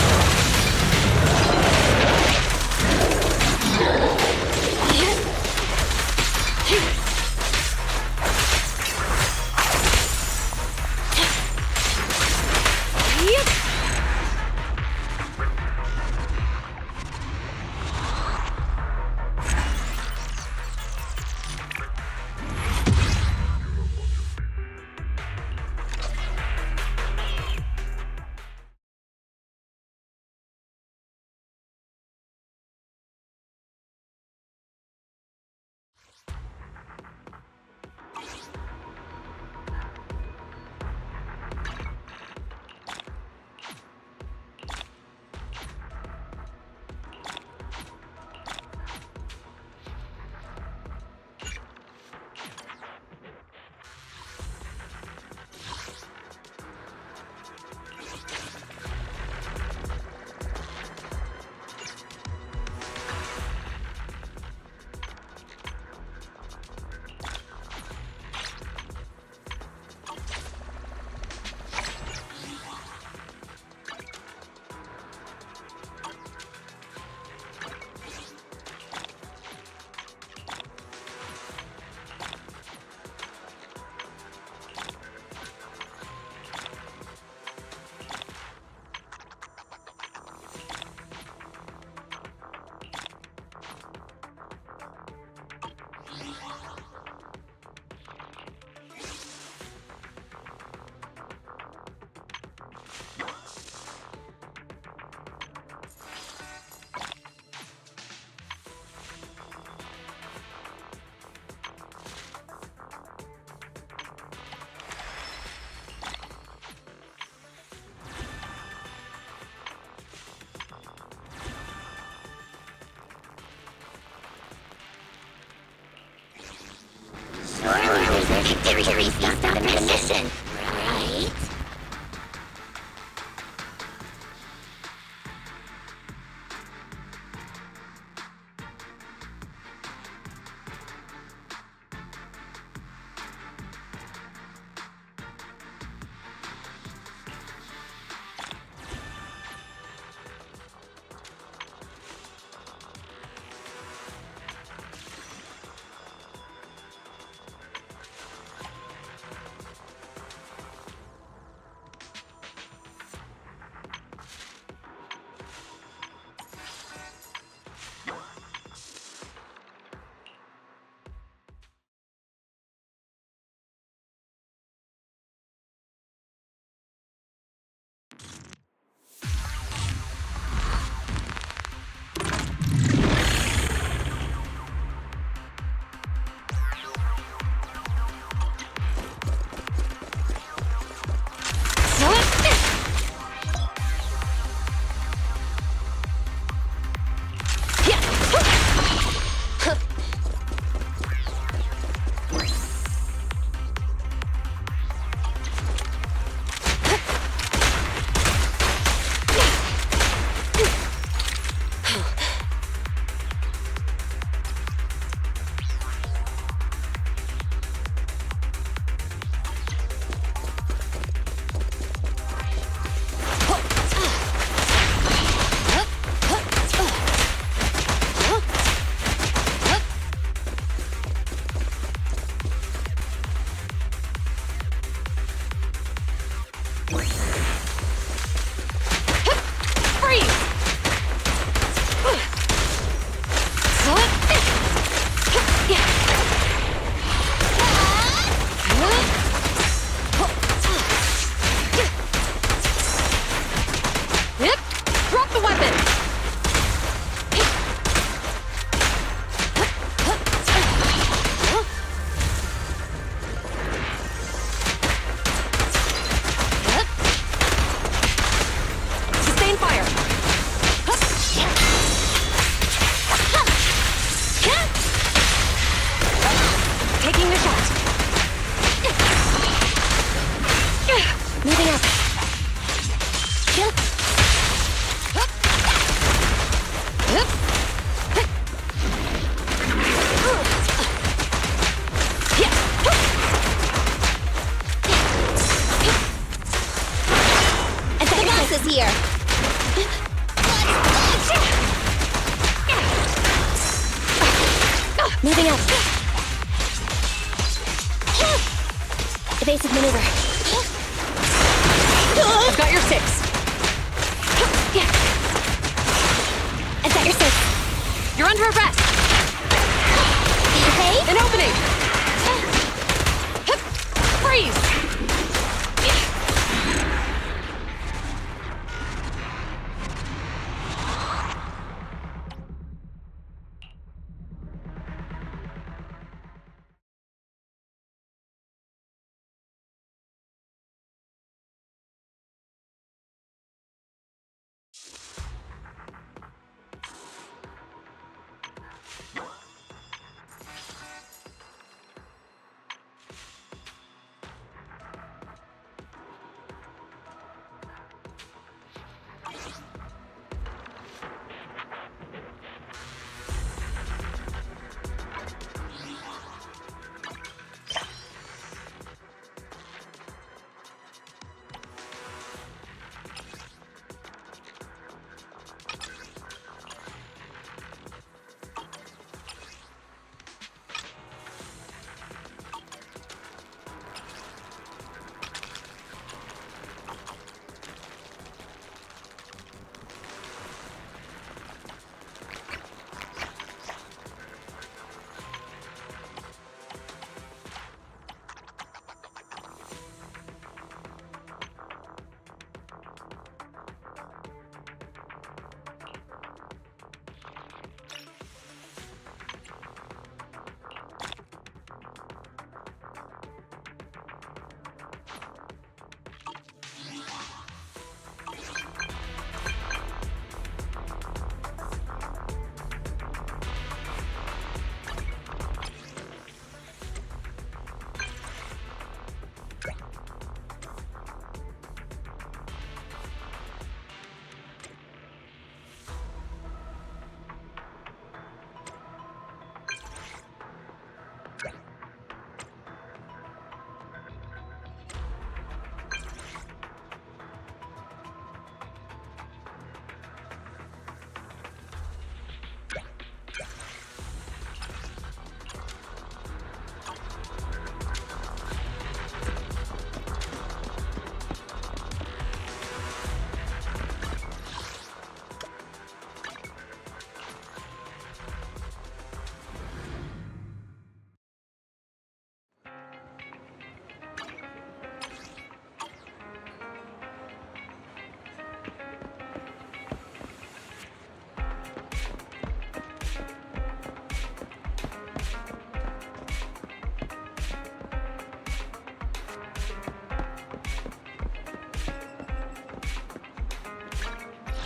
[SPEAKER 3] Victory based on the mission, right?
[SPEAKER 13] is here. Moving up. Evasive maneuver.
[SPEAKER 11] I've got your 6.
[SPEAKER 13] I've got your 6.
[SPEAKER 11] You're under arrest.
[SPEAKER 13] Behave.
[SPEAKER 11] An opening. Freeze.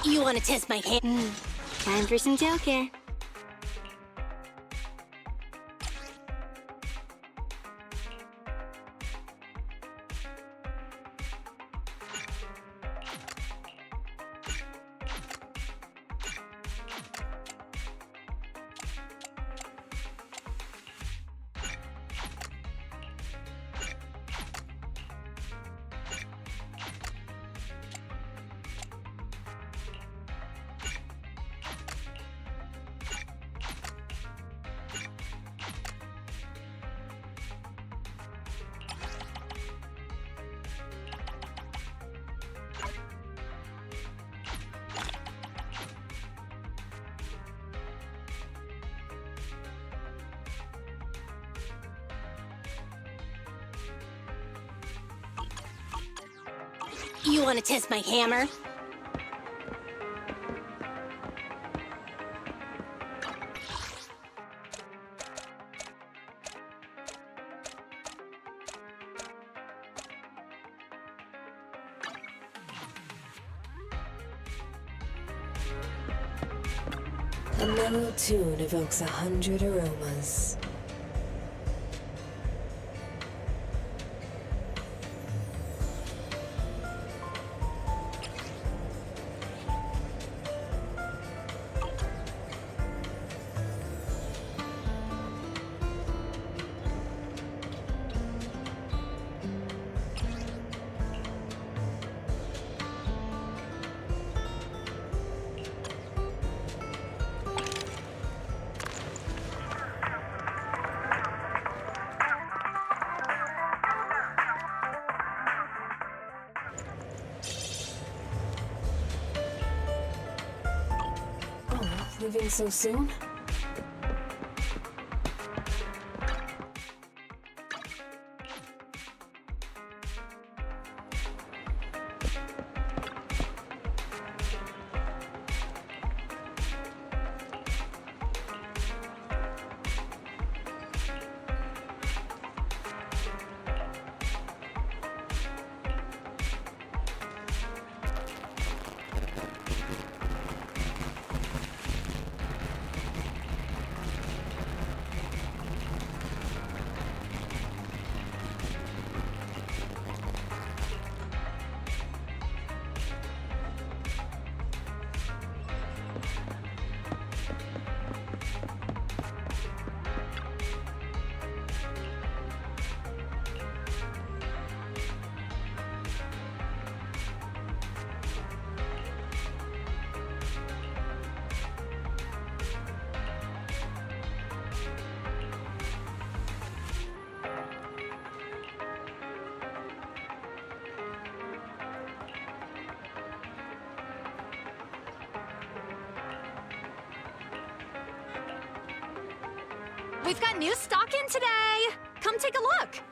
[SPEAKER 3] You want to test my hand?
[SPEAKER 13] Time for some Joker.
[SPEAKER 3] You want to test my hammer?
[SPEAKER 18] A mellow tune evokes 100 aromas. Leaving so soon?
[SPEAKER 15] We've got new stock in today! Come take a look!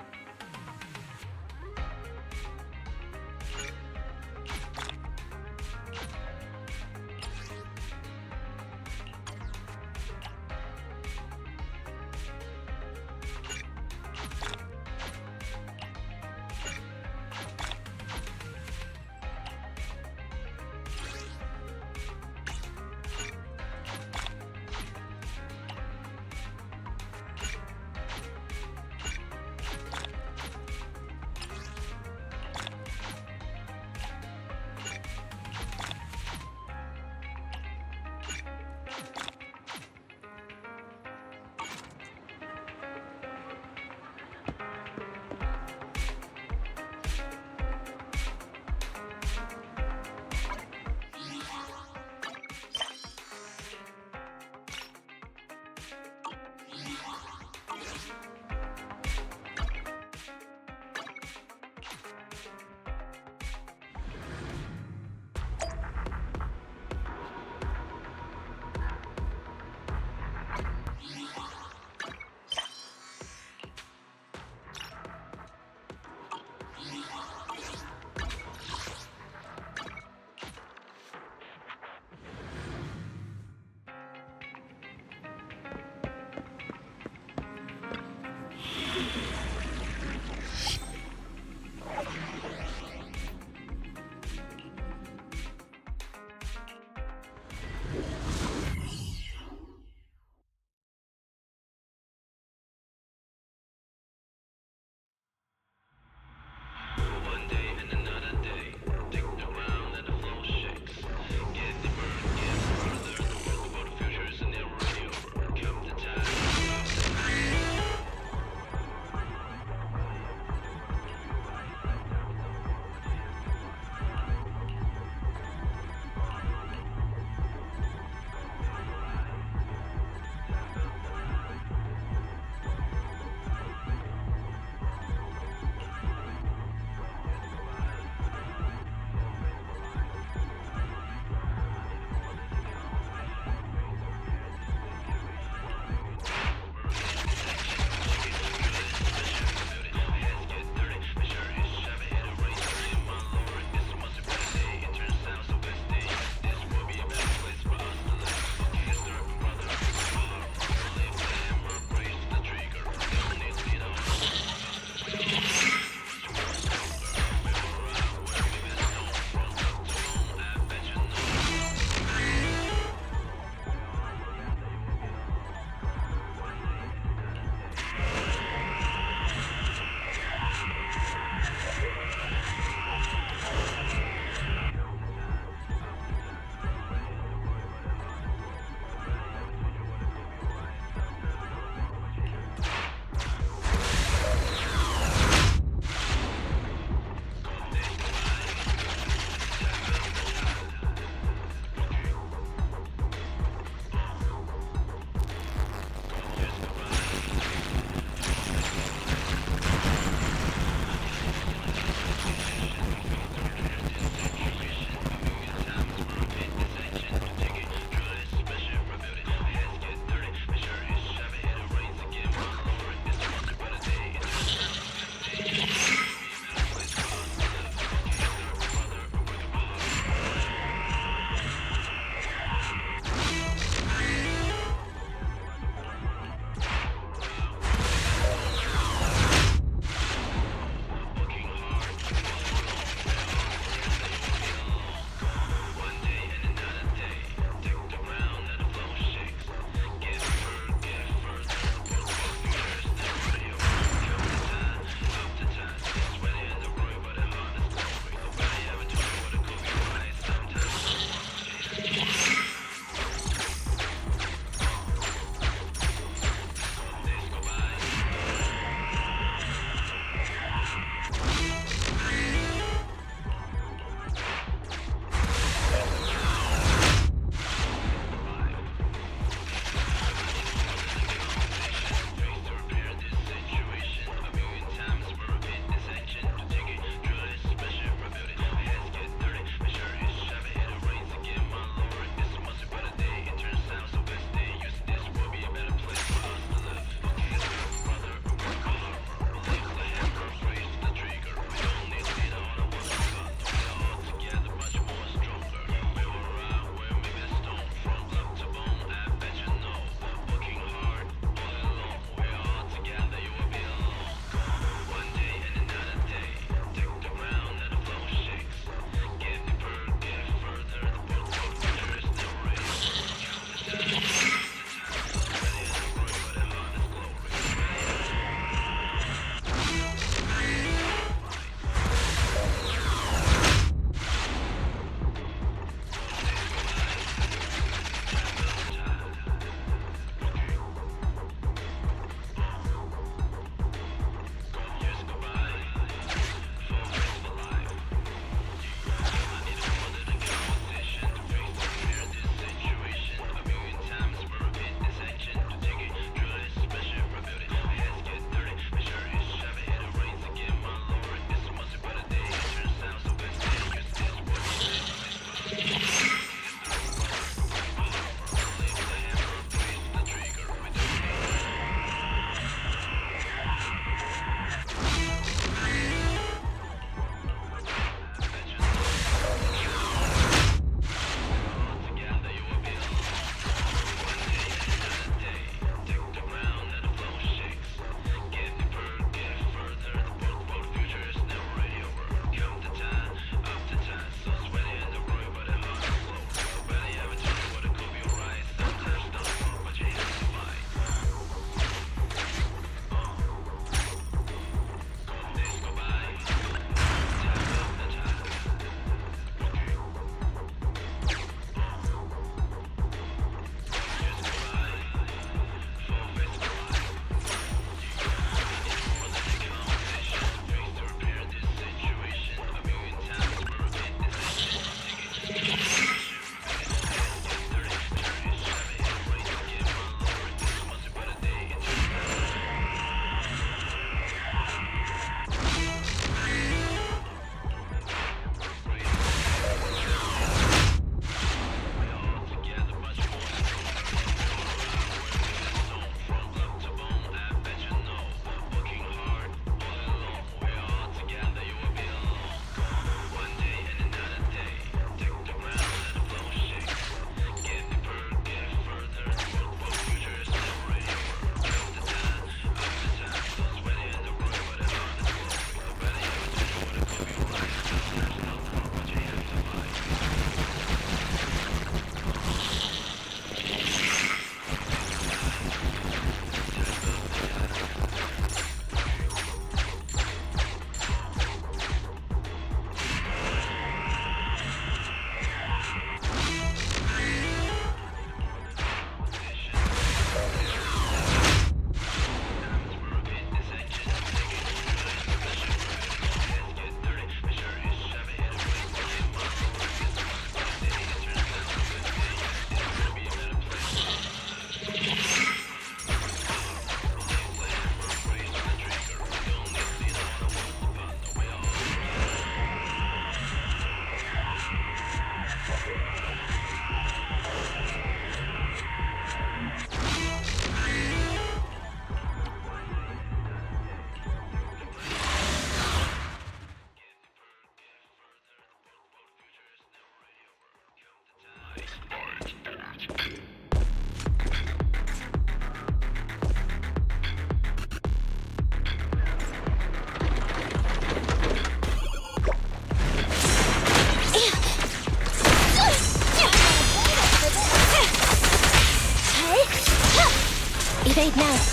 [SPEAKER 13] Right now.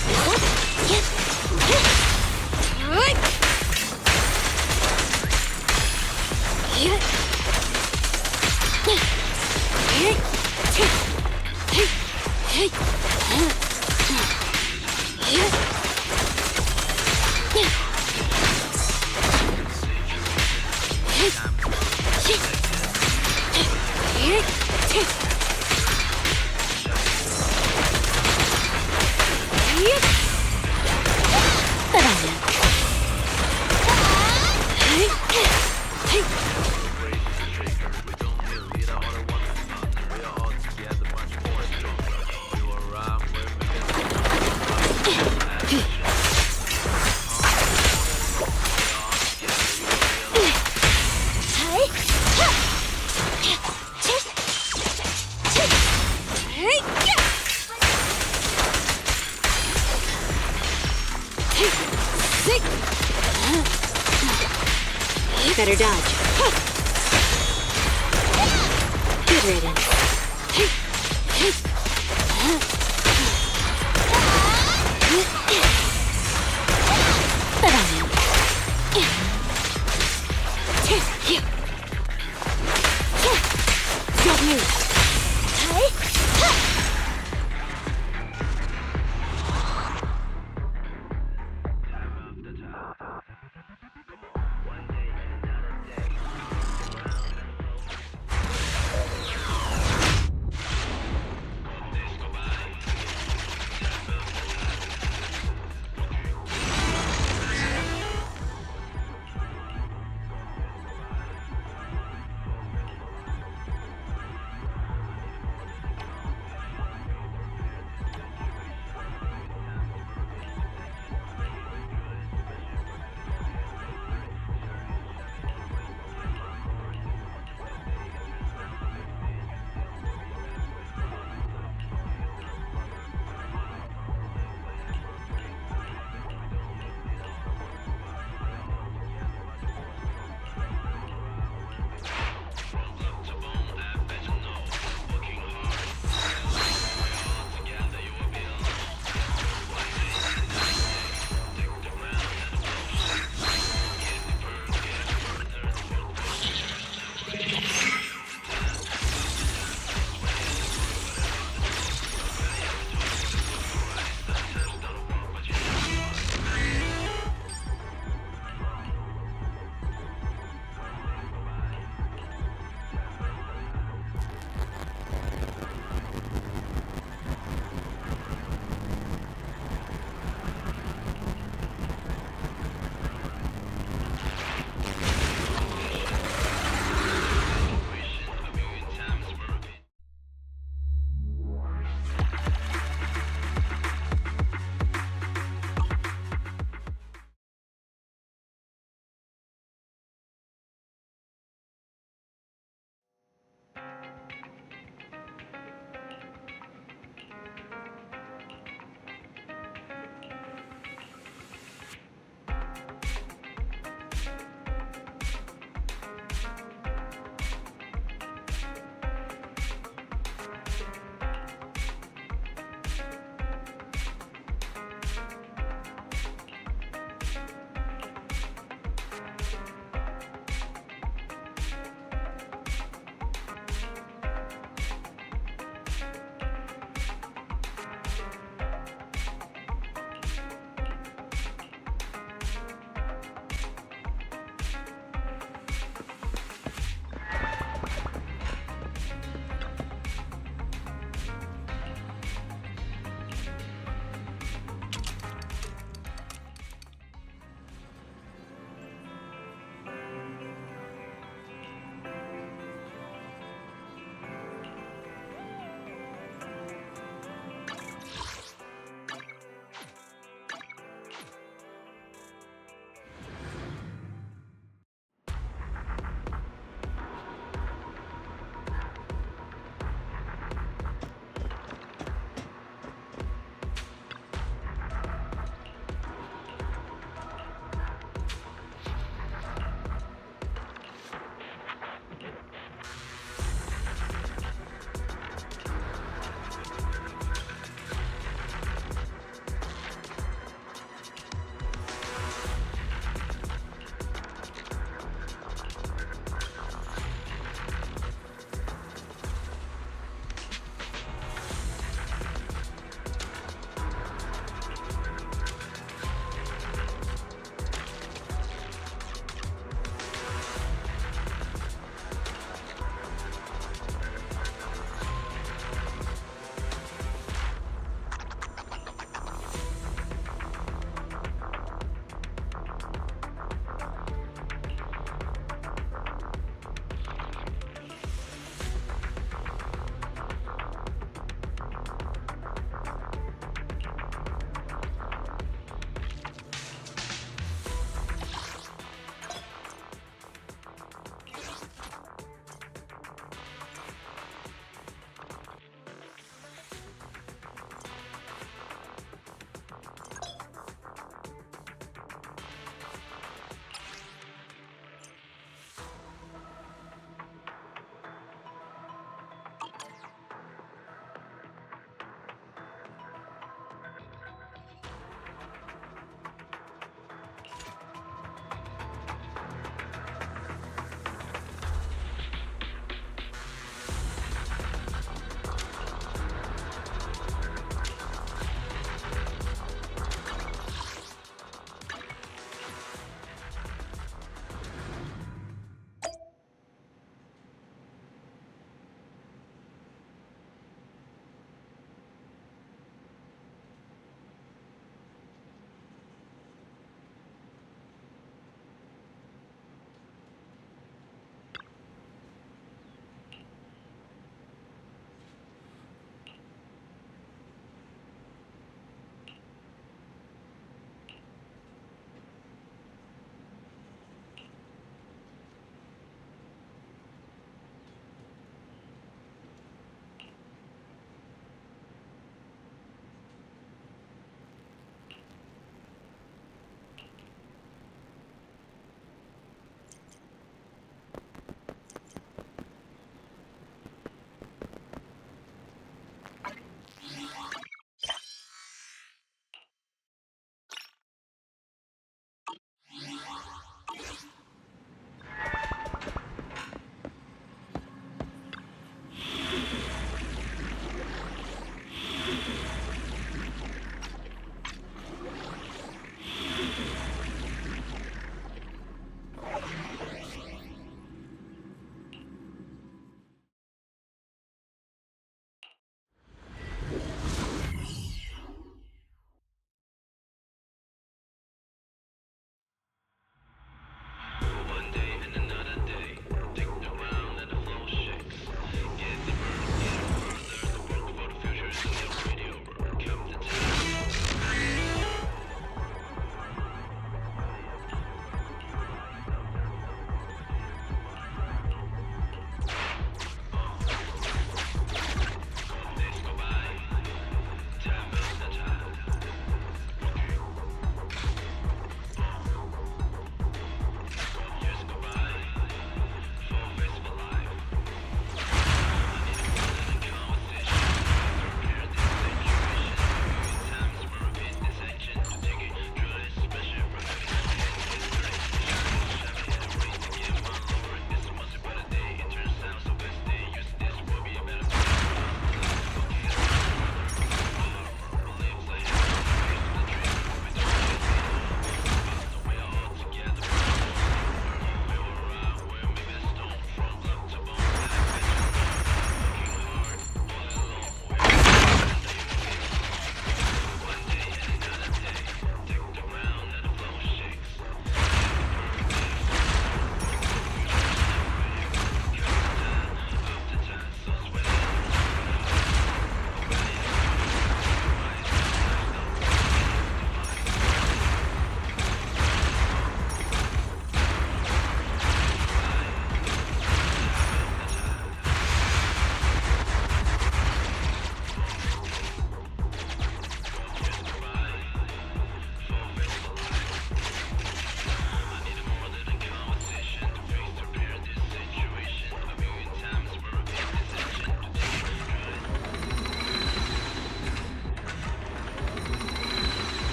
[SPEAKER 19] Better dodge. Good riddance.
[SPEAKER 13] Don't move.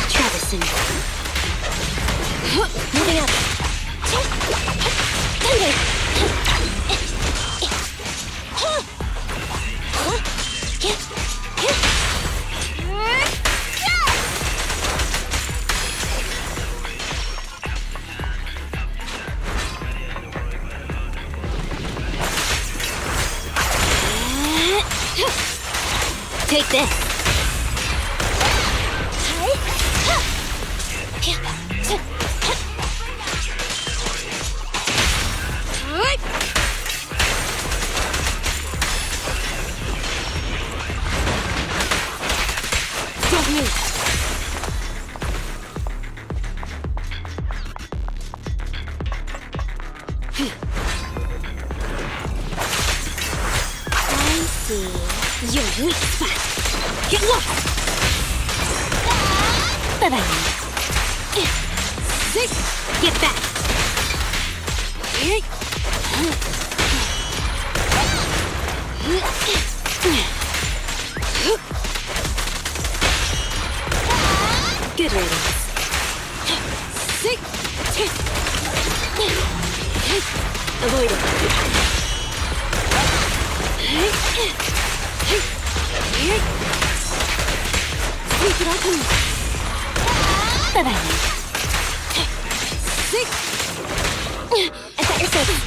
[SPEAKER 19] Travison.
[SPEAKER 13] Moving up. Thunder.
[SPEAKER 19] Take this.
[SPEAKER 13] Don't move.
[SPEAKER 19] I see.
[SPEAKER 13] Your weak spot. Get lost.
[SPEAKER 19] Bye-bye.
[SPEAKER 13] Get back.
[SPEAKER 19] Good riddance.
[SPEAKER 13] Avoid it. Sneak it up and...
[SPEAKER 19] Bye-bye.
[SPEAKER 13] I got your service.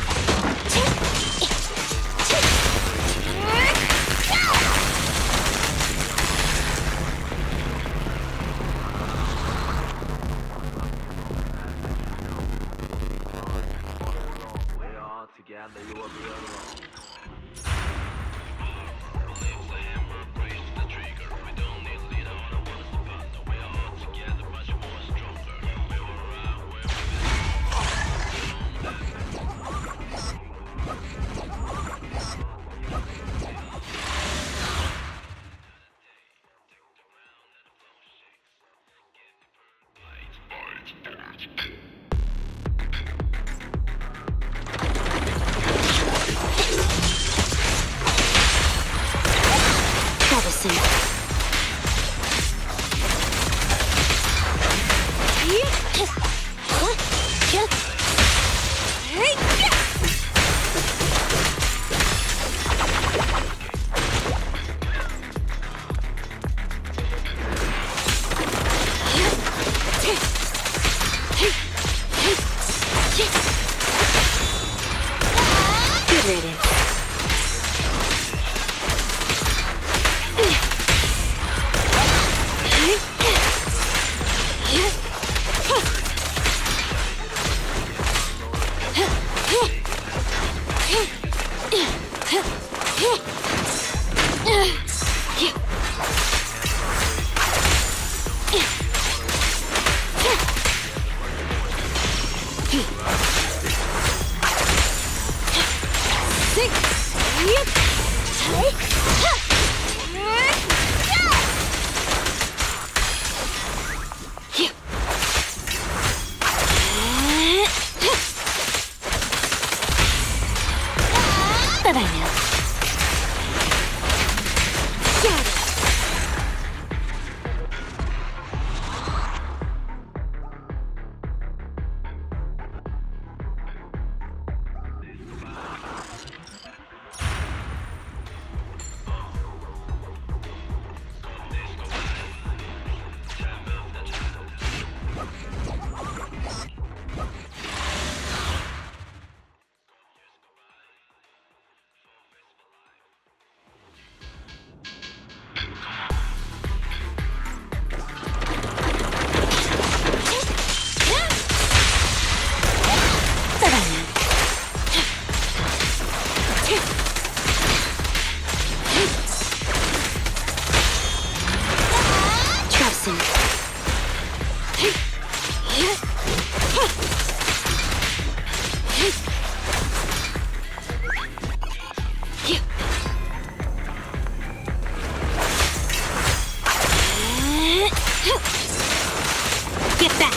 [SPEAKER 19] Get back.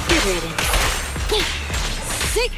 [SPEAKER 19] Good riddance.
[SPEAKER 13] Sick.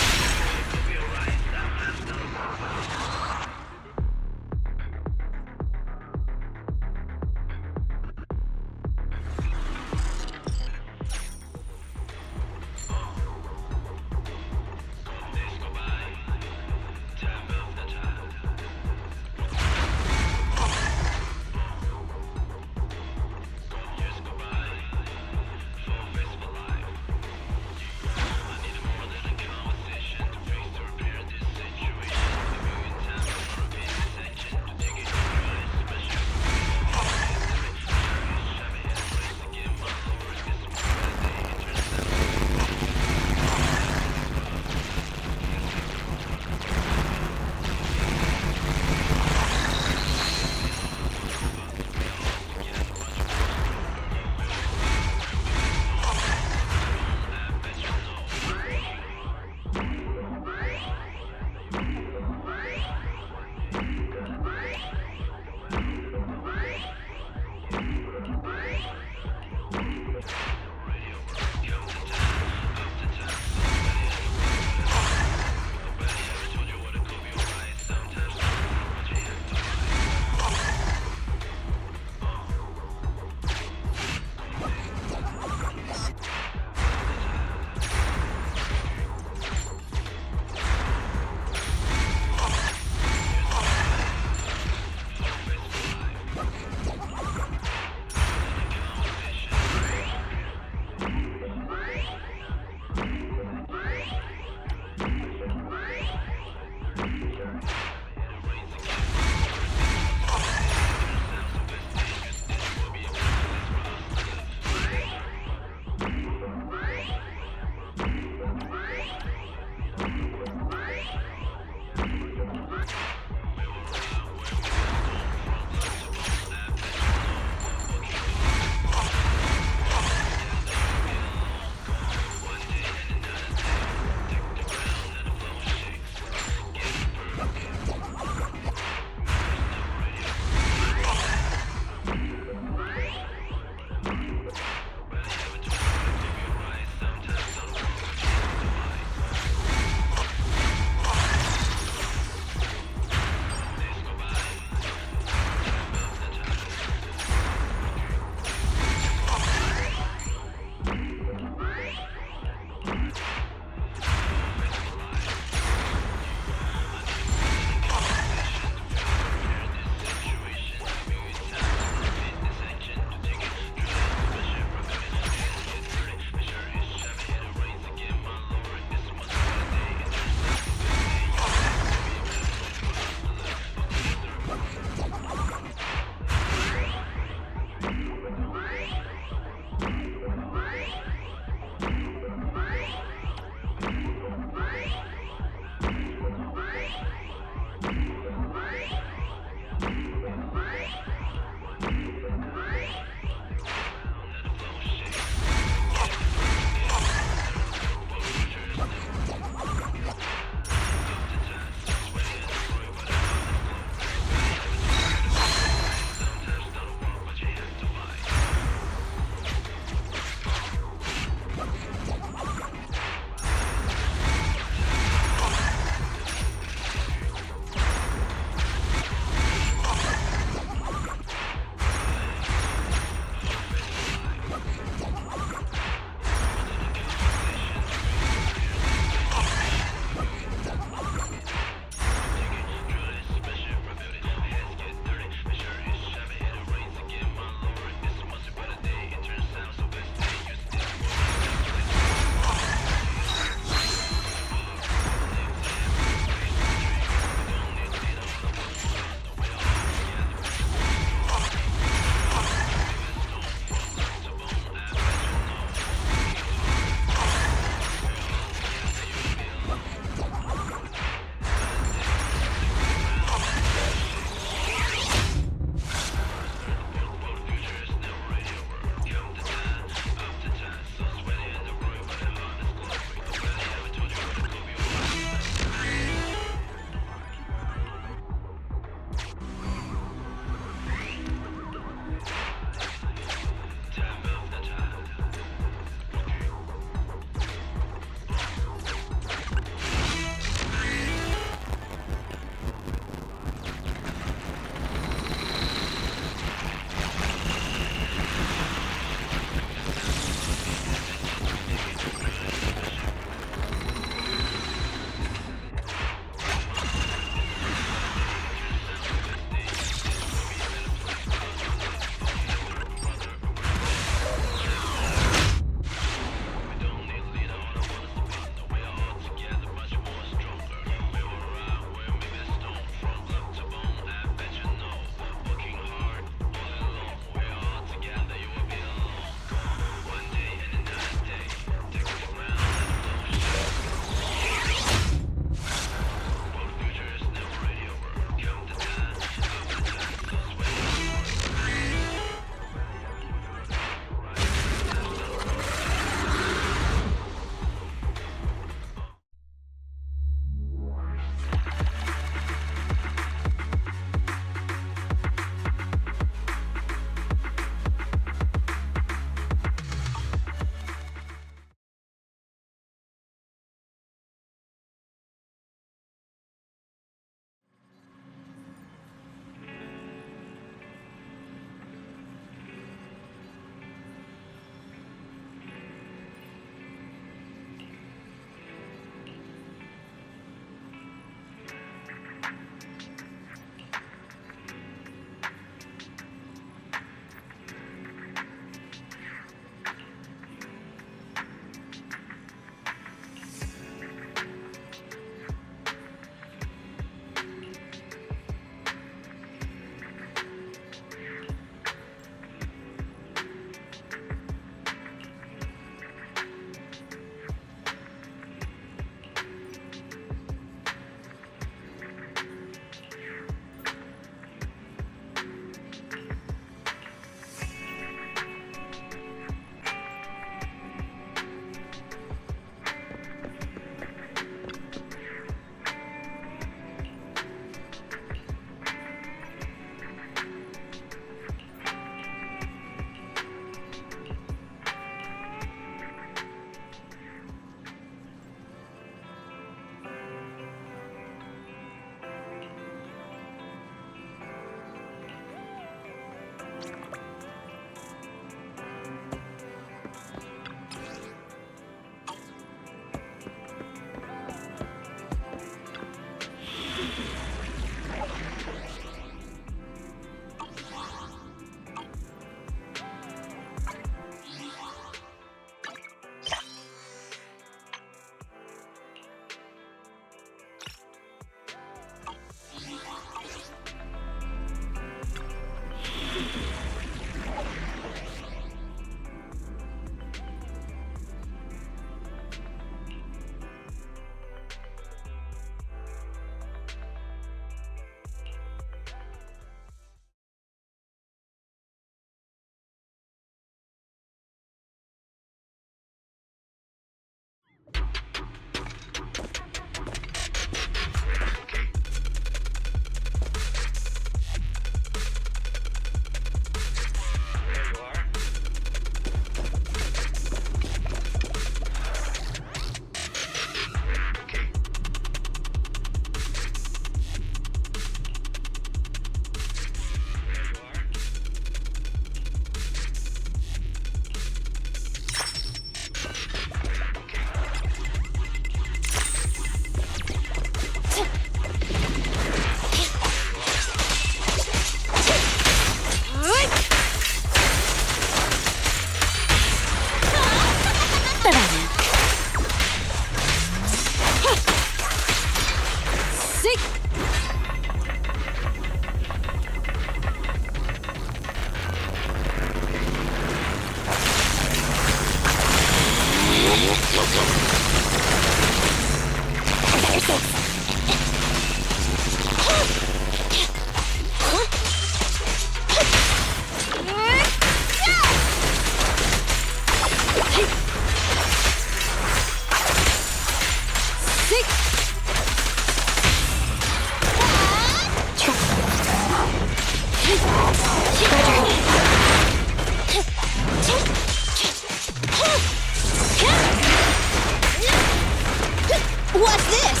[SPEAKER 3] What's this?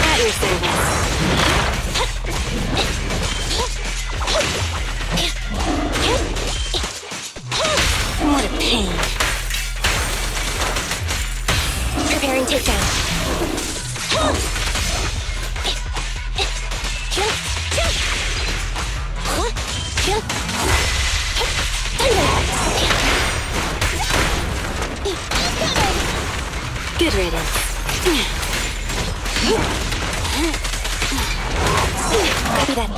[SPEAKER 13] At your service. What a pain. Preparing takedown. Good riddance. Copy that.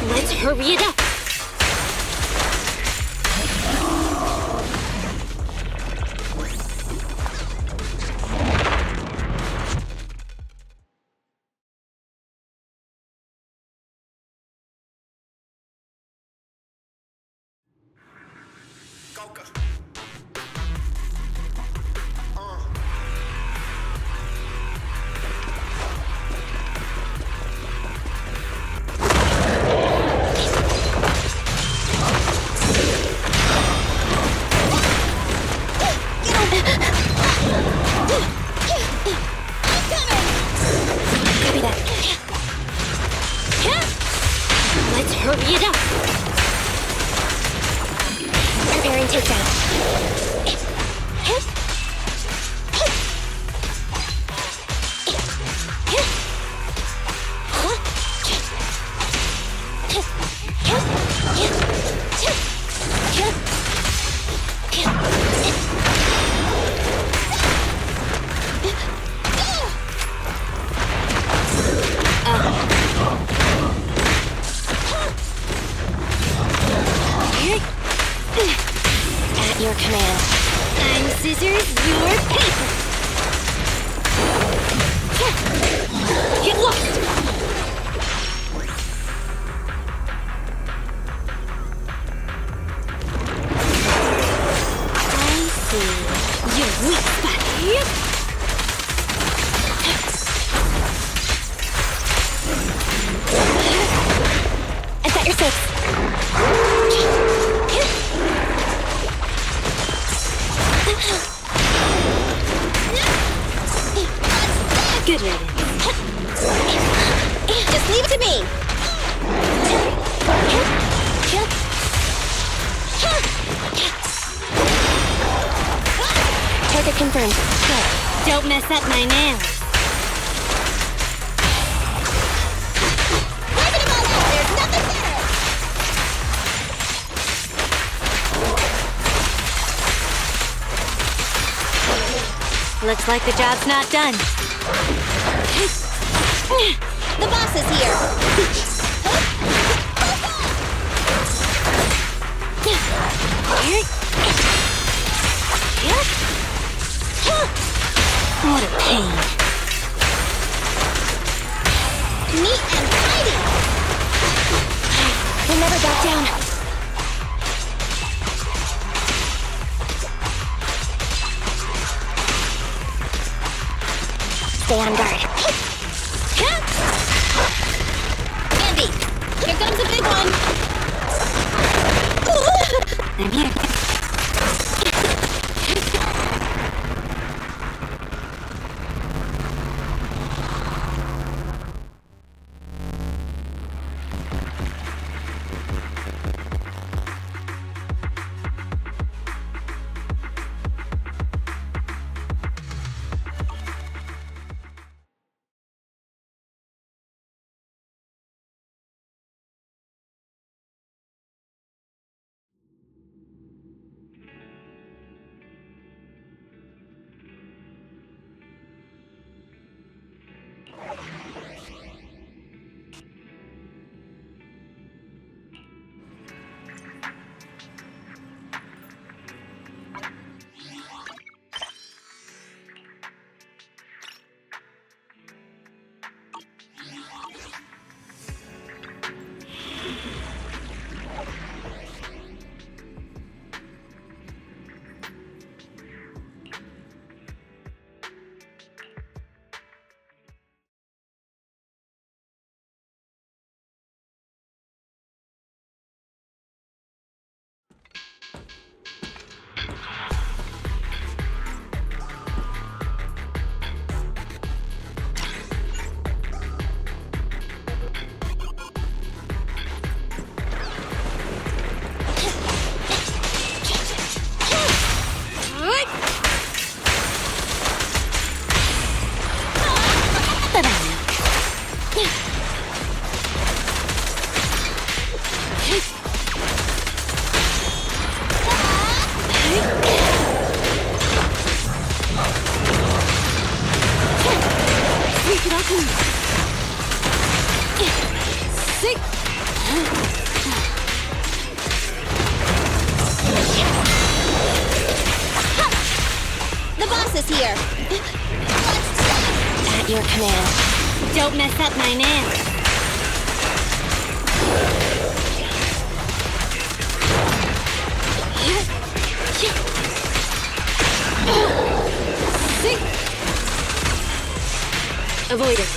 [SPEAKER 13] Let's hurry it up. Let's hurry it up. Preparing takedown. At your command. I'm scissors, you're paper. Get lost! I see. Your weak spot. I've got your six. Good riddance.
[SPEAKER 3] Just leave it to me.
[SPEAKER 13] Target confirmed. Good. Don't mess up my nails.
[SPEAKER 19] Looks like the job's not done.
[SPEAKER 3] The boss is here.
[SPEAKER 19] What a pain.
[SPEAKER 3] Neat and tidy.
[SPEAKER 19] We'll never back down. Stay on guard.
[SPEAKER 3] Andy, here comes a big one.
[SPEAKER 19] I'm here.
[SPEAKER 3] The boss is here.
[SPEAKER 19] At your command. Don't mess up my nails. Avoid it.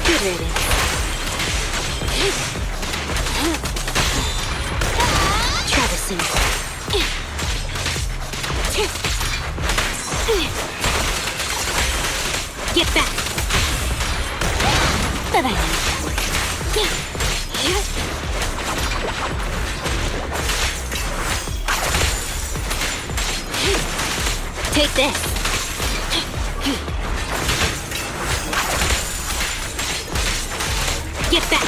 [SPEAKER 19] Good riddance. Traversing. Get back. Bye-bye. Take this. Get back.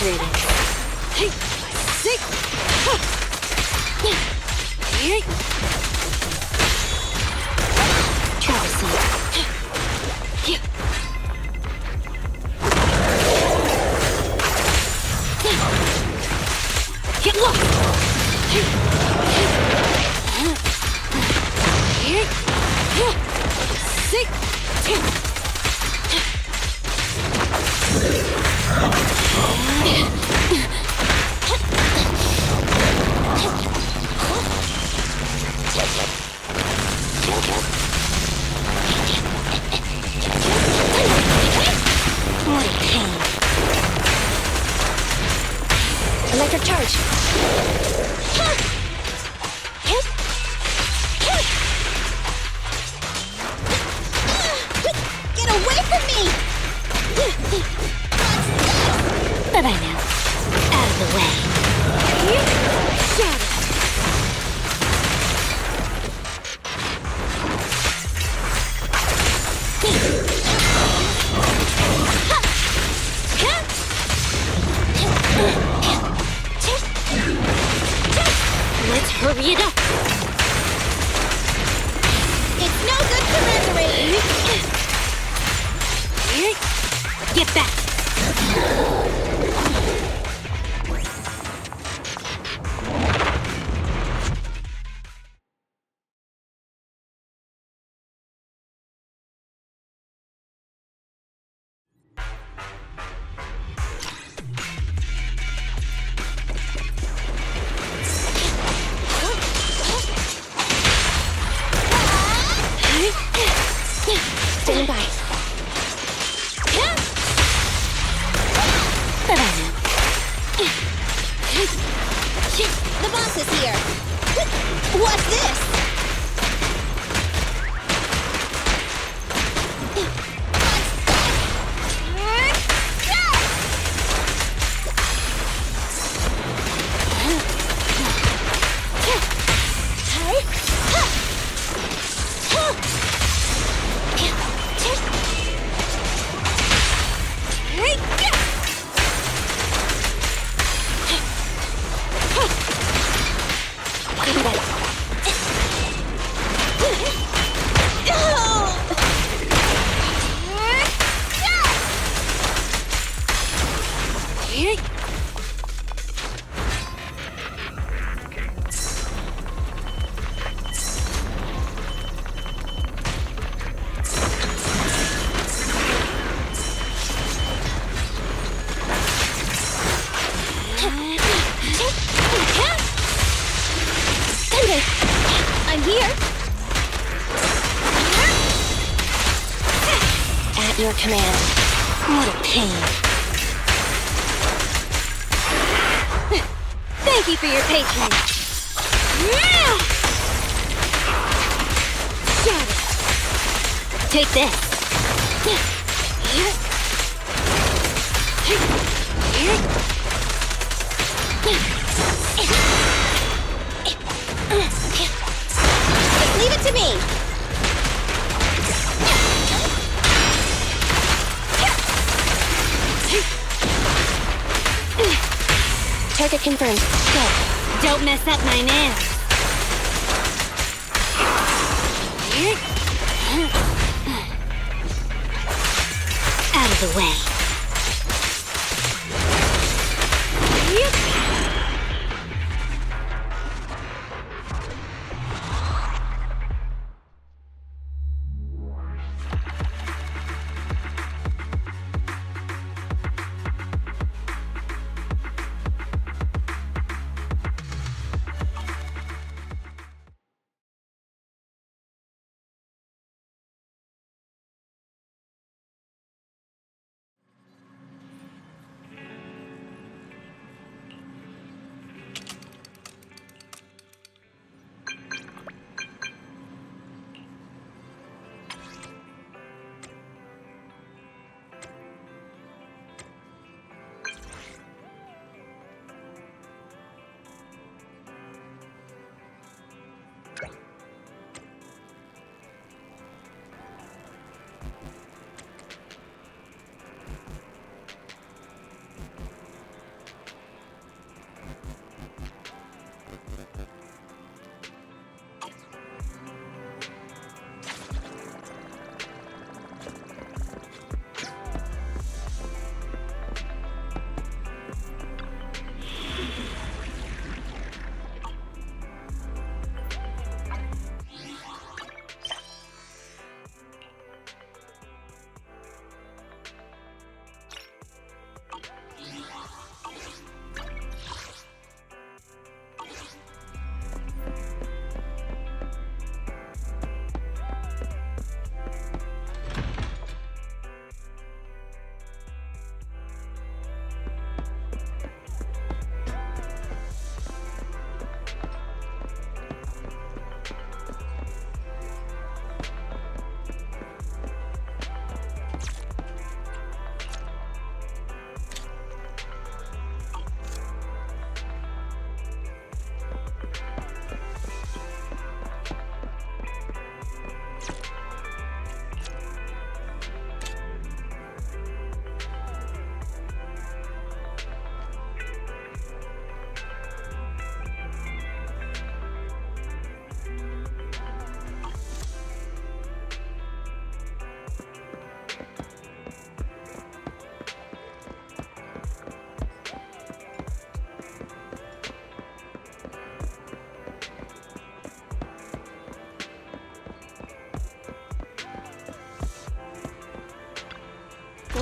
[SPEAKER 19] Here it is.
[SPEAKER 3] Hey, sick. Here.
[SPEAKER 19] Troublesome.
[SPEAKER 3] Get lost. Here. Sick.
[SPEAKER 19] What a pain. Electric charge.
[SPEAKER 3] Get away from me!
[SPEAKER 19] Bye-bye now. Out of the way.
[SPEAKER 3] Shatter.
[SPEAKER 19] Let's hurry it up.
[SPEAKER 3] It's no good commiserating.
[SPEAKER 19] Get back.
[SPEAKER 3] Stand by.
[SPEAKER 19] Bye-bye now.
[SPEAKER 3] The boss is here. What's this? I'm here.
[SPEAKER 19] At your command. What a pain.
[SPEAKER 3] Thank you for your patronage. Shatter.
[SPEAKER 19] Take this.
[SPEAKER 3] Leave it to me.
[SPEAKER 19] Target confirmed. Go.
[SPEAKER 3] Don't mess up my nails.
[SPEAKER 19] Out of the way.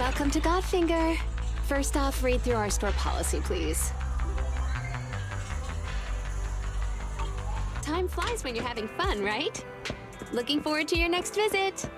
[SPEAKER 15] Welcome to Godfinger. First off, read through our store policy, please. Time flies when you're having fun, right? Looking forward to your next visit.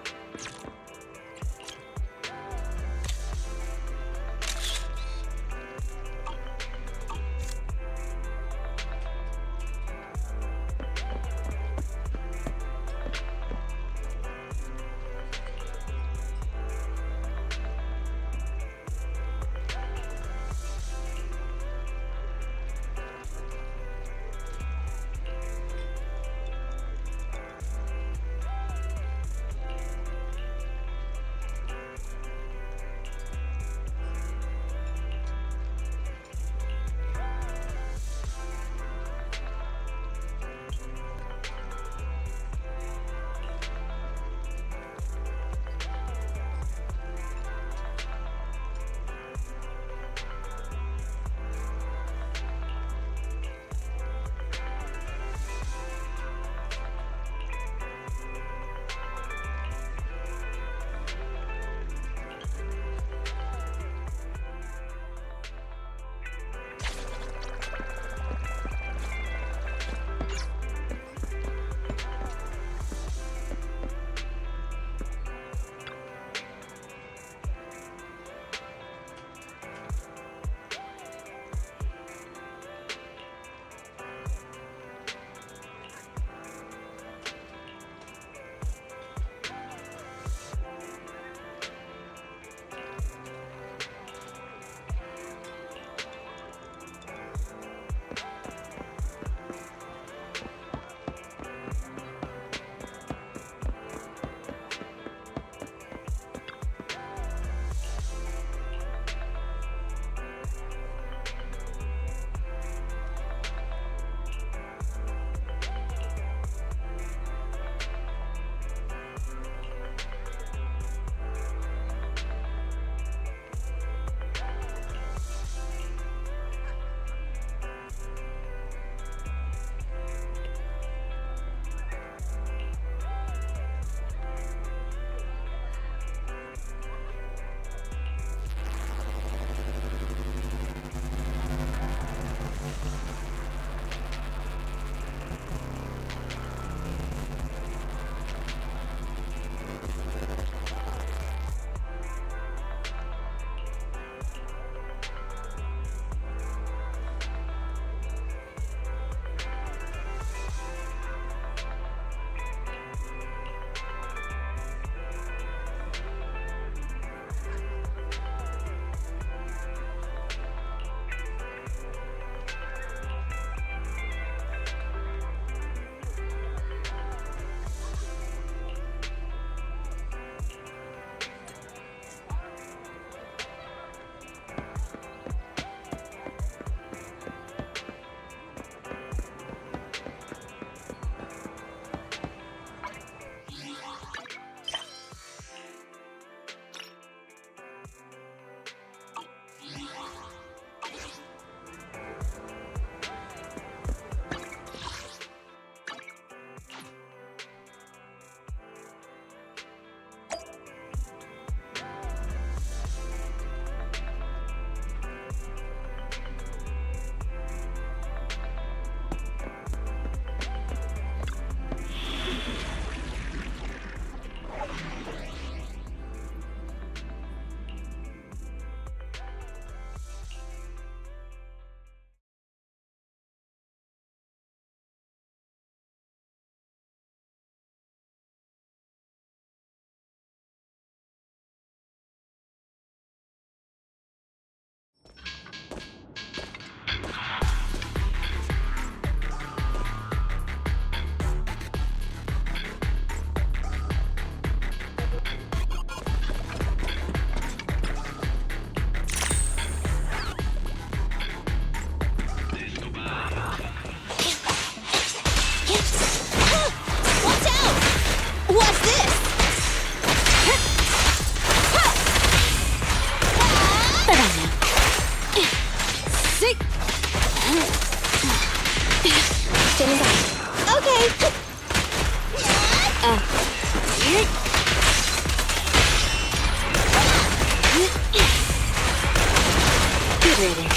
[SPEAKER 13] Moving up.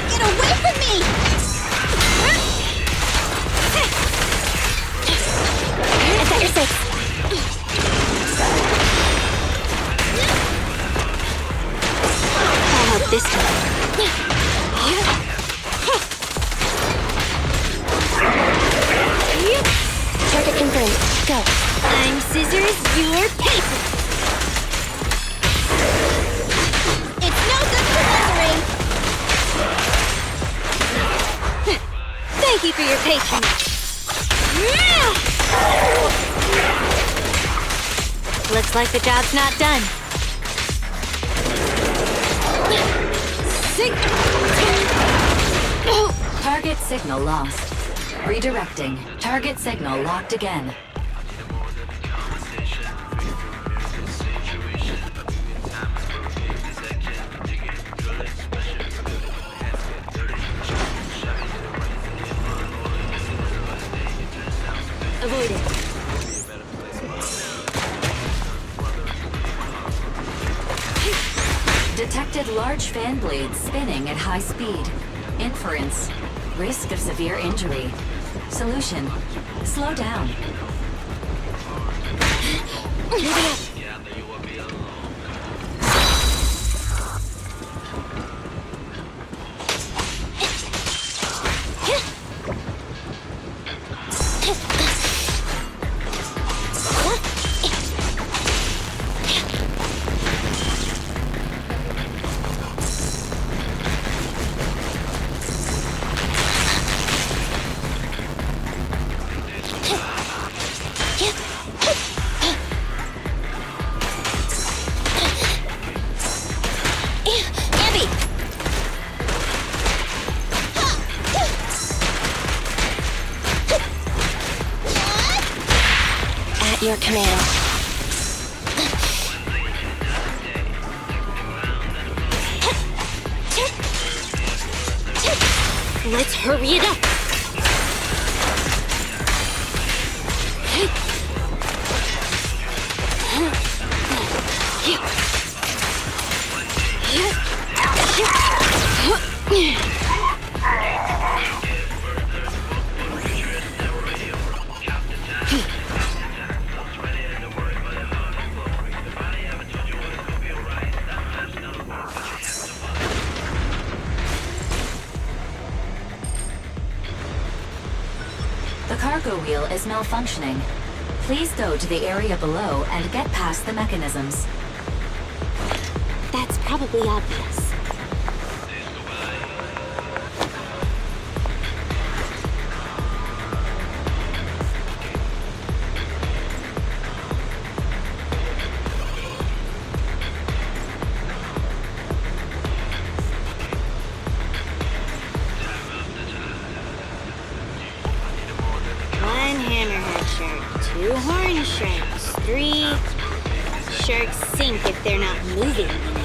[SPEAKER 3] Get away from me!
[SPEAKER 13] I've got your six. I'll help this time. Target confirmed. Go.
[SPEAKER 3] I'm scissors, you're paper. It's no good surrendering. Thank you for your patience.
[SPEAKER 13] Looks like the job's not done.
[SPEAKER 8] Target signal lost. Redirecting. Target signal locked again.
[SPEAKER 13] Avoid it.
[SPEAKER 8] Detected large fan blades spinning at high speed. Inference. Risk of severe injury. Solution. Slow down.
[SPEAKER 13] Moving up. Your command.
[SPEAKER 3] Let's hurry it up.
[SPEAKER 8] The cargo wheel is malfunctioning. Please go to the area below and get past the mechanisms.
[SPEAKER 13] That's probably obvious.
[SPEAKER 3] One hammerhead shark, 2 horn sharks, 3 sharks sink if they're not moving, you know.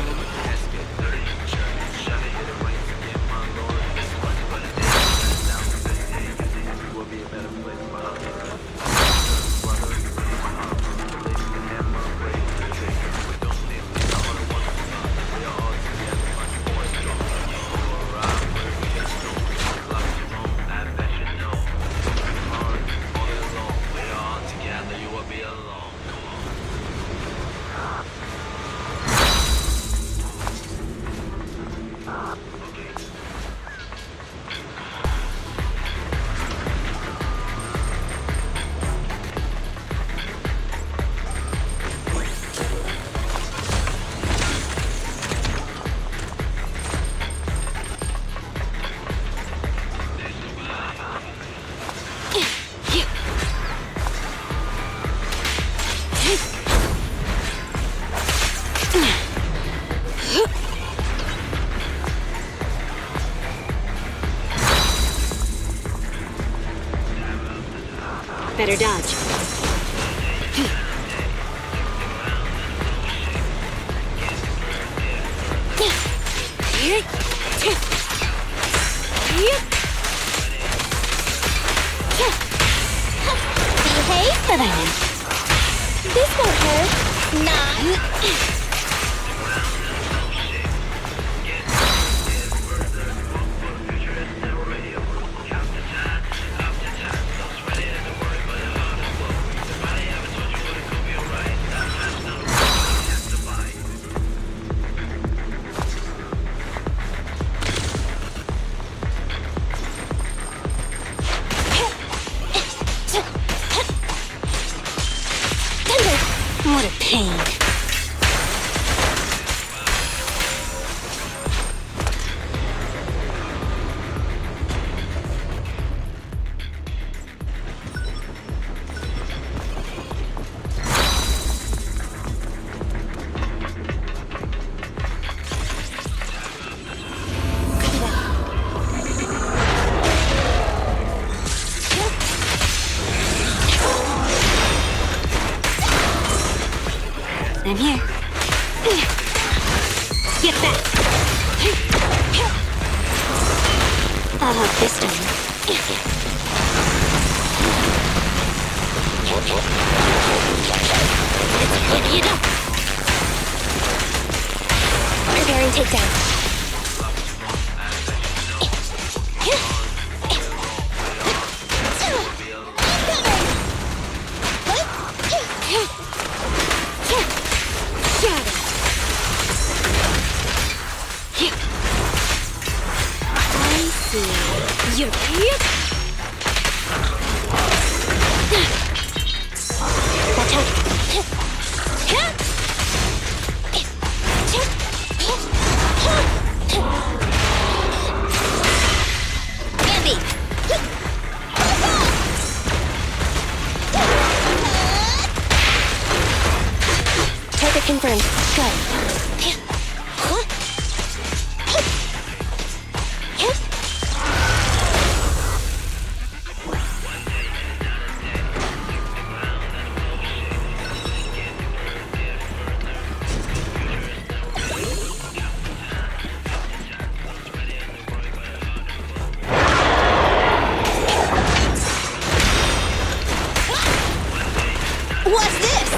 [SPEAKER 13] Better dodge.
[SPEAKER 19] behave for them.
[SPEAKER 13] This won't hurt.
[SPEAKER 19] Nah.
[SPEAKER 3] What a pain. I'm here. Get back. I'll help this time. Let's heavy it up.
[SPEAKER 13] Preparing takedown.
[SPEAKER 3] You're here.
[SPEAKER 13] Watch out.
[SPEAKER 3] Andy.
[SPEAKER 13] Target confirmed. Go.
[SPEAKER 3] What's this?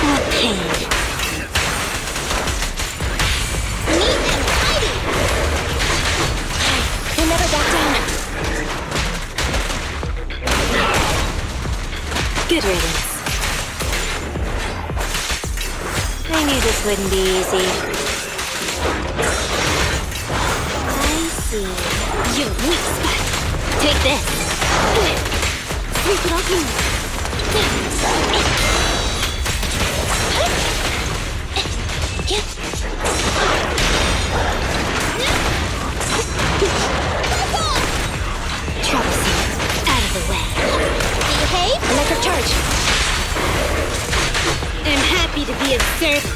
[SPEAKER 3] What pain. Neat and tidy.
[SPEAKER 13] We'll never back down.
[SPEAKER 3] Good riddance. I knew this wouldn't be easy. I see. Your weak spot. Take this. Sweep it off you.
[SPEAKER 19] Troublesome. Out of the way.
[SPEAKER 3] Behave?
[SPEAKER 13] Electric charge.
[SPEAKER 3] I'm happy to be of service.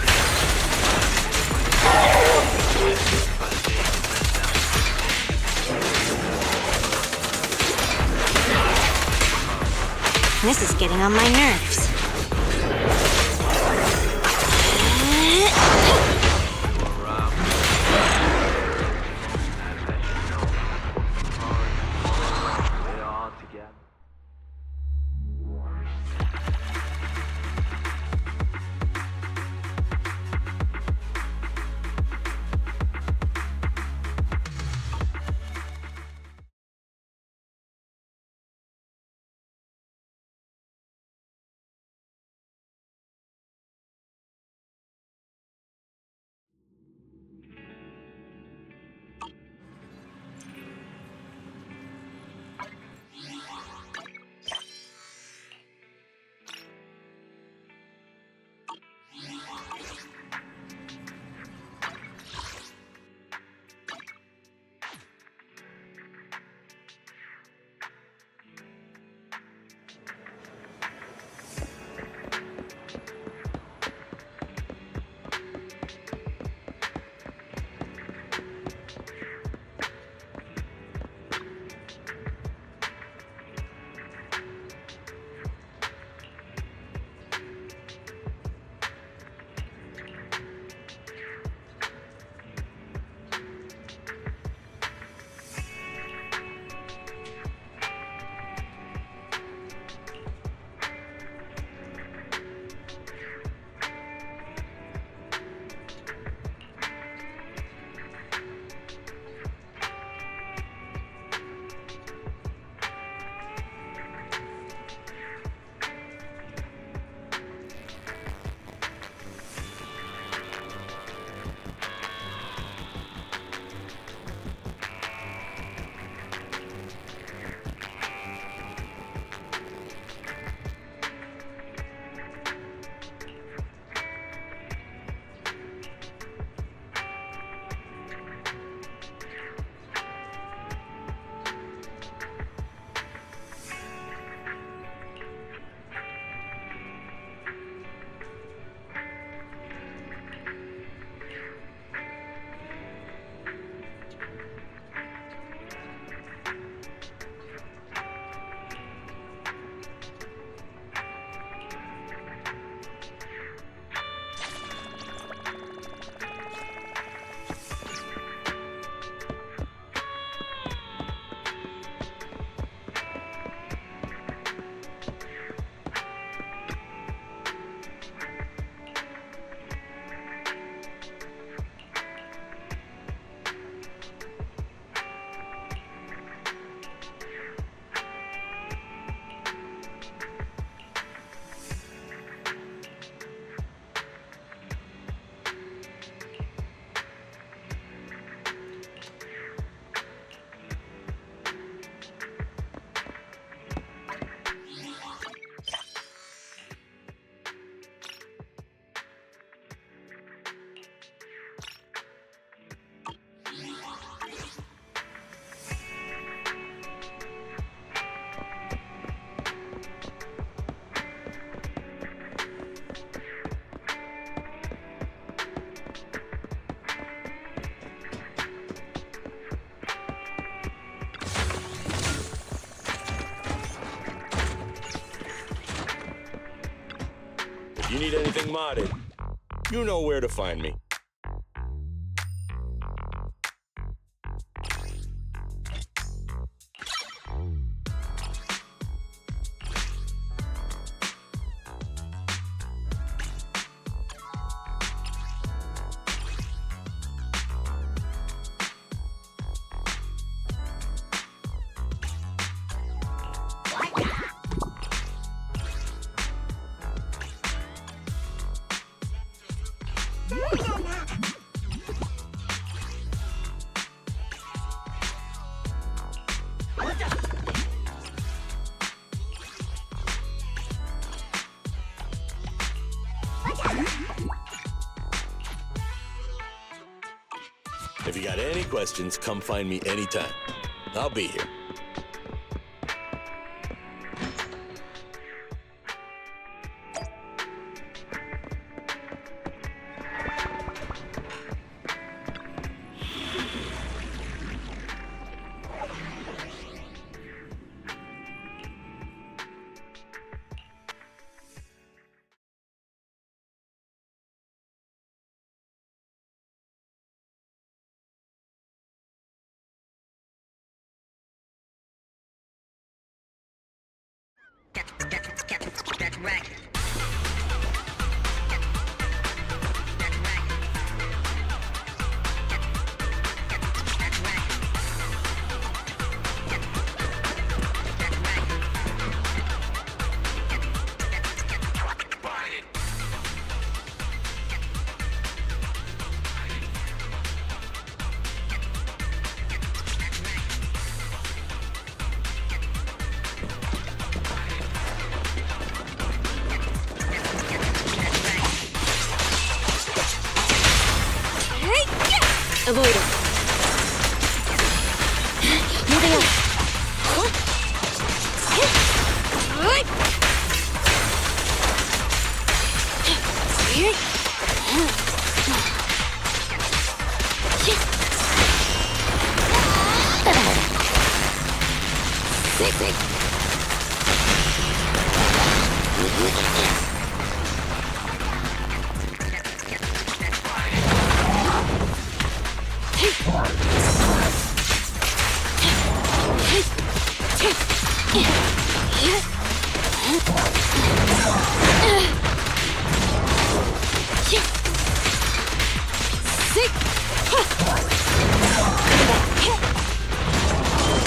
[SPEAKER 3] This is getting on my nerves.
[SPEAKER 21] You need anything modded? You know where to find me. If you got any questions, come find me anytime. I'll be here.
[SPEAKER 8] That's right.
[SPEAKER 19] Avoid it. Moving up.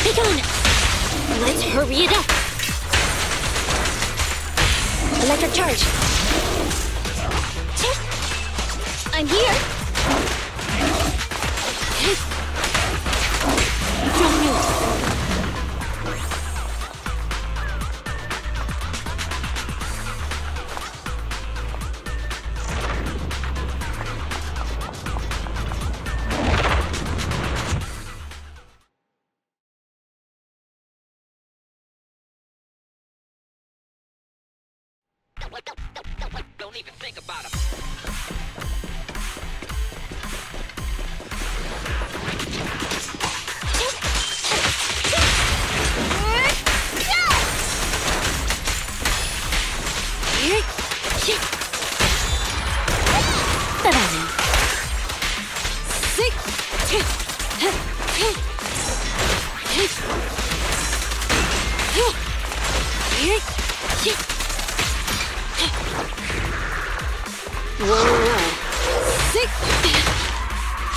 [SPEAKER 19] Be gone! Let's hurry it up! Electric charge! I'm here! From me!
[SPEAKER 10] Don't even think about it.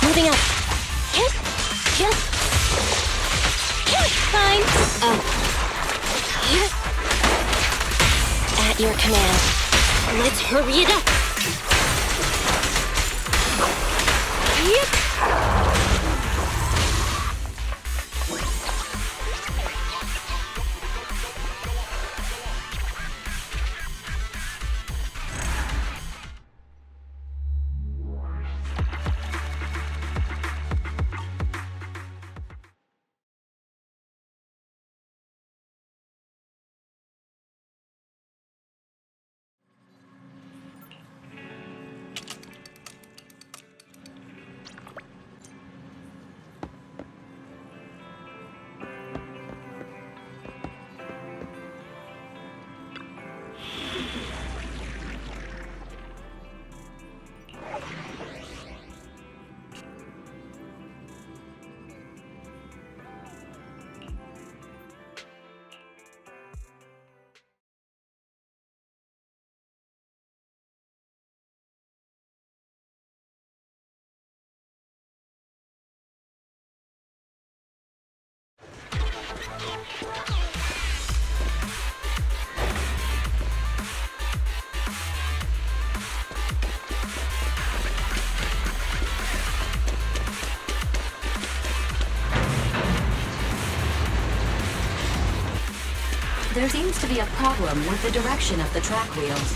[SPEAKER 19] Moving up. Fine. At your command. Let's hurry it up.
[SPEAKER 8] There seems to be a problem with the direction of the track wheels.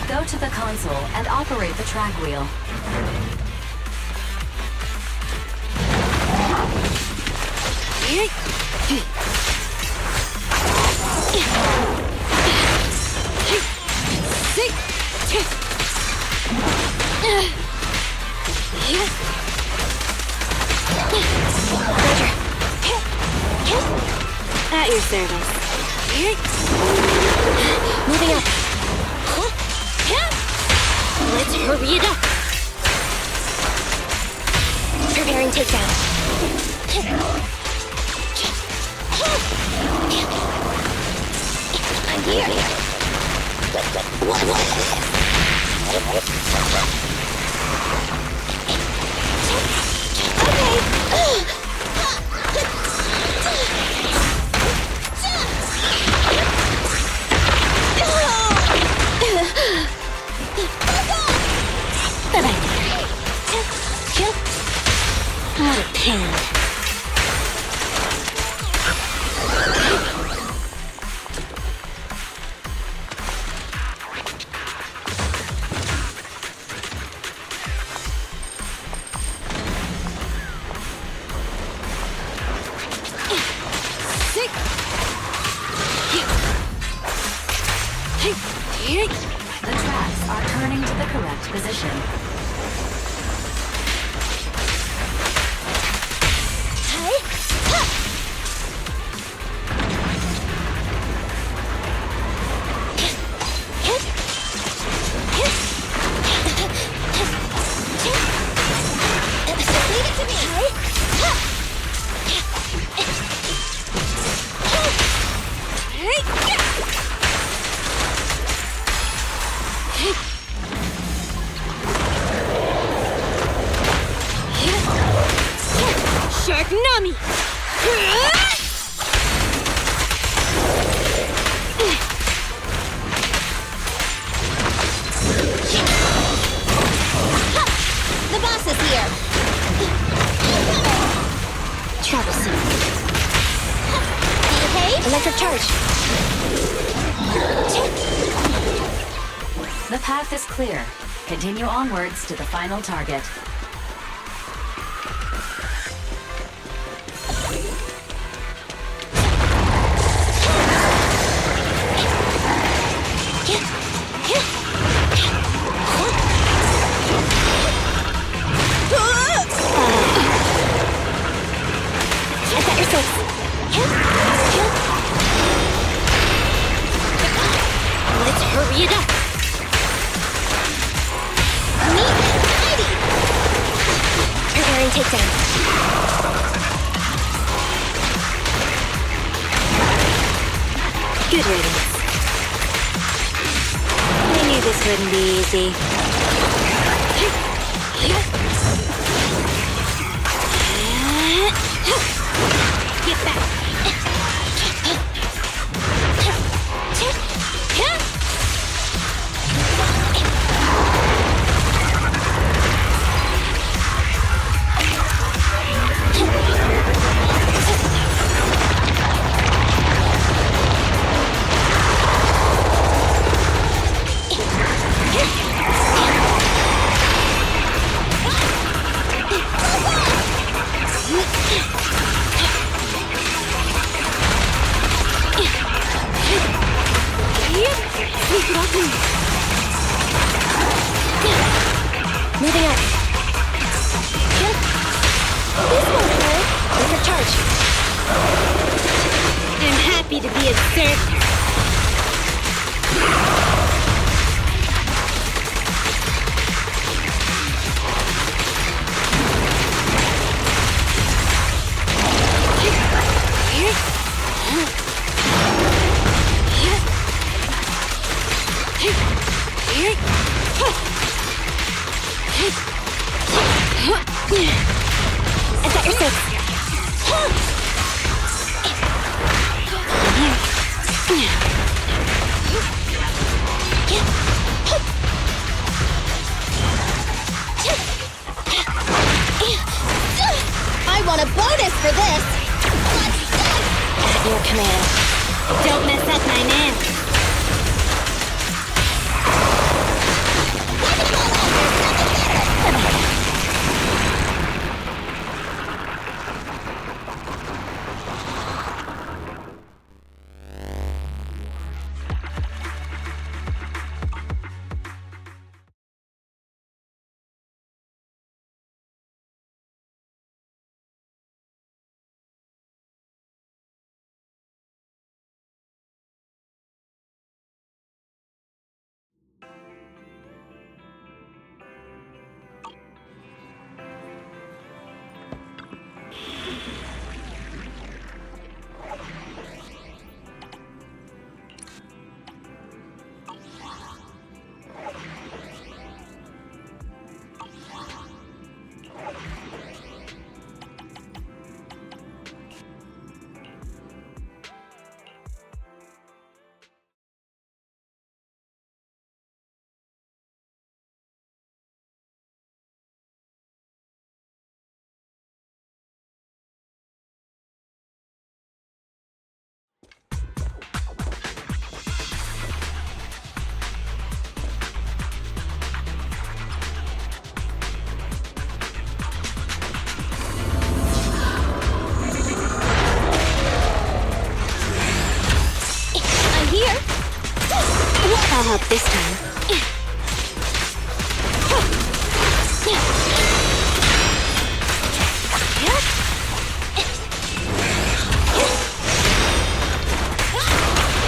[SPEAKER 8] Go to the console and operate the track wheel.
[SPEAKER 13] At your service. Moving up. Let's hurry it up. Preparing takedown. I'm here. What a pain.
[SPEAKER 8] The tracks are turning to the correct position.
[SPEAKER 13] Sharknami!
[SPEAKER 3] The boss is here.
[SPEAKER 13] Troublesome.
[SPEAKER 3] Okay?
[SPEAKER 13] Electric charge.
[SPEAKER 8] The path is clear. Continue onwards to the final target.
[SPEAKER 13] Let's hurry it up. Preparing takedown. Good riddance. I knew this wouldn't be easy. Get back. Moving up. This won't hurt. Electric charge. I'm happy to be of service. I've got your six.
[SPEAKER 3] I want a bonus for this!
[SPEAKER 19] At your command. Don't mess up my nails. I'll help this time.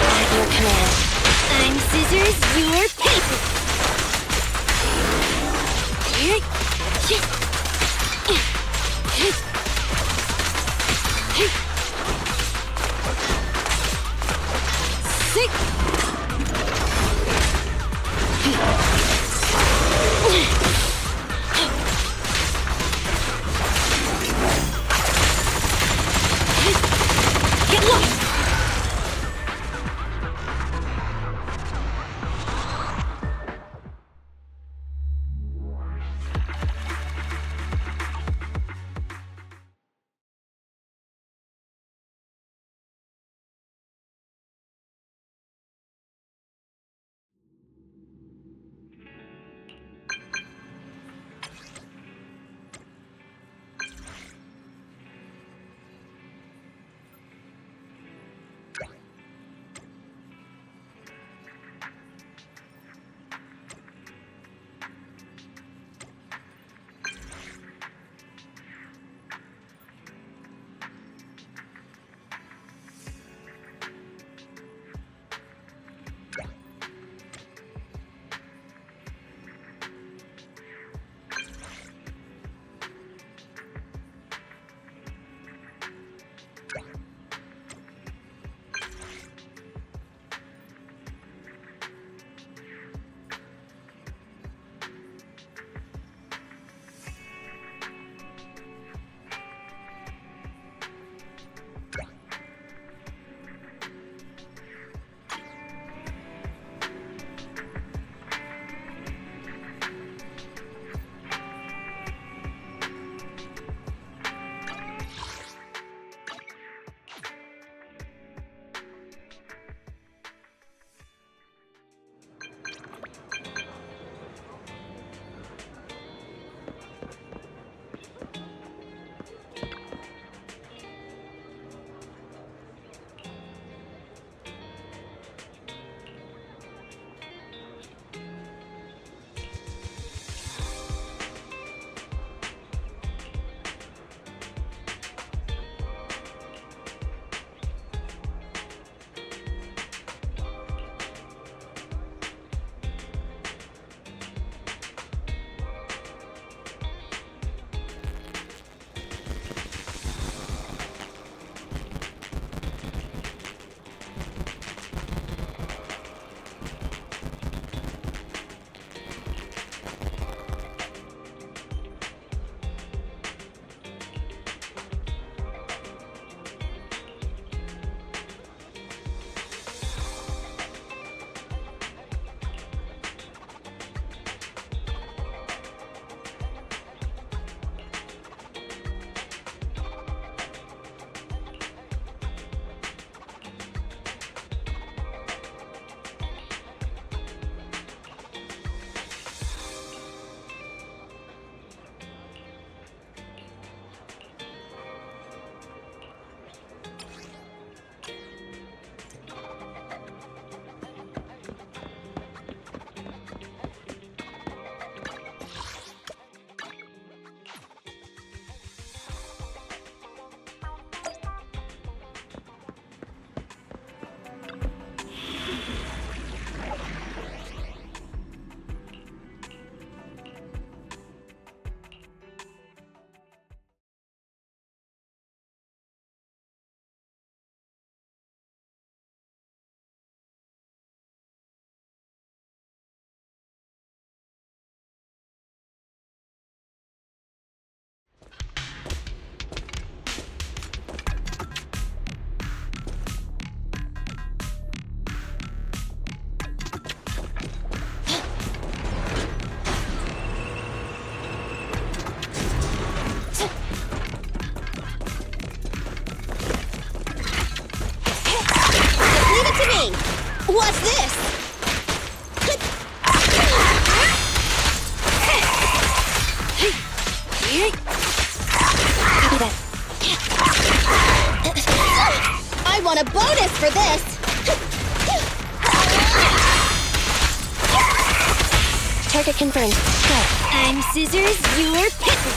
[SPEAKER 19] At your command. I'm scissors, you're paper. Get lost!
[SPEAKER 3] for this.
[SPEAKER 13] Target confirmed. Go.
[SPEAKER 19] I'm Scissors, you're Pickle.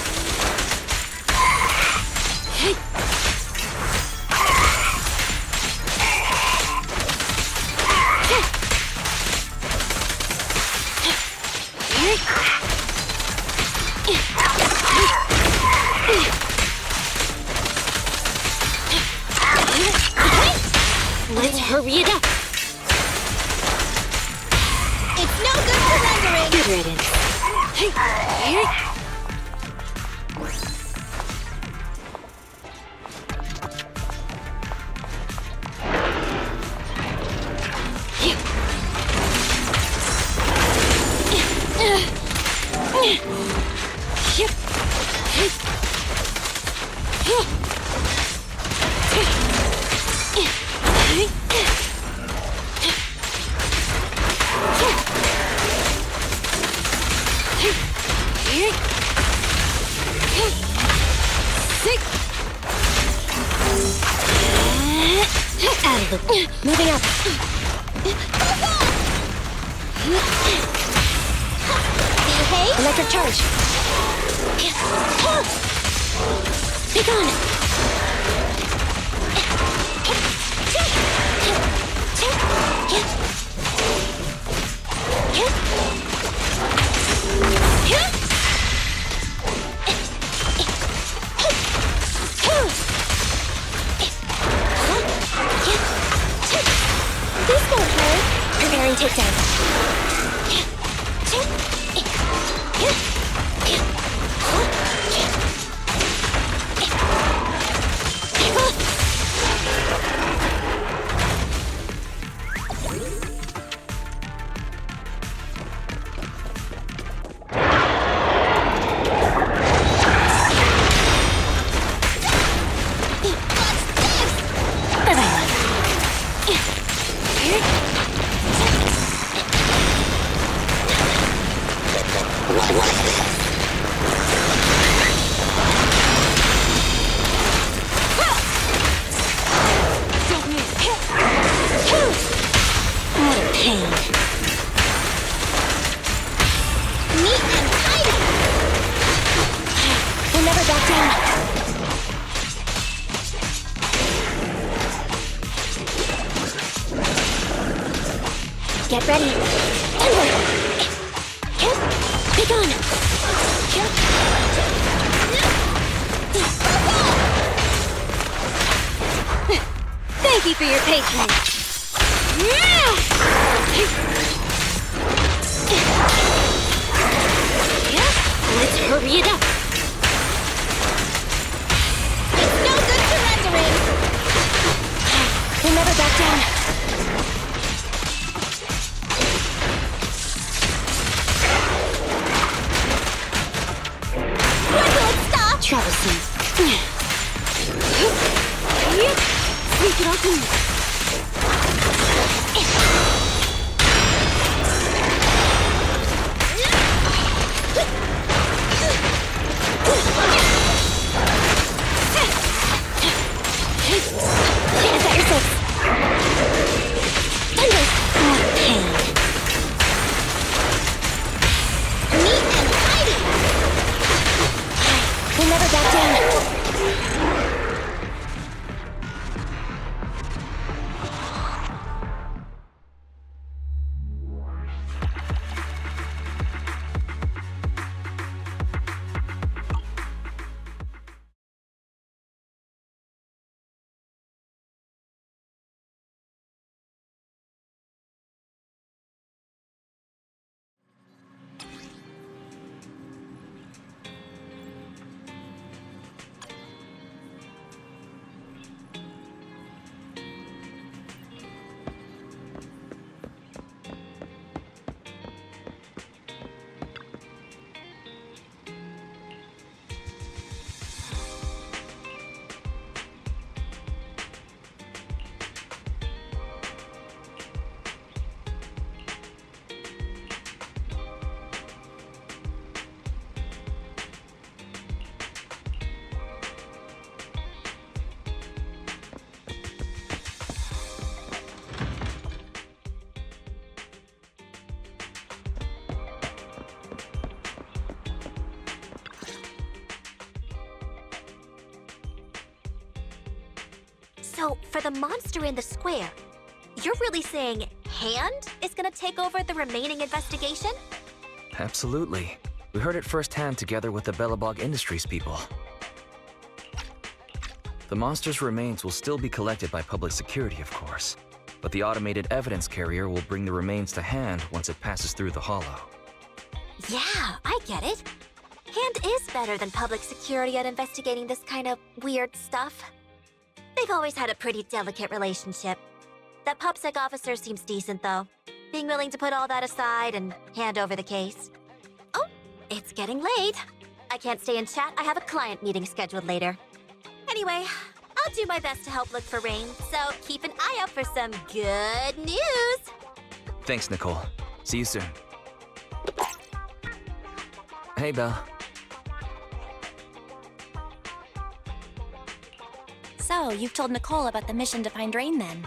[SPEAKER 19] Let's hurry it up.
[SPEAKER 3] It's no good surrendering.
[SPEAKER 19] Good riddance.
[SPEAKER 13] Moving up.
[SPEAKER 3] Okay?
[SPEAKER 13] Electric charge.
[SPEAKER 19] Be gone.
[SPEAKER 13] This won't hurt. Preparing takedown.
[SPEAKER 19] What a pain.
[SPEAKER 3] Neat and tidy.
[SPEAKER 13] We'll never back down. Get ready. Timber. Be gone.
[SPEAKER 19] Thank you for your patronage. Let's hurry it up.
[SPEAKER 3] It's no good surrendering.
[SPEAKER 13] We'll never back down.
[SPEAKER 3] When will it stop?
[SPEAKER 19] Troublesome.
[SPEAKER 13] Sneak it off in.
[SPEAKER 5] So, for the monster in the square, you're really saying Hand is gonna take over the remaining investigation?
[SPEAKER 6] Absolutely. We heard it firsthand together with the Belobog Industries people. The monster's remains will still be collected by public security, of course. But the automated evidence carrier will bring the remains to Hand once it passes through the hollow.
[SPEAKER 5] Yeah, I get it. Hand is better than public security at investigating this kind of weird stuff. They've always had a pretty delicate relationship. That PubSec officer seems decent, though, being willing to put all that aside and hand over the case. Oh, it's getting late. I can't stay and chat. I have a client meeting scheduled later. Anyway, I'll do my best to help look for Rain, so keep an eye out for some good news.
[SPEAKER 6] Thanks, Nicole. See you soon. Hey, Belle.
[SPEAKER 13] So, you've told Nicole about the mission to find Rain then?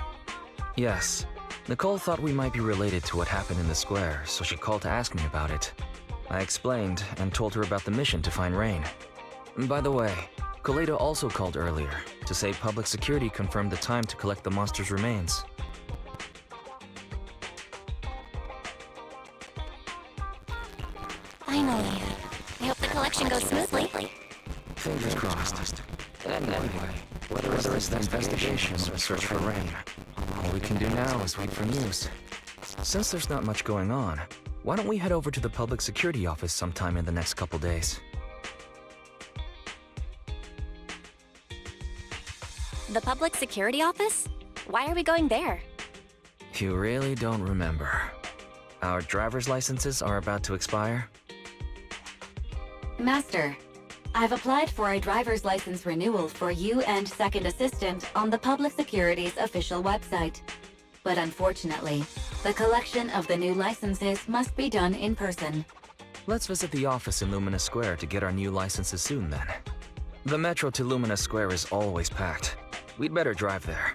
[SPEAKER 6] Yes. Nicole thought we might be related to what happened in the square, so she called to ask me about it. I explained and told her about the mission to find Rain. By the way, Kaleda also called earlier to say public security confirmed the time to collect the monster's remains.
[SPEAKER 13] Finally. I hope the collection goes smoothly.
[SPEAKER 6] Fingers crossed. Anyway, whether it's the investigation or search for Rain, all we can do now is wait for news. Since there's not much going on, why don't we head over to the public security office sometime in the next couple days?
[SPEAKER 13] The public security office? Why are we going there?
[SPEAKER 6] You really don't remember. Our driver's licenses are about to expire.
[SPEAKER 8] Master, I've applied for a driver's license renewal for you and Second Assistant on the Public Security's official website. But unfortunately, the collection of the new licenses must be done in person.
[SPEAKER 6] Let's visit the office in Lumina Square to get our new licenses soon then. The metro to Lumina Square is always packed. We'd better drive there.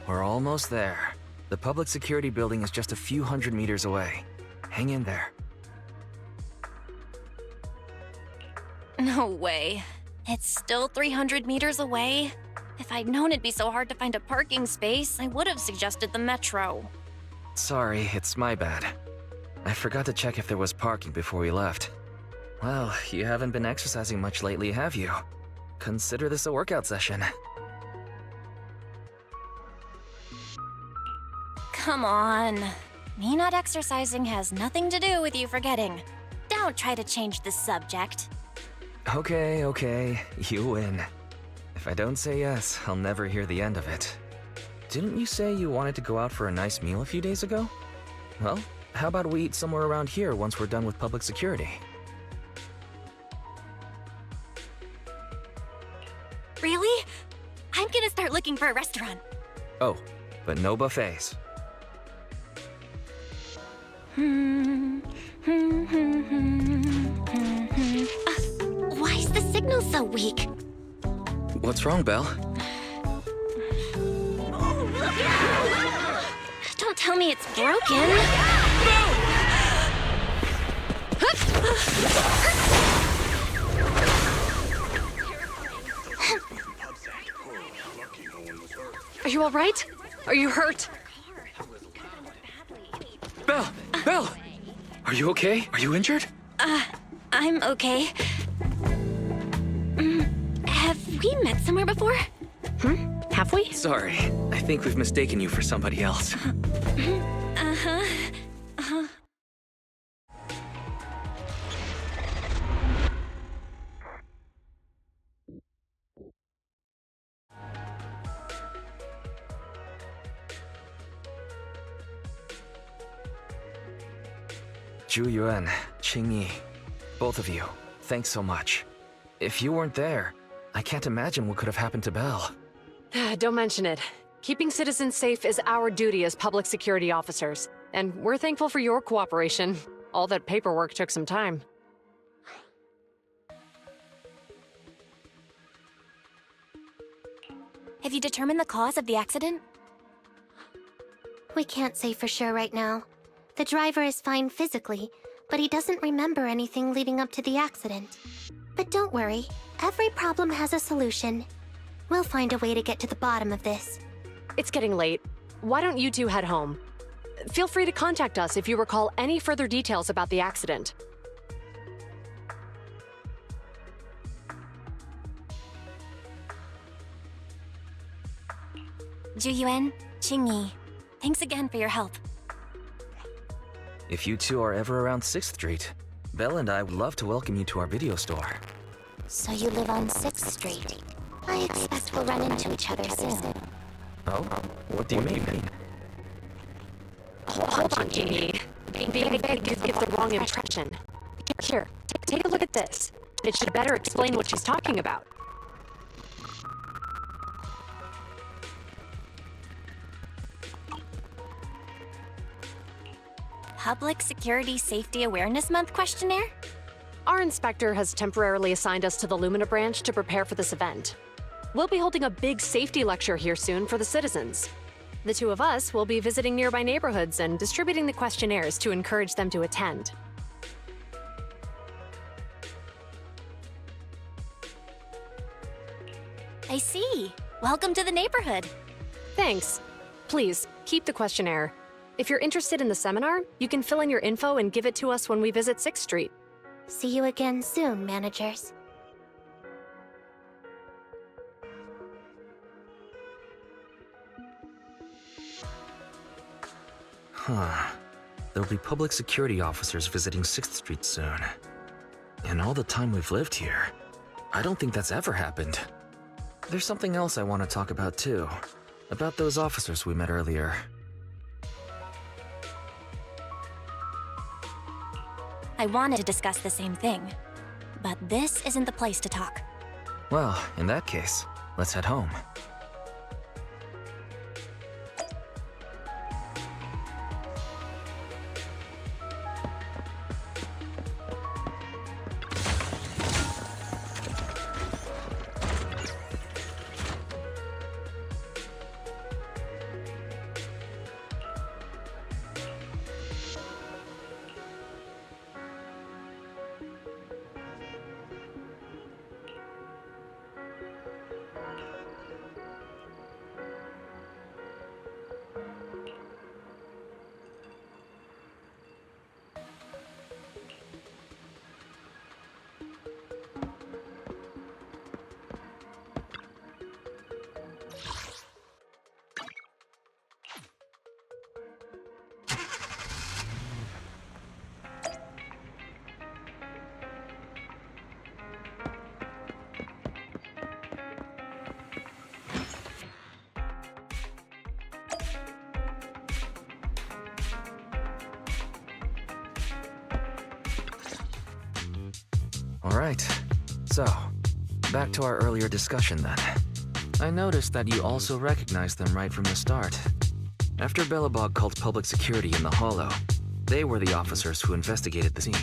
[SPEAKER 6] We're almost there. The public security building is just a few hundred meters away. Hang in there.
[SPEAKER 13] No way. It's still 300 meters away? If I'd known it'd be so hard to find a parking space, I would have suggested the metro.
[SPEAKER 6] Sorry, it's my bad. I forgot to check if there was parking before we left. Well, you haven't been exercising much lately, have you? Consider this a workout session.
[SPEAKER 13] Come on. Me not exercising has nothing to do with you forgetting. Don't try to change the subject.
[SPEAKER 6] Okay, you win. If I don't say yes, I'll never hear the end of it. Didn't you say you wanted to go out for a nice meal a few days ago? Well, how about we eat somewhere around here once we're done with public security?
[SPEAKER 13] Really? I'm gonna start looking for a restaurant.
[SPEAKER 6] Oh, but no buffets.
[SPEAKER 13] Why is the signal so weak?
[SPEAKER 6] What's wrong, Belle?
[SPEAKER 13] Don't tell me it's broken.
[SPEAKER 11] Are you all right? Are you hurt?
[SPEAKER 6] Belle! Are you okay? Are you injured?
[SPEAKER 13] I'm okay. Have we met somewhere before?
[SPEAKER 11] Have we?
[SPEAKER 6] Sorry, I think we've mistaken you for somebody else. Zhu Yuan, Qing Yi, both of you, thanks so much. If you weren't there, I can't imagine what could have happened to Belle.
[SPEAKER 11] Don't mention it. Keeping citizens safe is our duty as public security officers, and we're thankful for your cooperation. All that paperwork took some time.
[SPEAKER 13] Have you determined the cause of the accident?
[SPEAKER 7] We can't say for sure right now. The driver is fine physically, but he doesn't remember anything leading up to the accident. But don't worry, every problem has a solution. We'll find a way to get to the bottom of this.
[SPEAKER 11] It's getting late. Why don't you two head home? Feel free to contact us if you recall any further details about the accident.
[SPEAKER 13] Zhu Yuan, Qing Yi, thanks again for your help.
[SPEAKER 6] If you two are ever around 6th Street, Belle and I would love to welcome you to our video store.
[SPEAKER 7] So you live on 6th Street. I expect we'll run into each other soon.
[SPEAKER 6] Oh? What do you mean?
[SPEAKER 11] Hold on, Jeannie. Being vague gives the wrong impression. Here, take a look at this. It should better explain what she's talking about.
[SPEAKER 13] Public Security Safety Awareness Month questionnaire?
[SPEAKER 11] Our inspector has temporarily assigned us to the Lumina branch to prepare for this event. We'll be holding a big safety lecture here soon for the citizens. The two of us will be visiting nearby neighborhoods and distributing the questionnaires to encourage them to attend.
[SPEAKER 13] I see. Welcome to the neighborhood.
[SPEAKER 11] Thanks. Please, keep the questionnaire. If you're interested in the seminar, you can fill in your info and give it to us when we visit 6th Street.
[SPEAKER 7] See you again soon, managers.
[SPEAKER 6] Huh. There'll be public security officers visiting 6th Street soon. In all the time we've lived here, I don't think that's ever happened. There's something else I want to talk about too. About those officers we met earlier.
[SPEAKER 13] I wanted to discuss the same thing, but this isn't the place to talk.
[SPEAKER 6] Well, in that case, let's head home. Alright. So, back to our earlier discussion then. I noticed that you also recognized them right from the start. After Belobog called public security in the Hollow, they were the officers who investigated the scene.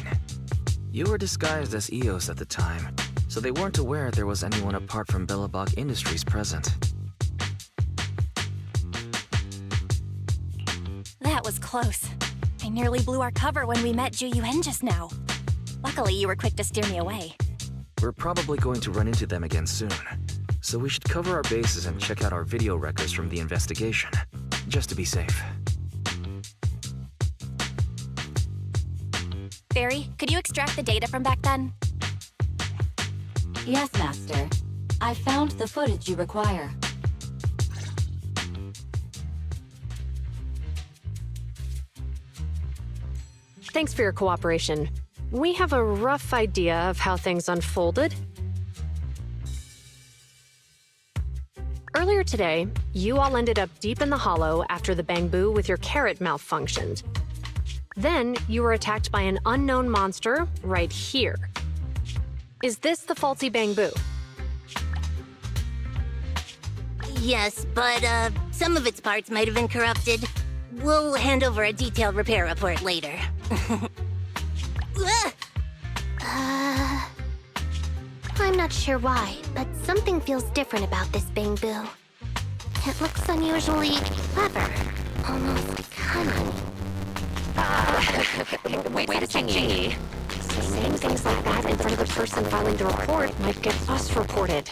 [SPEAKER 6] You were disguised as EOS at the time, so they weren't aware there was anyone apart from Belobog Industries present.
[SPEAKER 13] That was close. I nearly blew our cover when we met Ju Yuen just now. Luckily, you were quick to steer me away.
[SPEAKER 6] We're probably going to run into them again soon, so we should cover our bases and check out our video records from the investigation, just to be safe.
[SPEAKER 13] Barry, could you extract the data from back then?
[SPEAKER 8] Yes, Master. I found the footage you require.
[SPEAKER 11] Thanks for your cooperation. We have a rough idea of how things unfolded. Earlier today, you all ended up deep in the Hollow after the Bangbu with your carrot malfunctioned. Then, you were attacked by an unknown monster right here. Is this the faulty Bangbu?
[SPEAKER 3] Yes, but some of its parts might have been corrupted. We'll hand over a detailed repair report later.
[SPEAKER 7] I'm not sure why, but something feels different about this Bangbu. It looks unusually clever, almost cunning.
[SPEAKER 11] Wait a second. Saying things like that in front of the person filing the report might get us reported.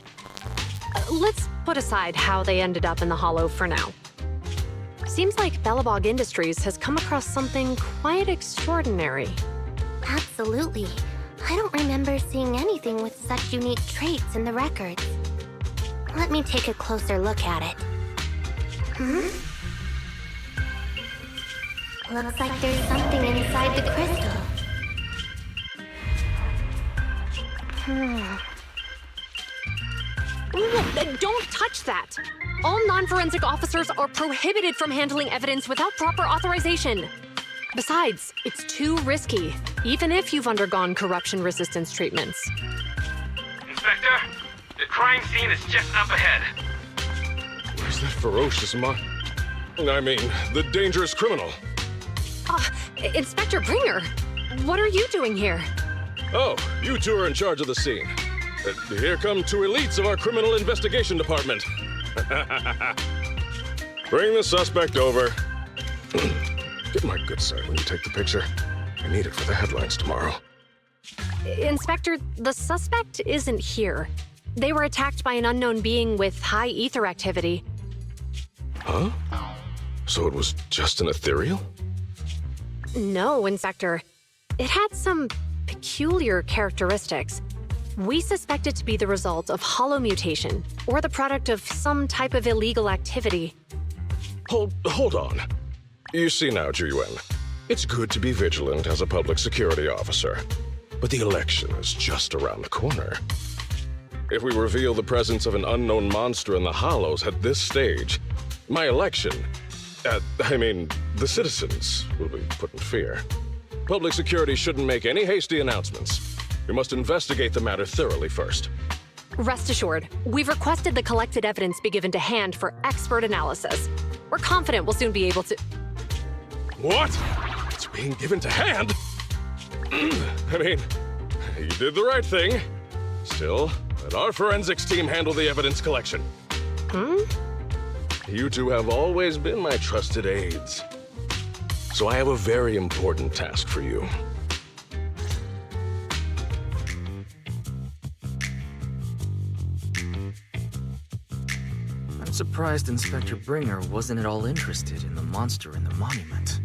[SPEAKER 11] Let's put aside how they ended up in the Hollow for now. Seems like Belobog Industries has come across something quite extraordinary.
[SPEAKER 7] Absolutely. I don't remember seeing anything with such unique traits in the records. Let me take a closer look at it. Looks like there's something inside the crystal.
[SPEAKER 11] Don't touch that! All non-forensic officers are prohibited from handling evidence without proper authorization. Besides, it's too risky, even if you've undergone corruption resistance treatments.
[SPEAKER 10] Inspector, the crime scene is just up ahead.
[SPEAKER 16] Where's that ferocious the dangerous criminal?
[SPEAKER 11] Inspector Bringer, what are you doing here?
[SPEAKER 16] Oh, you two are in charge of the scene. Here come two elites of our criminal investigation department. Bring the suspect over. Get my good side when you take the picture. I need it for the headlines tomorrow.
[SPEAKER 11] Inspector, the suspect isn't here. They were attacked by an unknown being with high ether activity.
[SPEAKER 16] Huh? So it was just an ethereal?
[SPEAKER 11] No, Inspector. It had some peculiar characteristics. We suspect it to be the result of hollow mutation, or the product of some type of illegal activity.
[SPEAKER 16] Hold on. You see now, Ju Yuen, it's good to be vigilant as a public security officer, but the election is just around the corner. If we reveal the presence of an unknown monster in the Hollows at this stage, my election, the citizens will be put in fear. Public security shouldn't make any hasty announcements. We must investigate the matter thoroughly first.
[SPEAKER 11] Rest assured, we've requested the collected evidence be given to hand for expert analysis. We're confident we'll soon be able to...
[SPEAKER 16] What? It's being given to hand? You did the right thing. Still, let our forensics team handle the evidence collection. You two have always been my trusted aides. So I have a very important task for you.
[SPEAKER 6] I'm surprised Inspector Bringer wasn't at all interested in the monster in the monument.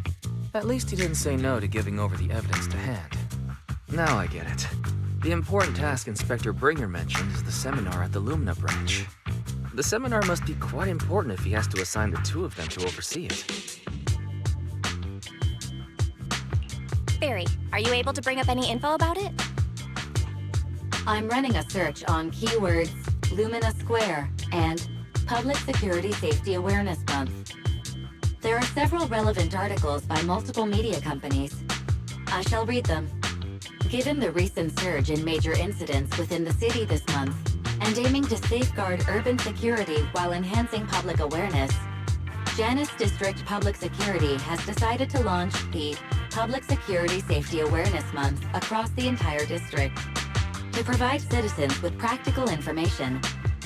[SPEAKER 6] At least he didn't say no to giving over the evidence to hand. Now I get it. The important task Inspector Bringer mentioned is the seminar at the Lumina branch. The seminar must be quite important if he has to assign the two of them to oversee it.
[SPEAKER 13] Barry, are you able to bring up any info about it?
[SPEAKER 8] I'm running a search on keywords Lumina Square and Public Security Safety Awareness Month. There are several relevant articles by multiple media companies. I shall read them. Given the recent surge in major incidents within the city this month, and aiming to safeguard urban security while enhancing public awareness, Janus District Public Security has decided to launch the Public Security Safety Awareness Month across the entire district. To provide citizens with practical information,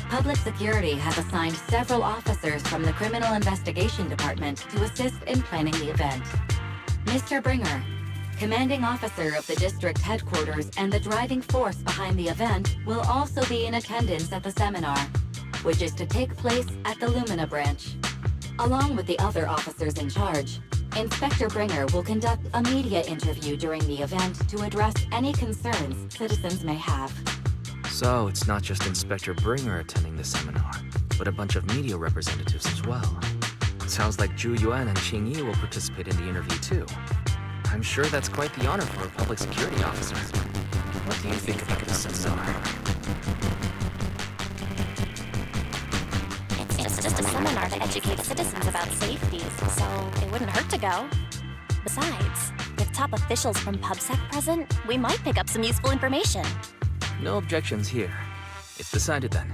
[SPEAKER 8] Public Security has assigned several officers from the Criminal Investigation Department to assist in planning the event. Mr. Bringer, commanding officer of the district headquarters and the driving force behind the event, will also be in attendance at the seminar, which is to take place at the Lumina branch. Along with the other officers in charge, Inspector Bringer will conduct a media interview during the event to address any concerns citizens may have.
[SPEAKER 6] So it's not just Inspector Bringer attending the seminar, but a bunch of media representatives as well. Sounds like Zhu Yuan and Qing Yi will participate in the interview too. I'm sure that's quite the honor for a public security officer. What do you think about this seminar?
[SPEAKER 13] It's just a seminar to educate citizens about safety, so it wouldn't hurt to go. Besides, with top officials from PubSec present, we might pick up some useful information.
[SPEAKER 6] No objections here. It's decided then.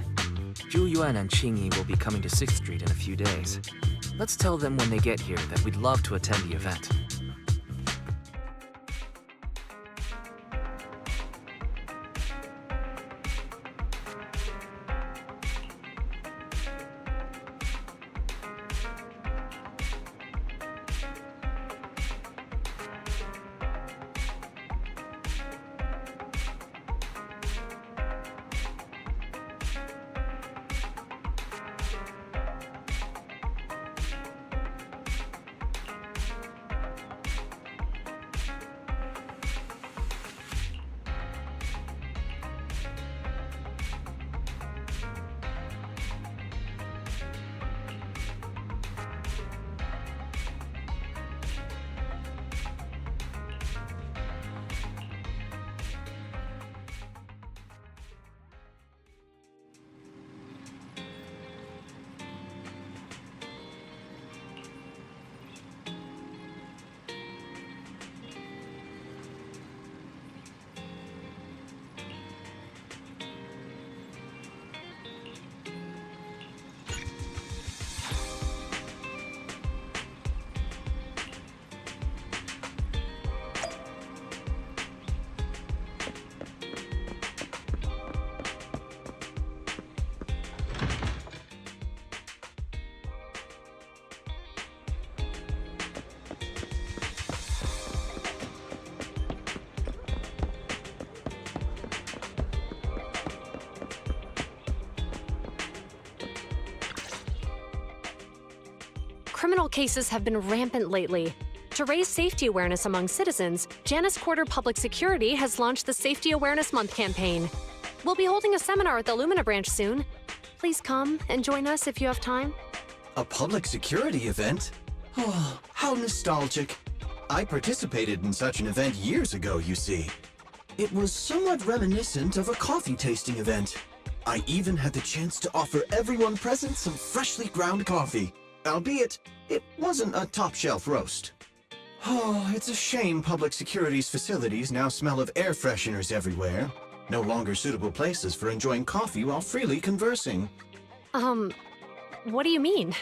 [SPEAKER 6] Zhu Yuan and Qing Yi will be coming to 6th Street in a few days. Let's tell them when they get here that we'd love to attend the event.
[SPEAKER 11] Criminal cases have been rampant lately. To raise safety awareness among citizens, Janus Quarter Public Security has launched the Safety Awareness Month campaign. We'll be holding a seminar at the Lumina branch soon. Please come and join us if you have time.
[SPEAKER 12] A public security event? Oh, how nostalgic. I participated in such an event years ago, you see. It was somewhat reminiscent of a coffee tasting event. I even had the chance to offer everyone present some freshly ground coffee. Albeit, it wasn't a top-shelf roast. Oh, it's a shame public security's facilities now smell of air fresheners everywhere. No longer suitable places for enjoying coffee while freely conversing.
[SPEAKER 11] What do you mean?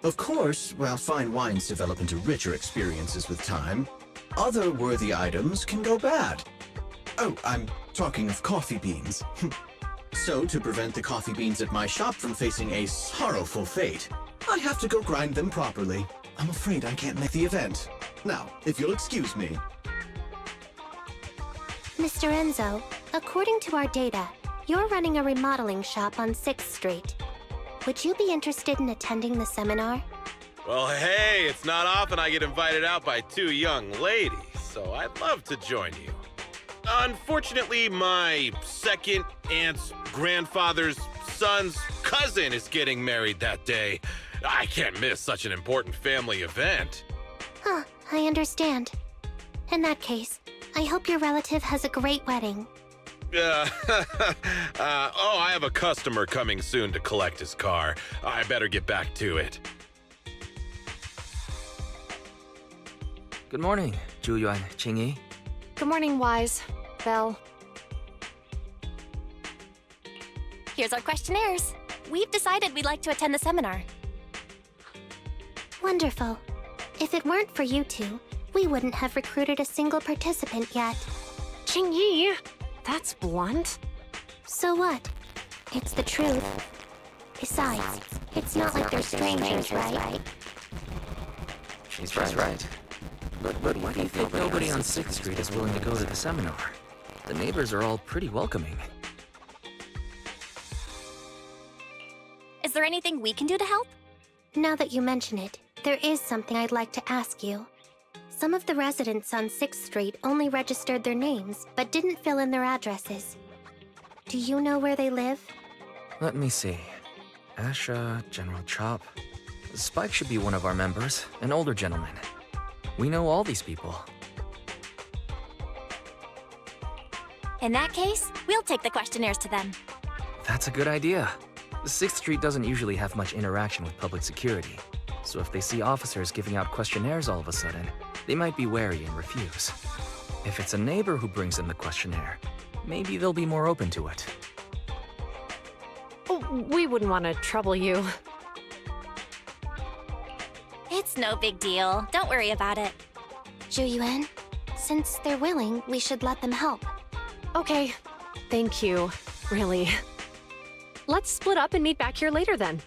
[SPEAKER 12] Of course, while fine wines develop into richer experiences with time, other worthy items can go bad. Oh, I'm talking of coffee beans. So, to prevent the coffee beans at my shop from facing a sorrowful fate, I have to go grind them properly. I'm afraid I can't make the event. Now, if you'll excuse me.
[SPEAKER 7] Mr. Enzo, according to our data, you're running a remodeling shop on 6th Street. Would you be interested in attending the seminar?
[SPEAKER 4] Well, hey, it's not often I get invited out by two young ladies, so I'd love to join you. Unfortunately, my second aunt's grandfather's son's cousin is getting married that day. I can't miss such an important family event.
[SPEAKER 7] Huh, I understand. In that case, I hope your relative has a great wedding.
[SPEAKER 4] I have a customer coming soon to collect his car. I better get back to it.
[SPEAKER 6] Good morning, Zhu Yuan, Qing Yi.
[SPEAKER 11] Good morning, Wise. Belle.
[SPEAKER 13] Here's our questionnaires. We've decided we'd like to attend the seminar.
[SPEAKER 7] Wonderful. If it weren't for you two, we wouldn't have recruited a single participant yet.
[SPEAKER 11] Jingyi, that's blunt.
[SPEAKER 7] So what? It's the truth. Besides, it's not like they're strangers, right?
[SPEAKER 6] She's right. But why do you think nobody on 6th Street is willing to go to the seminar? The neighbors are all pretty welcoming.
[SPEAKER 13] Is there anything we can do to help?
[SPEAKER 7] Now that you mention it, there is something I'd like to ask you. Some of the residents on 6th Street only registered their names, but didn't fill in their addresses. Do you know where they live?
[SPEAKER 6] Let me see. Asha, General Chop. Spike should be one of our members, an older gentleman. We know all these people.
[SPEAKER 13] In that case, we'll take the questionnaires to them.
[SPEAKER 6] That's a good idea. 6th Street doesn't usually have much interaction with public security, so if they see officers giving out questionnaires all of a sudden, they might be wary and refuse. If it's a neighbor who brings in the questionnaire, maybe they'll be more open to it.
[SPEAKER 11] We wouldn't want to trouble you.
[SPEAKER 13] It's no big deal. Don't worry about it.
[SPEAKER 7] Zhu since they're willing, we should let them help.
[SPEAKER 11] Okay. Thank you. Really. Let's split up and meet back here later then.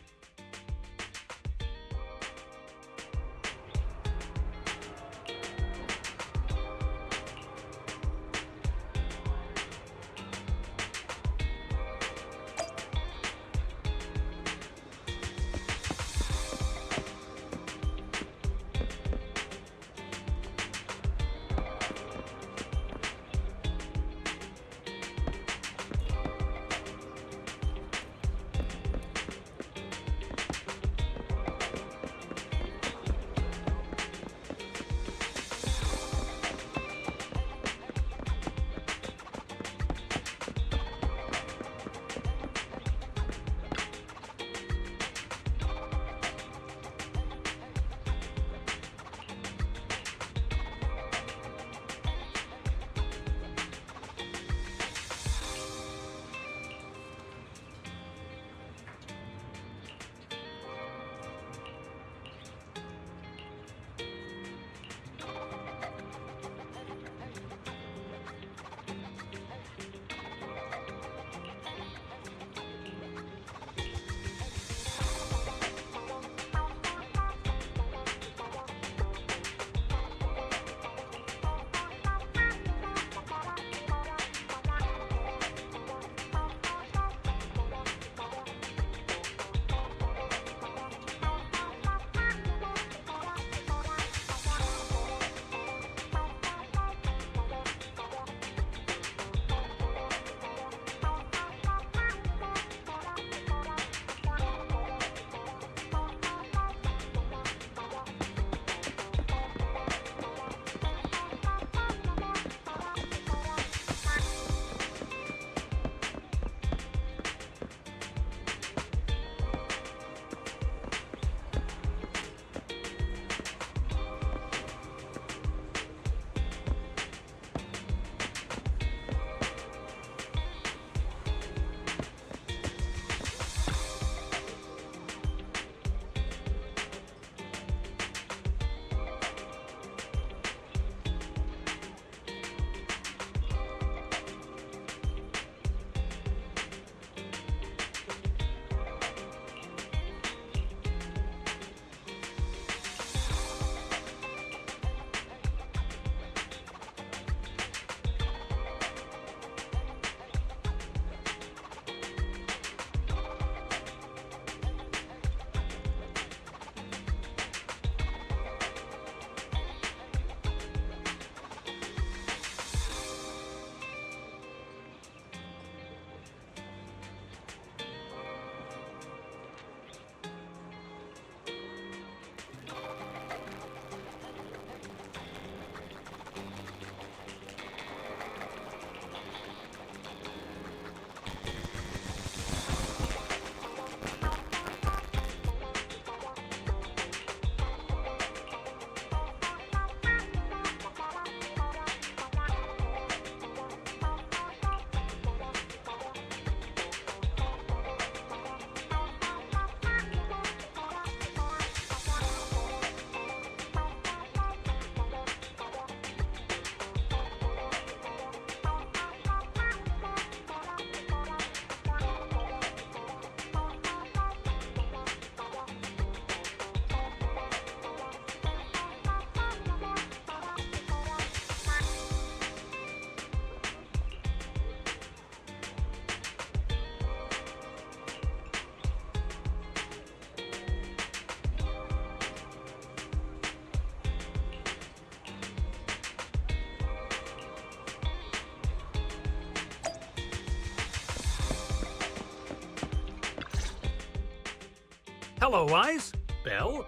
[SPEAKER 2] Hello, Wise. Belle?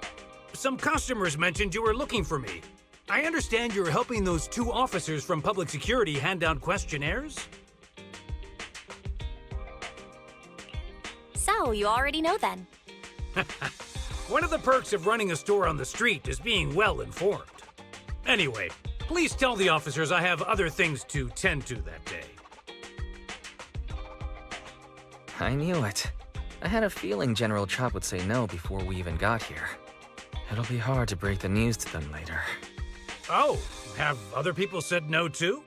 [SPEAKER 2] Some customers mentioned you were looking for me. I understand you're helping those 2 officers from public security hand out questionnaires?
[SPEAKER 13] So, you already know then.
[SPEAKER 2] One of the perks of running a store on the street is being well informed. Anyway, please tell the officers I have other things to tend to that day.
[SPEAKER 6] I knew it. I had a feeling General Chop would say no before we even got here. It'll be hard to break the news to them later.
[SPEAKER 2] Oh, have other people said no too?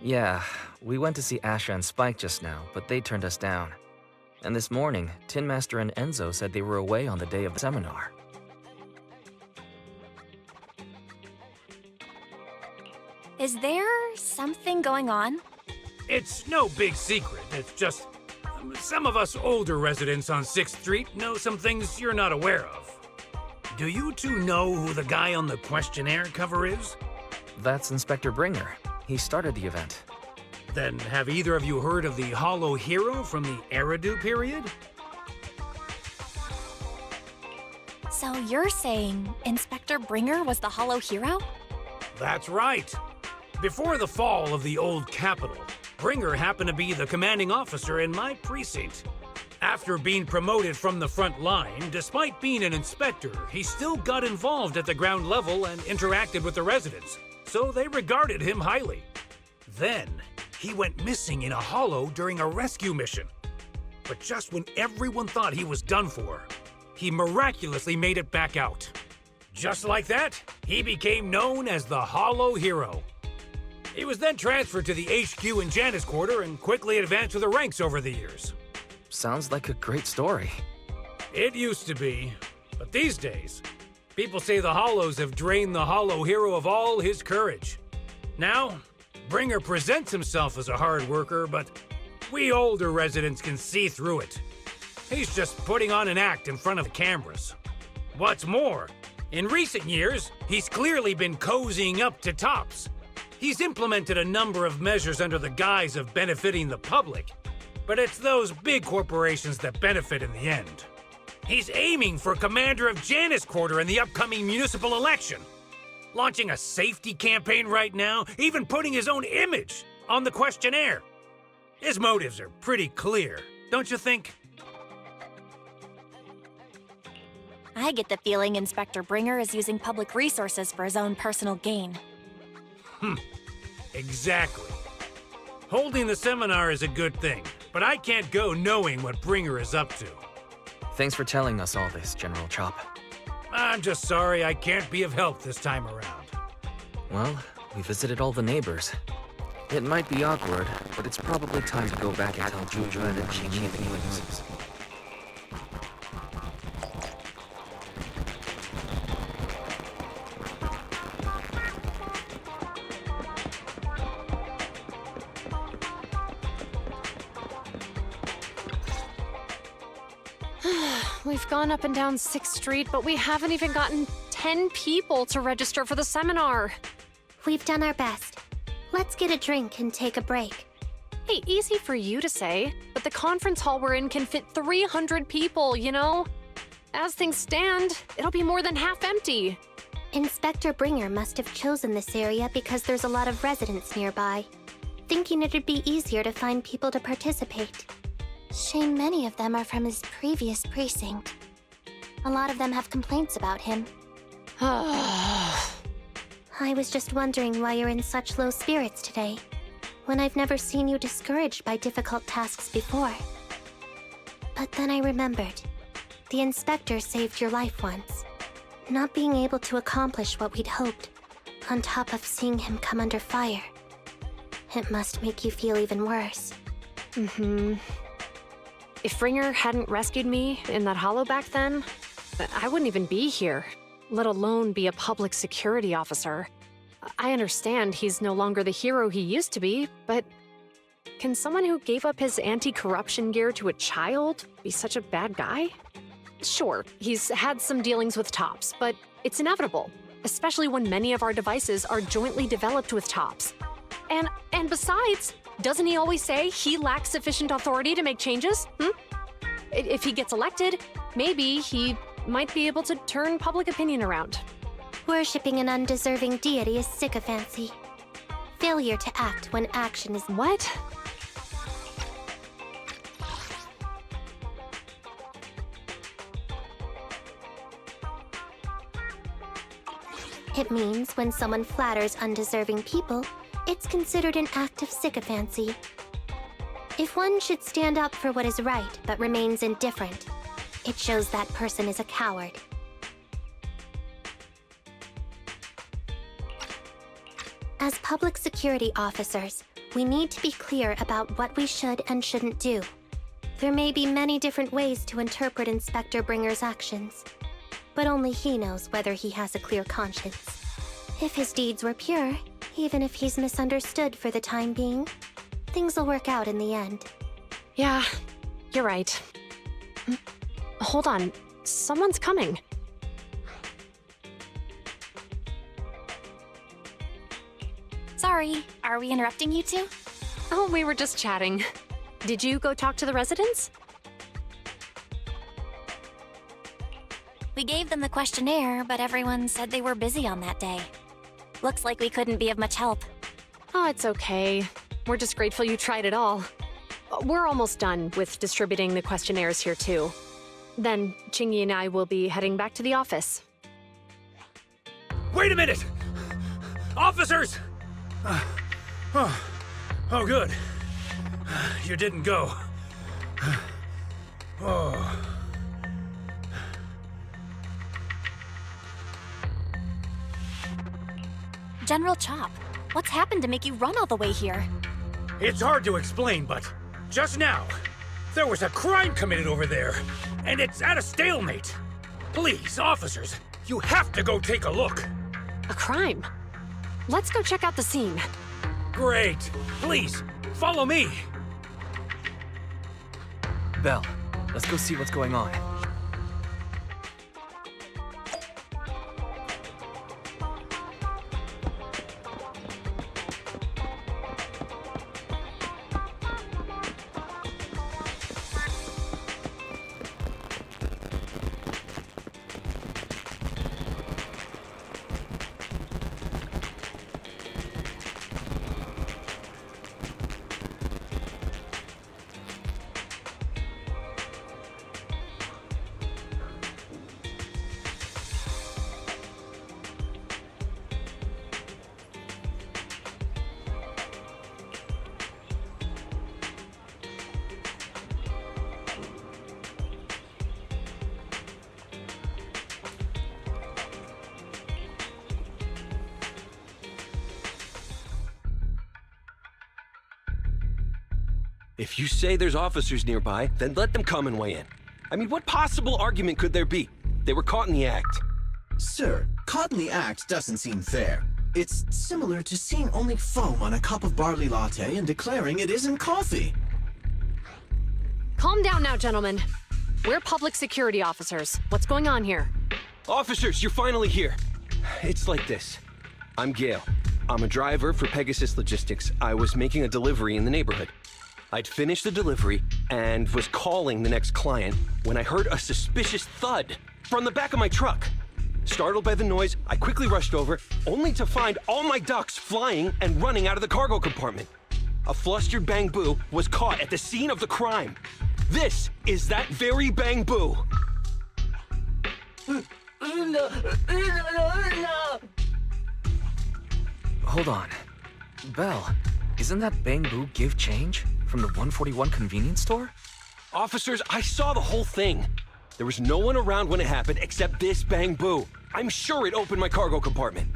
[SPEAKER 6] Yeah, we went to see Asha and Spike just now, but they turned us down. And this morning, Tin Master and Enzo said they were away on the day of the seminar.
[SPEAKER 13] Is there something going on?
[SPEAKER 2] It's no big secret. It's just some of us older residents on 6th Street know some things you're not aware of. Do you 2 know who the guy on the questionnaire cover is?
[SPEAKER 6] That's Inspector Bringer. He started the event.
[SPEAKER 2] Then have either of you heard of the Hollow Hero from the Eridu period?
[SPEAKER 13] So you're saying Inspector Bringer was the Hollow Hero?
[SPEAKER 2] That's right. Before the fall of the old capital, Bringer happened to be the commanding officer in my precinct. After being promoted from the front line, despite being an inspector, he still got involved at the ground level and interacted with the residents, so they regarded him highly. Then, he went missing in a hollow during a rescue mission. But just when everyone thought he was done for, he miraculously made it back out. Just like that, he became known as the Hollow Hero. He was then transferred to the HQ in Janus Quarter and quickly advanced through the ranks over the years.
[SPEAKER 6] Sounds like a great story.
[SPEAKER 2] It used to be, but these days, people say the Hollows have drained the Hollow Hero of all his courage. Now, Bringer presents himself as a hard worker, but we older residents can see through it. He's just putting on an act in front of cameras. What's more, in recent years, he's clearly been cozying up to Tops. He's implemented a number of measures under the guise of benefiting the public, but it's those big corporations that benefit in the end. He's aiming for commander of Janus Quarter in the upcoming municipal election, launching a safety campaign right now, even putting his own image on the questionnaire. His motives are pretty clear, don't you think?
[SPEAKER 13] I get the feeling Inspector Bringer is using public resources for his own personal gain.
[SPEAKER 2] Exactly. Holding the seminar is a good thing, but I can't go knowing what Bringer is up to.
[SPEAKER 6] Thanks for telling us all this, General Chop.
[SPEAKER 2] I'm just sorry I can't be of help this time around.
[SPEAKER 6] Well, we visited all the neighbors. It might be awkward, but it's probably time to go back and tell Juju and Chi-Chi the news.
[SPEAKER 11] We've gone up and down 6th Street, but we haven't even gotten 10 people to register for the seminar.
[SPEAKER 7] We've done our best. Let's get a drink and take a break.
[SPEAKER 11] Hey, easy for you to say, but the conference hall we're in can fit 300 people, you know? As things stand, it'll be more than half empty.
[SPEAKER 7] Inspector Bringer must have chosen this area because there's a lot of residents nearby, thinking it'd be easier to find people to participate. Shame many of them are from his previous precinct. A lot of them have complaints about him. I was just wondering why you're in such low spirits today, when I've never seen you discouraged by difficult tasks before. But then I remembered. The inspector saved your life once. Not being able to accomplish what we'd hoped, on top of seeing him come under fire. It must make you feel even worse.
[SPEAKER 11] If Bringer hadn't rescued me in that hollow back then, I wouldn't even be here, let alone be a public security officer. I understand he's no longer the hero he used to be, but can someone who gave up his anti-corruption gear to a child be such a bad guy? Sure, he's had some dealings with Tops, but it's inevitable, especially when many of our devices are jointly developed with Tops. And besides, doesn't he always say he lacks sufficient authority to make changes? If he gets elected, maybe he might be able to turn public opinion around.
[SPEAKER 7] Worshipping an undeserving deity is sycophancy. Failure to act when action is...
[SPEAKER 11] What?
[SPEAKER 7] It means when someone flatters undeserving people, it's considered an act of sycophancy. If one should stand up for what is right but remains indifferent, it shows that person is a coward. As public security officers, we need to be clear about what we should and shouldn't do. There may be many different ways to interpret Inspector Bringer's actions, but only he knows whether he has a clear conscience. If his deeds were pure, even if he's misunderstood for the time being, things will work out in the end.
[SPEAKER 11] Yeah, you're right. Hold on, someone's coming.
[SPEAKER 13] Sorry, are we interrupting you two?
[SPEAKER 11] Oh, we were just chatting. Did you go talk to the residents?
[SPEAKER 13] We gave them the questionnaire, but everyone said they were busy on that day. Looks like we couldn't be of much help.
[SPEAKER 11] Oh, it's okay. We're just grateful you tried it all. We're almost done with distributing the questionnaires here, too. Then, Chingy and I will be heading back to the office.
[SPEAKER 2] Wait a minute! Officers! Oh, good. You didn't go. Oh.
[SPEAKER 13] General Chop, what's happened to make you run all the way here?
[SPEAKER 2] It's hard to explain, but just now, there was a crime committed over there, and it's at a stalemate. Please, officers, you have to go take a look.
[SPEAKER 11] A crime? Let's go check out the scene.
[SPEAKER 2] Great. Please, follow me.
[SPEAKER 6] Belle, let's go see what's going on.
[SPEAKER 14] If you say there's officers nearby, then let them come and weigh in. I mean, what possible argument could there be? They were caught in the act.
[SPEAKER 20] Sir, caught in the act doesn't seem fair. It's similar to seeing only foam on a cup of barley latte and declaring it isn't coffee.
[SPEAKER 11] Calm down now, gentlemen. We're public security officers. What's going on here?
[SPEAKER 14] Officers, you're finally here. It's like this. I'm Gale. I'm a driver for Pegasus Logistics. I was making a delivery in the neighborhood. I'd finished the delivery and was calling the next client when I heard a suspicious thud from the back of my truck. Startled by the noise, I quickly rushed over, only to find all my ducks flying and running out of the cargo compartment. A flustered Bang Boo was caught at the scene of the crime. This is that very Bang Boo.
[SPEAKER 6] Hold on. Belle, isn't that Bang Boo give change from the 141 convenience store?
[SPEAKER 14] Officers, I saw the whole thing. There was no one around when it happened except this Bang Boo. I'm sure it opened my cargo compartment.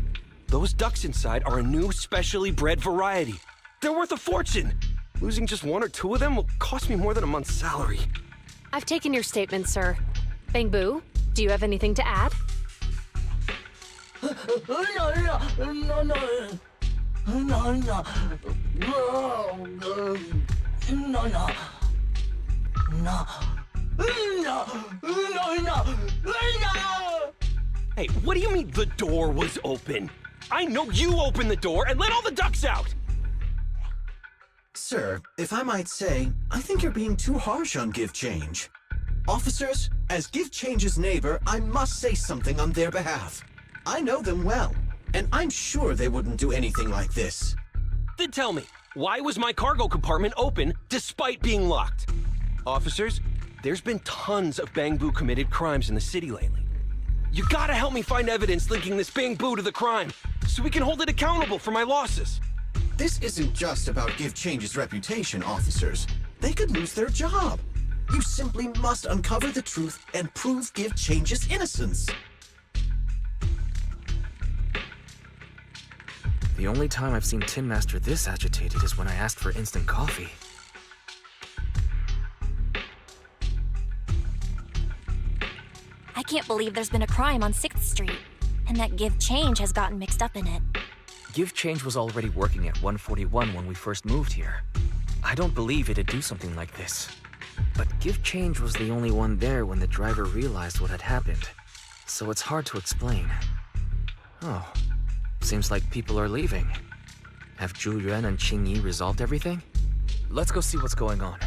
[SPEAKER 14] Those ducks inside are a new specially bred variety. They're worth a fortune. Losing just one or two of them will cost me more than a month's salary.
[SPEAKER 11] I've taken your statement, sir. Bang Boo, do you have anything to add?
[SPEAKER 14] Hey, what do you mean the door was open? I know you opened the door and let all the ducks out!
[SPEAKER 20] Sir, if I might say, I think you're being too harsh on give change. Officers, as Give Change's neighbor, I must say something on their behalf. I know them well, and I'm sure they wouldn't do anything like this.
[SPEAKER 14] Then tell me, why was my cargo compartment open despite being locked? Officers, there's been tons of Bangbu committed crimes in the city lately. You gotta help me find evidence linking this Bangbu to the crime, so we can hold it accountable for my losses.
[SPEAKER 20] This isn't just about Give Change's reputation, officers. They could lose their job. You simply must uncover the truth and prove Give Change's innocence.
[SPEAKER 6] The only time I've seen Tin Master this agitated is when I asked for instant coffee.
[SPEAKER 13] I can't believe there's been a crime on 6th Street, and that Give Change has gotten mixed up in it.
[SPEAKER 6] Give Change was already working at 141 when we first moved here. I don't believe it'd do something like this. But Give Change was the only one there when the driver realized what had happened. So it's hard to explain. Oh, seems like people are leaving. Have Zhu Yuan and Qing Yi resolved everything? Let's go see what's going on.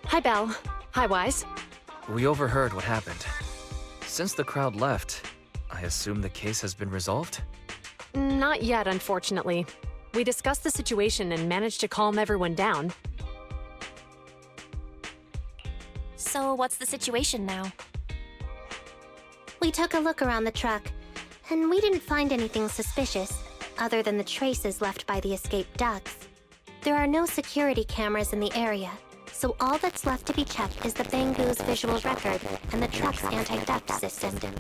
[SPEAKER 11] Hi, Belle. Hi, Wise.
[SPEAKER 6] We overheard what happened. Since the crowd left, I assume the case has been resolved?
[SPEAKER 11] Not yet, unfortunately. We discussed the situation and managed to calm everyone down.
[SPEAKER 13] So what's the situation now?
[SPEAKER 7] We took a look around the truck, and we didn't find anything suspicious, other than the traces left by the escaped ducks. There are no security cameras in the area, so all that's left to be checked is the Bangbu's visual record and the truck's anti-theft system.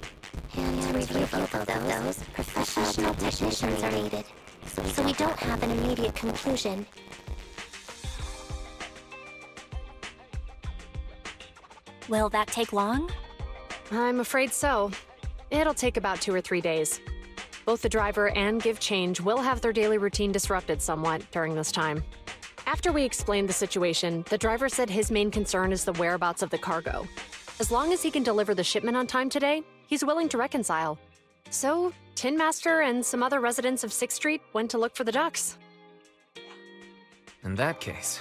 [SPEAKER 7] And to review both of those, professional technicians are needed, so we don't have an immediate conclusion.
[SPEAKER 13] Will that take long?
[SPEAKER 11] I'm afraid so. It'll take about 2 or 3 days. Both the driver and Give Change will have their daily routine disrupted somewhat during this time. After we explained the situation, the driver said his main concern is the whereabouts of the cargo. As long as he can deliver the shipment on time today, he's willing to reconcile. So, Tin Master and some other residents of 6th Street went to look for the ducks.
[SPEAKER 6] In that case,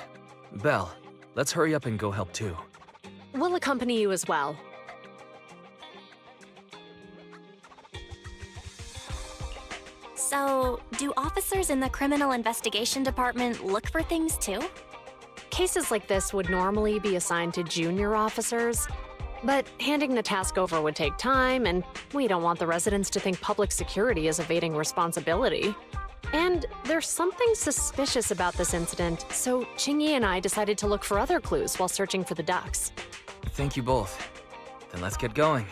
[SPEAKER 6] Belle, let's hurry up and go help too.
[SPEAKER 11] We'll accompany you as well.
[SPEAKER 13] So, do officers in the Criminal Investigation Department look for things too?
[SPEAKER 11] Cases like this would normally be assigned to junior officers, but handing the task over would take time, and we don't want the residents to think public security is evading responsibility. And there's something suspicious about this incident, so Qing Yi and I decided to look for other clues while searching for the ducks.
[SPEAKER 6] Thank you both. Then let's get going.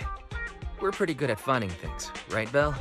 [SPEAKER 6] We're pretty good at finding things, right, Belle?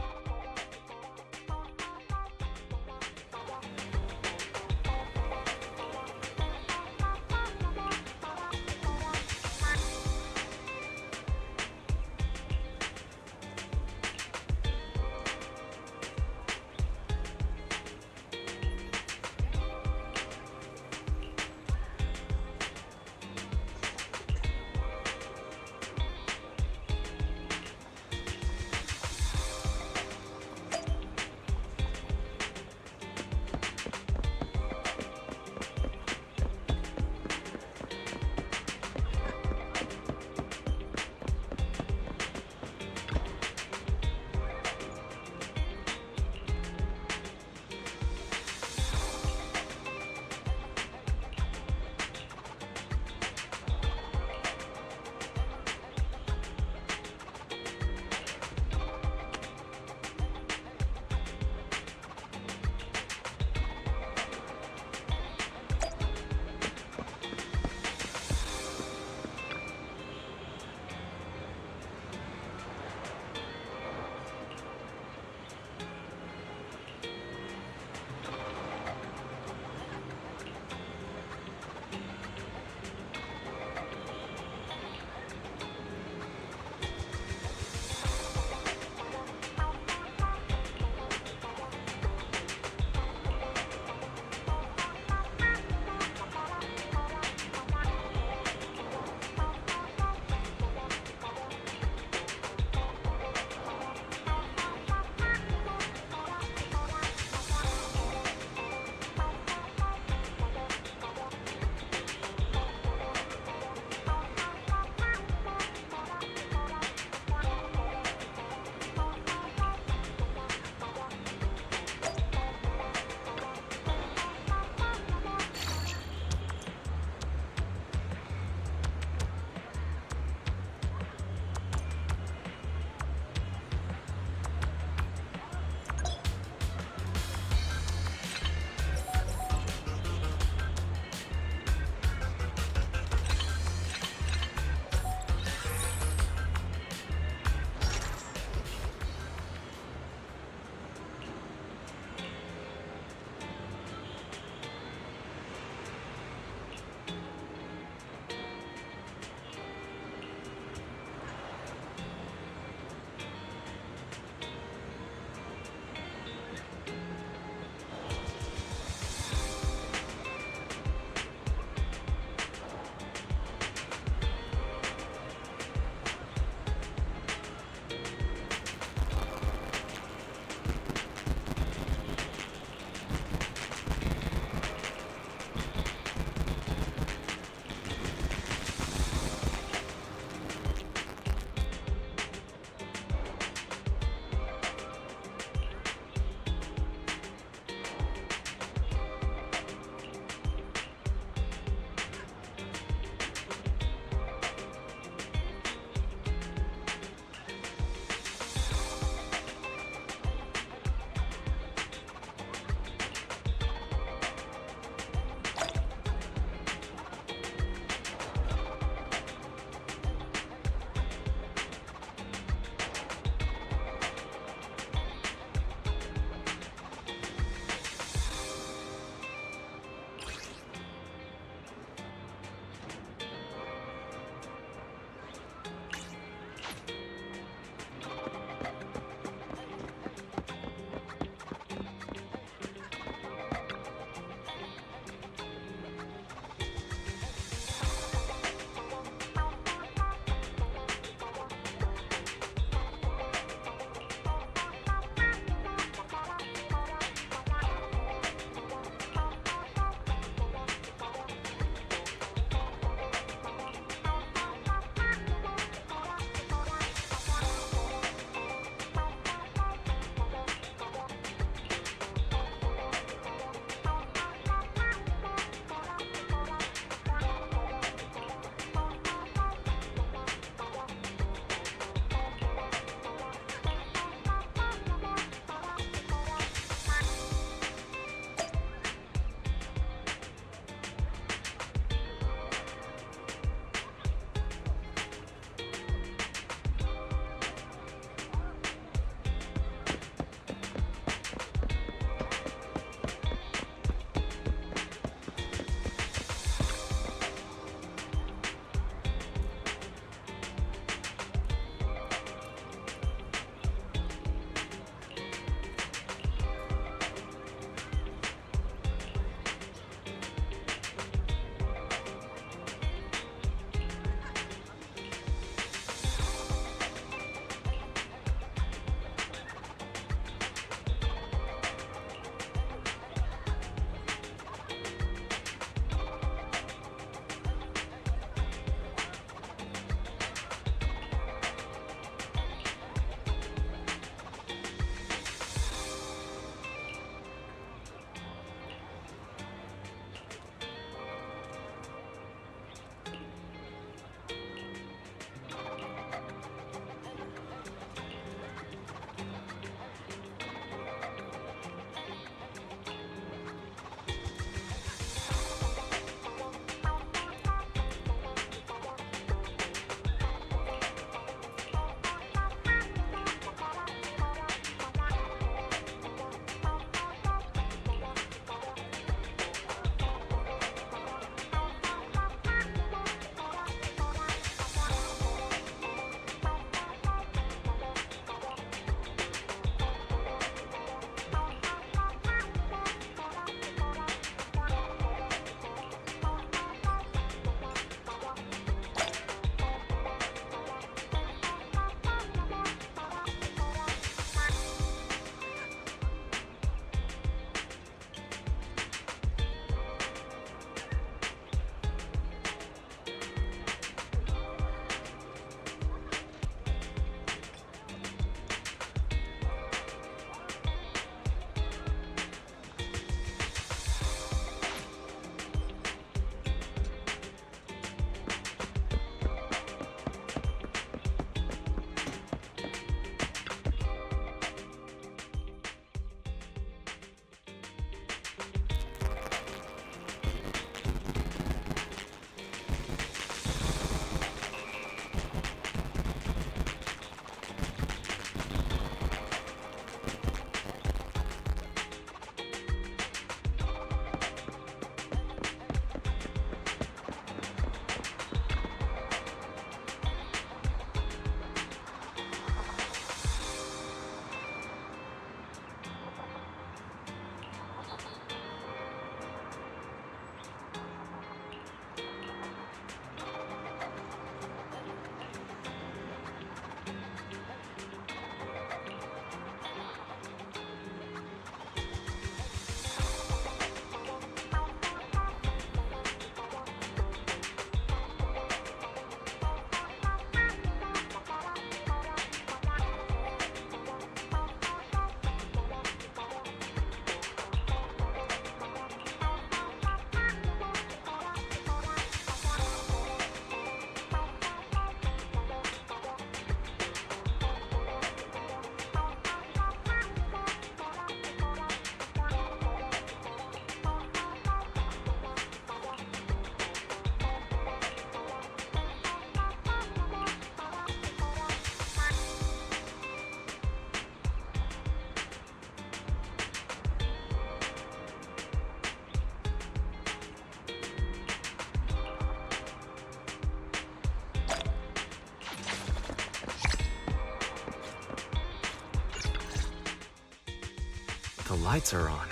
[SPEAKER 6] The lights are on.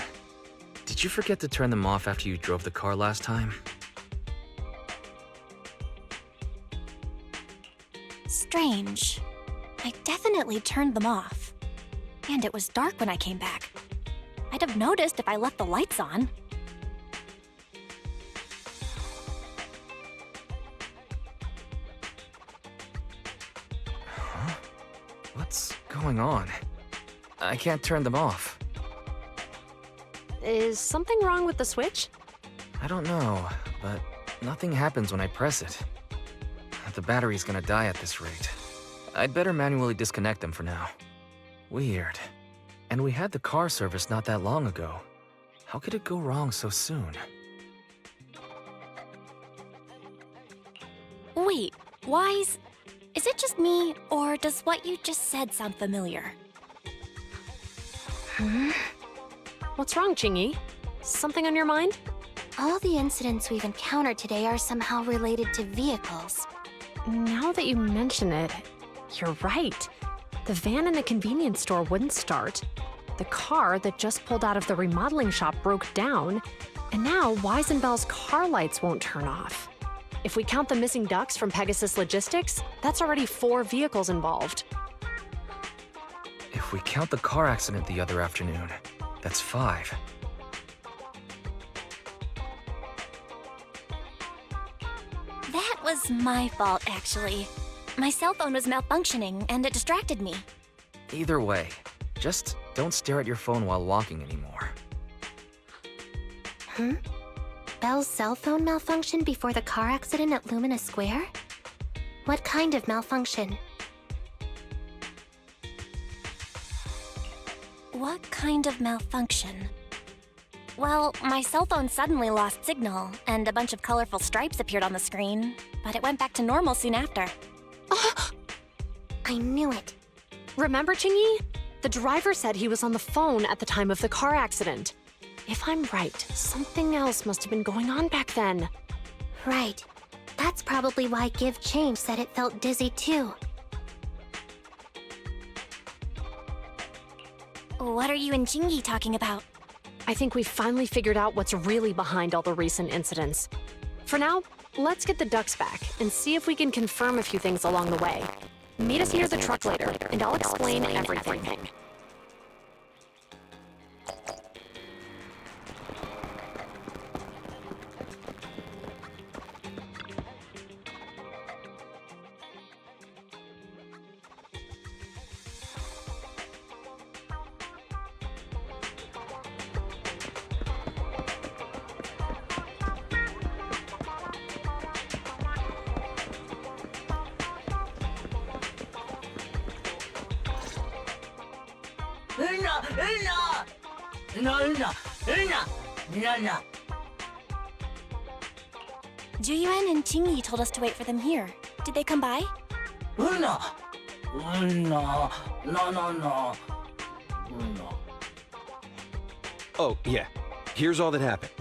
[SPEAKER 6] Did you forget to turn them off after you drove the car last time?
[SPEAKER 13] Strange. I definitely turned them off. And it was dark when I came back. I'd have noticed if I left the lights on.
[SPEAKER 6] Huh? What's going on? I can't turn them off.
[SPEAKER 11] Is something wrong with the switch?
[SPEAKER 6] I don't know, but nothing happens when I press it. The battery's gonna die at this rate. I'd better manually disconnect them for now. Weird. And we had the car serviced not that long ago. How could it go wrong so soon?
[SPEAKER 13] Wait, Wise, is it just me, or does what you just said sound familiar?
[SPEAKER 11] What's wrong, Chingy? Something on your mind?
[SPEAKER 7] All the incidents we've encountered today are somehow related to vehicles.
[SPEAKER 11] Now that you mention it, you're right. The van in the convenience store wouldn't start. The car that just pulled out of the remodeling shop broke down. And now Wise and Bell's car lights won't turn off. If we count the missing ducks from Pegasus Logistics, that's already 4 vehicles involved.
[SPEAKER 6] If we count the car accident the other afternoon, that's 5.
[SPEAKER 13] That was my fault, actually. My cell phone was malfunctioning, and it distracted me.
[SPEAKER 6] Either way, just don't stare at your phone while walking anymore.
[SPEAKER 7] Bell's cell phone malfunctioned before the car accident at Lumina Square? What kind of malfunction?
[SPEAKER 13] What kind of malfunction? Well, my cell phone suddenly lost signal, and a bunch of colorful stripes appeared on the screen, but it went back to normal soon after.
[SPEAKER 7] I knew it.
[SPEAKER 11] Remember, Chingy? The driver said he was on the phone at the time of the car accident. If I'm right, something else must have been going on back then.
[SPEAKER 7] Right. That's probably why Give Change said it felt dizzy too.
[SPEAKER 13] What are you and Chingy talking about?
[SPEAKER 11] I think we've finally figured out what's really behind all the recent incidents. For now, let's get the ducks back and see if we can confirm a few things along the way. Meet us near the truck later, and I'll explain everything.
[SPEAKER 13] Juyuan and Chingy told us to wait for them here. Did they come by?
[SPEAKER 14] Oh, yeah. Here's all that happened.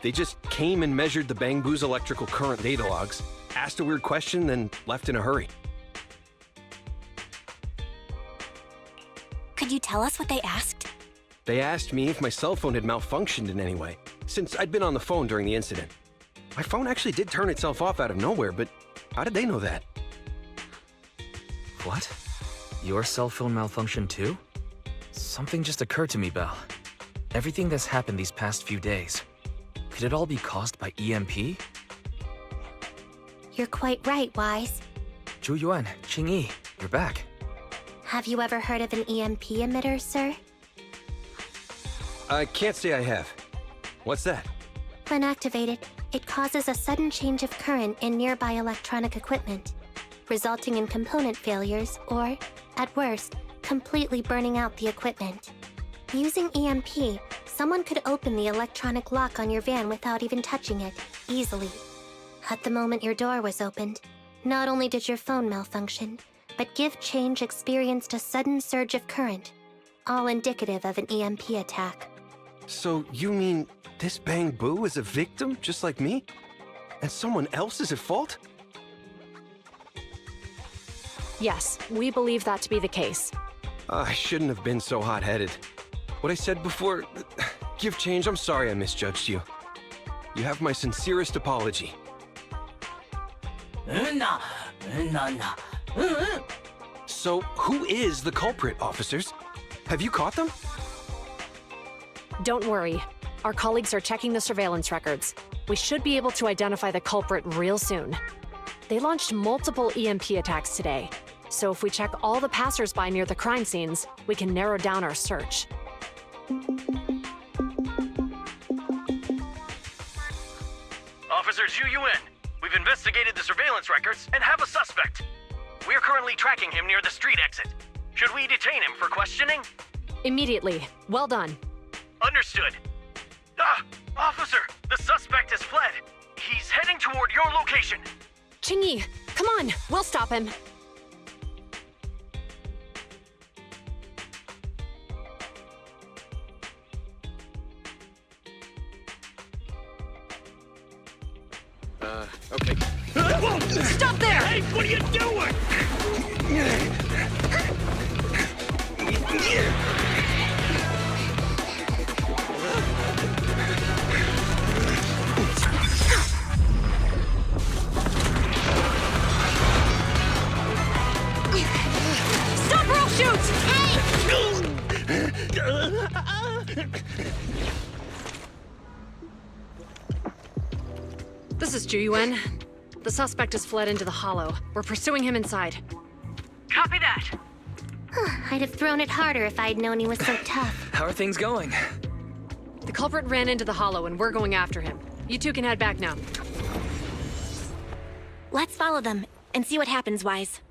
[SPEAKER 14] They just came and measured the Bang Boo's electrical current data logs, asked a weird question, then left in a hurry.
[SPEAKER 13] Could you tell us what they asked?
[SPEAKER 14] They asked me if my cell phone had malfunctioned in any way, since I'd been on the phone during the incident. My phone actually did turn itself off out of nowhere, but how did they know that?
[SPEAKER 6] What? Your cell phone malfunctioned too? Something just occurred to me, Belle. Everything that's happened these past few days, could it all be caused by EMP?
[SPEAKER 7] You're quite right, Wise.
[SPEAKER 6] Juyuan, Qingyi, you're back.
[SPEAKER 7] Have you ever heard of an EMP emitter, sir?
[SPEAKER 14] I can't say I have. What's that?
[SPEAKER 7] When activated, it causes a sudden change of current in nearby electronic equipment, resulting in component failures or, at worst, completely burning out the equipment. Using EMP, someone could open the electronic lock on your van without even touching it, easily. At the moment your door was opened, not only did your phone malfunction, but Give Change experienced a sudden surge of current, all indicative of an EMP attack.
[SPEAKER 14] So you mean this Bang Boo is a victim, just like me? And someone else is at fault?
[SPEAKER 11] Yes, we believe that to be the case.
[SPEAKER 14] I shouldn't have been so hot-headed. What I said before... Give change, I'm sorry I misjudged you. You have my sincerest apology. So, who is the culprit, officers? Have you caught them?
[SPEAKER 11] Don't worry. Our colleagues are checking the surveillance records. We should be able to identify the culprit real soon. They launched multiple EMP attacks today, so if we check all the passers-by near the crime scenes, we can narrow down our search.
[SPEAKER 17] Officer Zhu, we've investigated the surveillance records and have a suspect. We are currently tracking him near the street exit. Should we detain him for questioning?
[SPEAKER 11] Immediately. Well done.
[SPEAKER 17] Understood. Officer, the suspect has fled. He's heading toward your location.
[SPEAKER 11] Qingyi, come on, we'll stop him.
[SPEAKER 14] Okay.
[SPEAKER 10] Stop there! Hey, what are you doing?
[SPEAKER 11] Stop or I'll shoot! This is Zhu. The suspect has fled into the hollow. We're pursuing him inside.
[SPEAKER 10] Copy that.
[SPEAKER 7] I'd have thrown it harder if I'd known he was so tough.
[SPEAKER 6] How are things going?
[SPEAKER 11] The culprit ran into the hollow and we're going after him. You two can head back now.
[SPEAKER 13] Let's follow them and see what happens, Wise.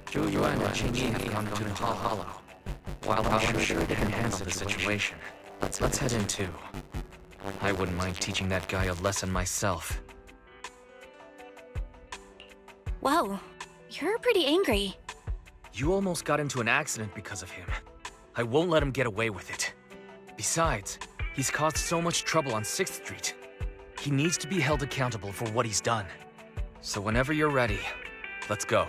[SPEAKER 6] Zhu Yuan and Qingyi have gone to the hollow. While I'm sure they can handle the situation, let's head in too. I wouldn't mind teaching that guy a lesson myself.
[SPEAKER 13] Whoa, you're pretty angry.
[SPEAKER 6] You almost got into an accident because of him. I won't let him get away with it. Besides, he's caused so much trouble on 6th Street. He needs to be held accountable for what he's done. So whenever you're ready, let's go.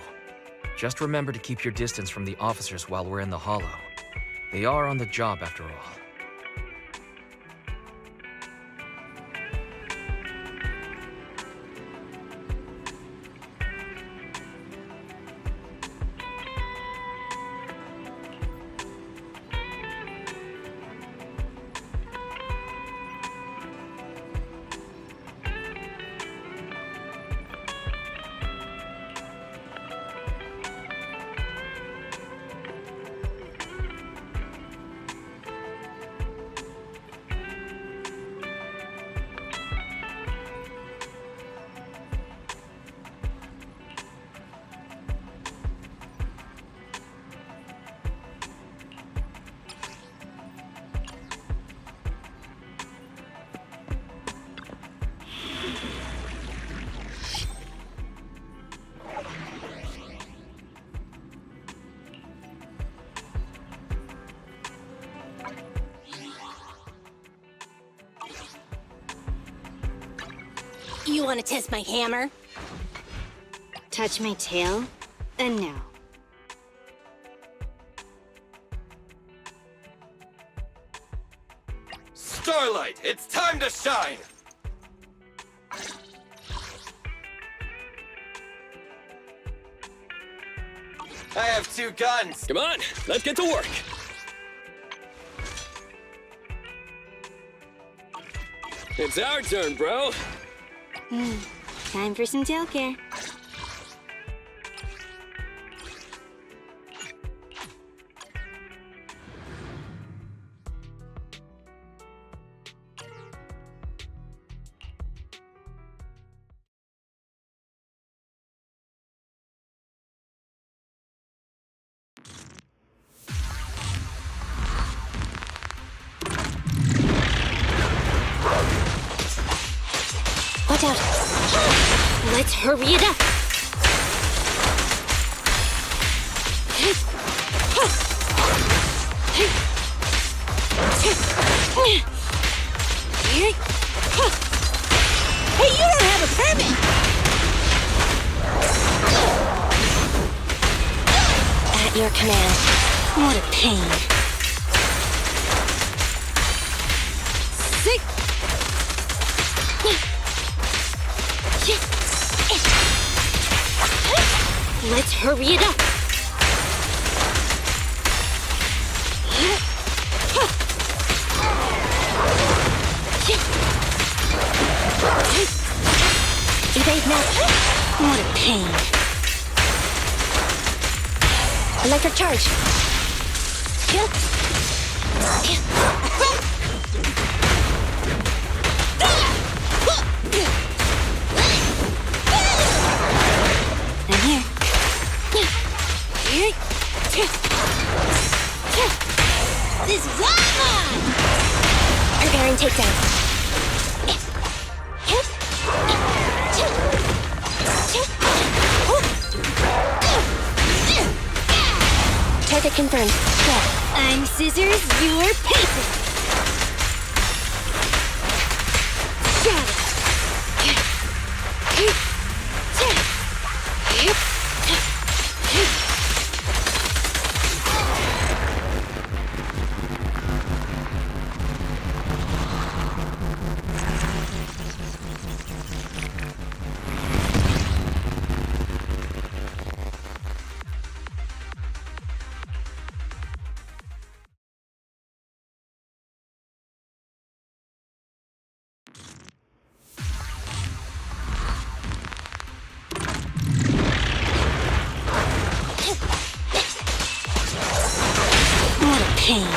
[SPEAKER 6] Just remember to keep your distance from the officers while we're in the hollow. They are on the job after all.
[SPEAKER 3] You want to test my hammer?
[SPEAKER 22] Touch my tail? And no.
[SPEAKER 23] Starlight, it's time to shine! I have 2 guns!
[SPEAKER 10] Come on, let's get to work. It's our turn, bro.
[SPEAKER 22] Time for some tail care.
[SPEAKER 13] Watch out! Let's hurry it up! Hey, you don't have a permit!
[SPEAKER 22] At your command. What a pain. Sick. Let's hurry it up. Evade now. What a pain. Electric charge. I'm here.
[SPEAKER 3] This is lava!
[SPEAKER 22] Preparing takedown. Target confirmed. Go.
[SPEAKER 3] I'm scissors, you're paper. Got What a pain.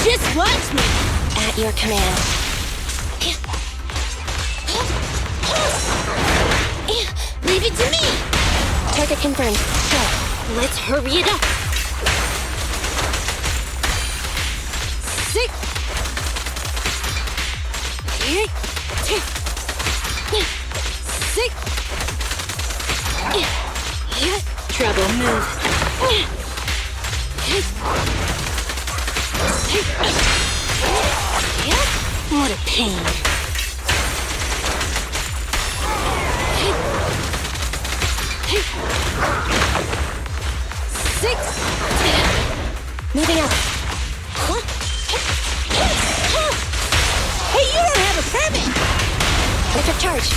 [SPEAKER 3] Just watch me.
[SPEAKER 22] At your command.
[SPEAKER 3] Leave it to me.
[SPEAKER 22] Target confirmed. Go.
[SPEAKER 3] Let's hurry it up. Sick. Sick.
[SPEAKER 22] Trouble, move.
[SPEAKER 3] What a pain. Sick.
[SPEAKER 22] Moving up.
[SPEAKER 3] What? Hey, you don't have a permit.
[SPEAKER 22] Electric charge.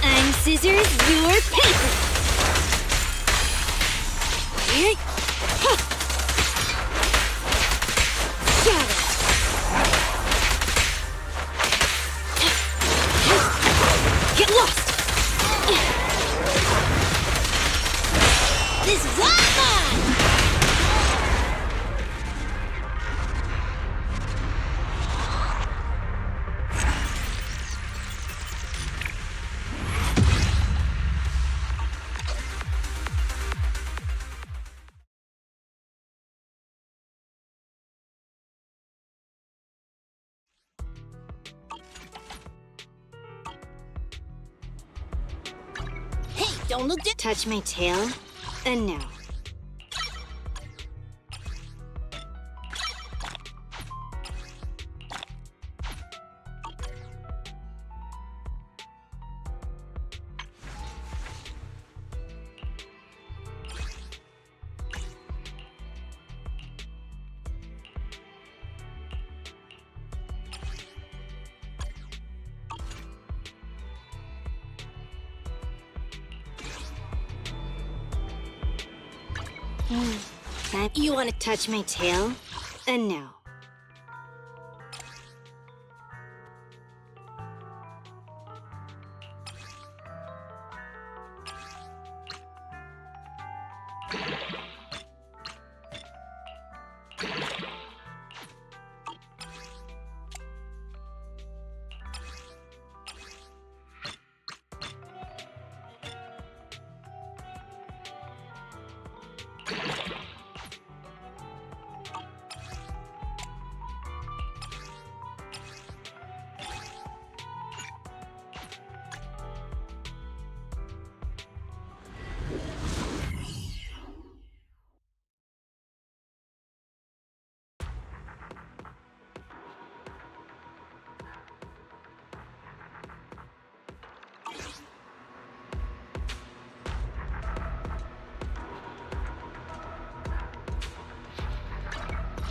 [SPEAKER 3] I'm scissors, you're paper. Got it. Get lost. This is lava. Hey, don't look at.
[SPEAKER 22] Touch my tail. And now.
[SPEAKER 3] You want to
[SPEAKER 22] touch my tail? And now.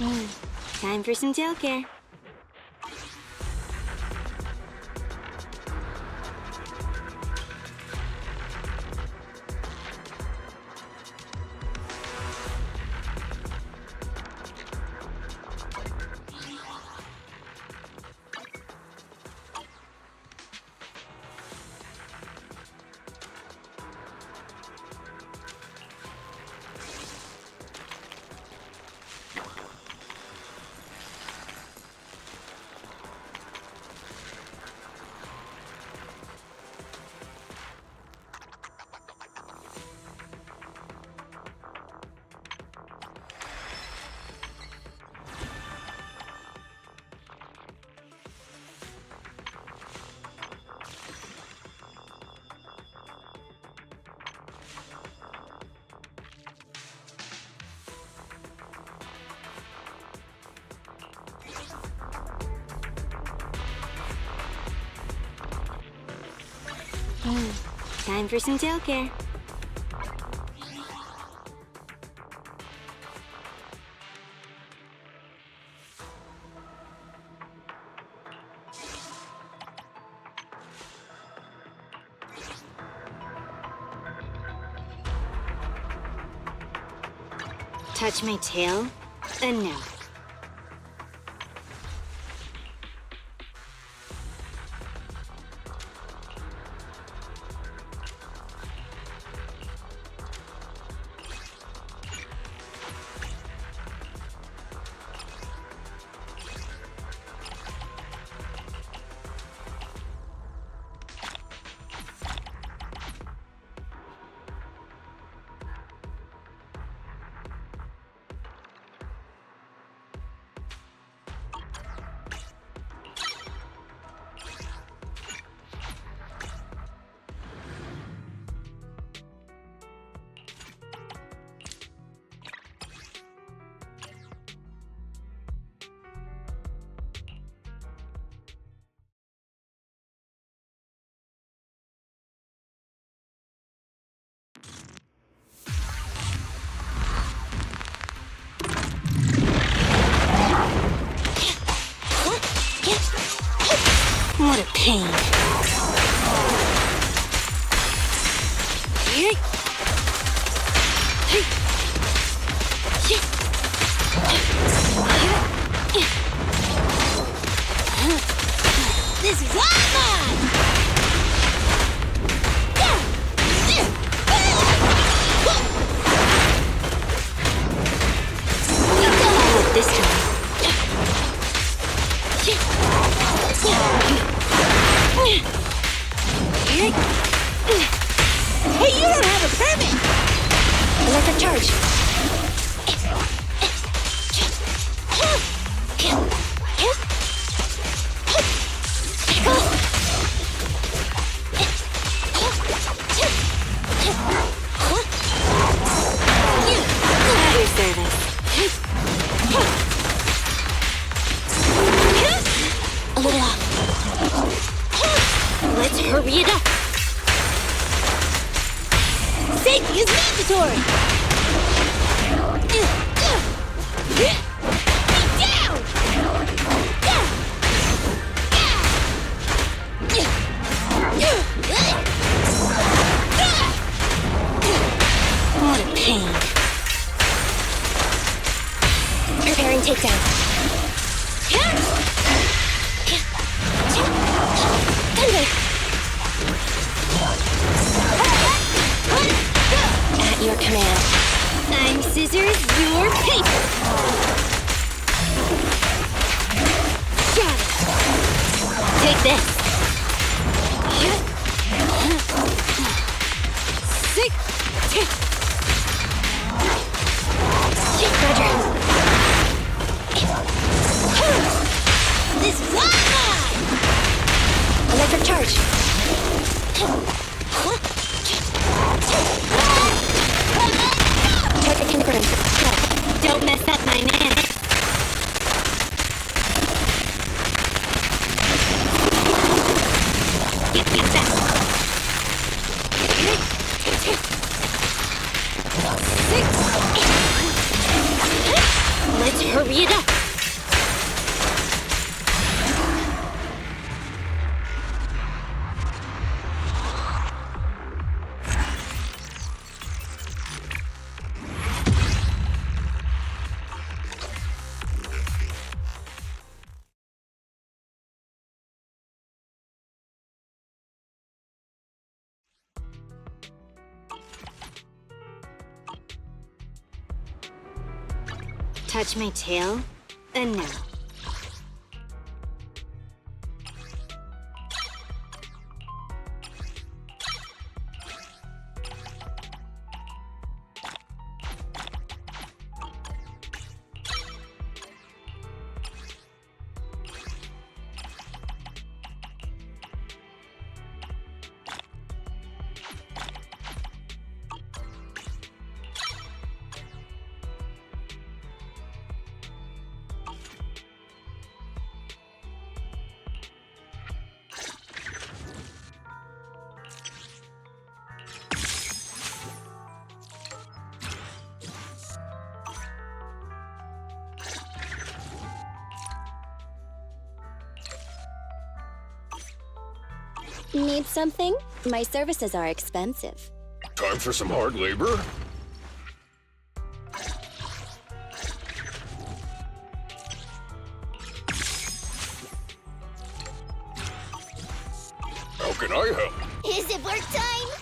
[SPEAKER 22] Time for some tail care. Time for some tail care. Touch my tail, and now. What a pain.
[SPEAKER 3] This is awesome!
[SPEAKER 22] Not this time.
[SPEAKER 3] Hey, you don't have a permit!
[SPEAKER 22] Electric charge. Your service. A little off. Let's hurry it up.
[SPEAKER 3] Safety is mandatory! Get down!
[SPEAKER 22] What a pain. Preparing takedown. Thunder! At your command.
[SPEAKER 3] I'm scissors, you're paper!
[SPEAKER 22] Got it. Take this.
[SPEAKER 3] Sick!
[SPEAKER 22] Roger.
[SPEAKER 3] This is awesome!
[SPEAKER 22] Electric charge. Target confirmed.
[SPEAKER 3] Don't mess up my man. Get back.
[SPEAKER 22] Let's hurry it up. Touch my tail, and no.
[SPEAKER 13] Need something? My services are expensive.
[SPEAKER 16] Time for some hard labor? How can I help?
[SPEAKER 3] Is it work time?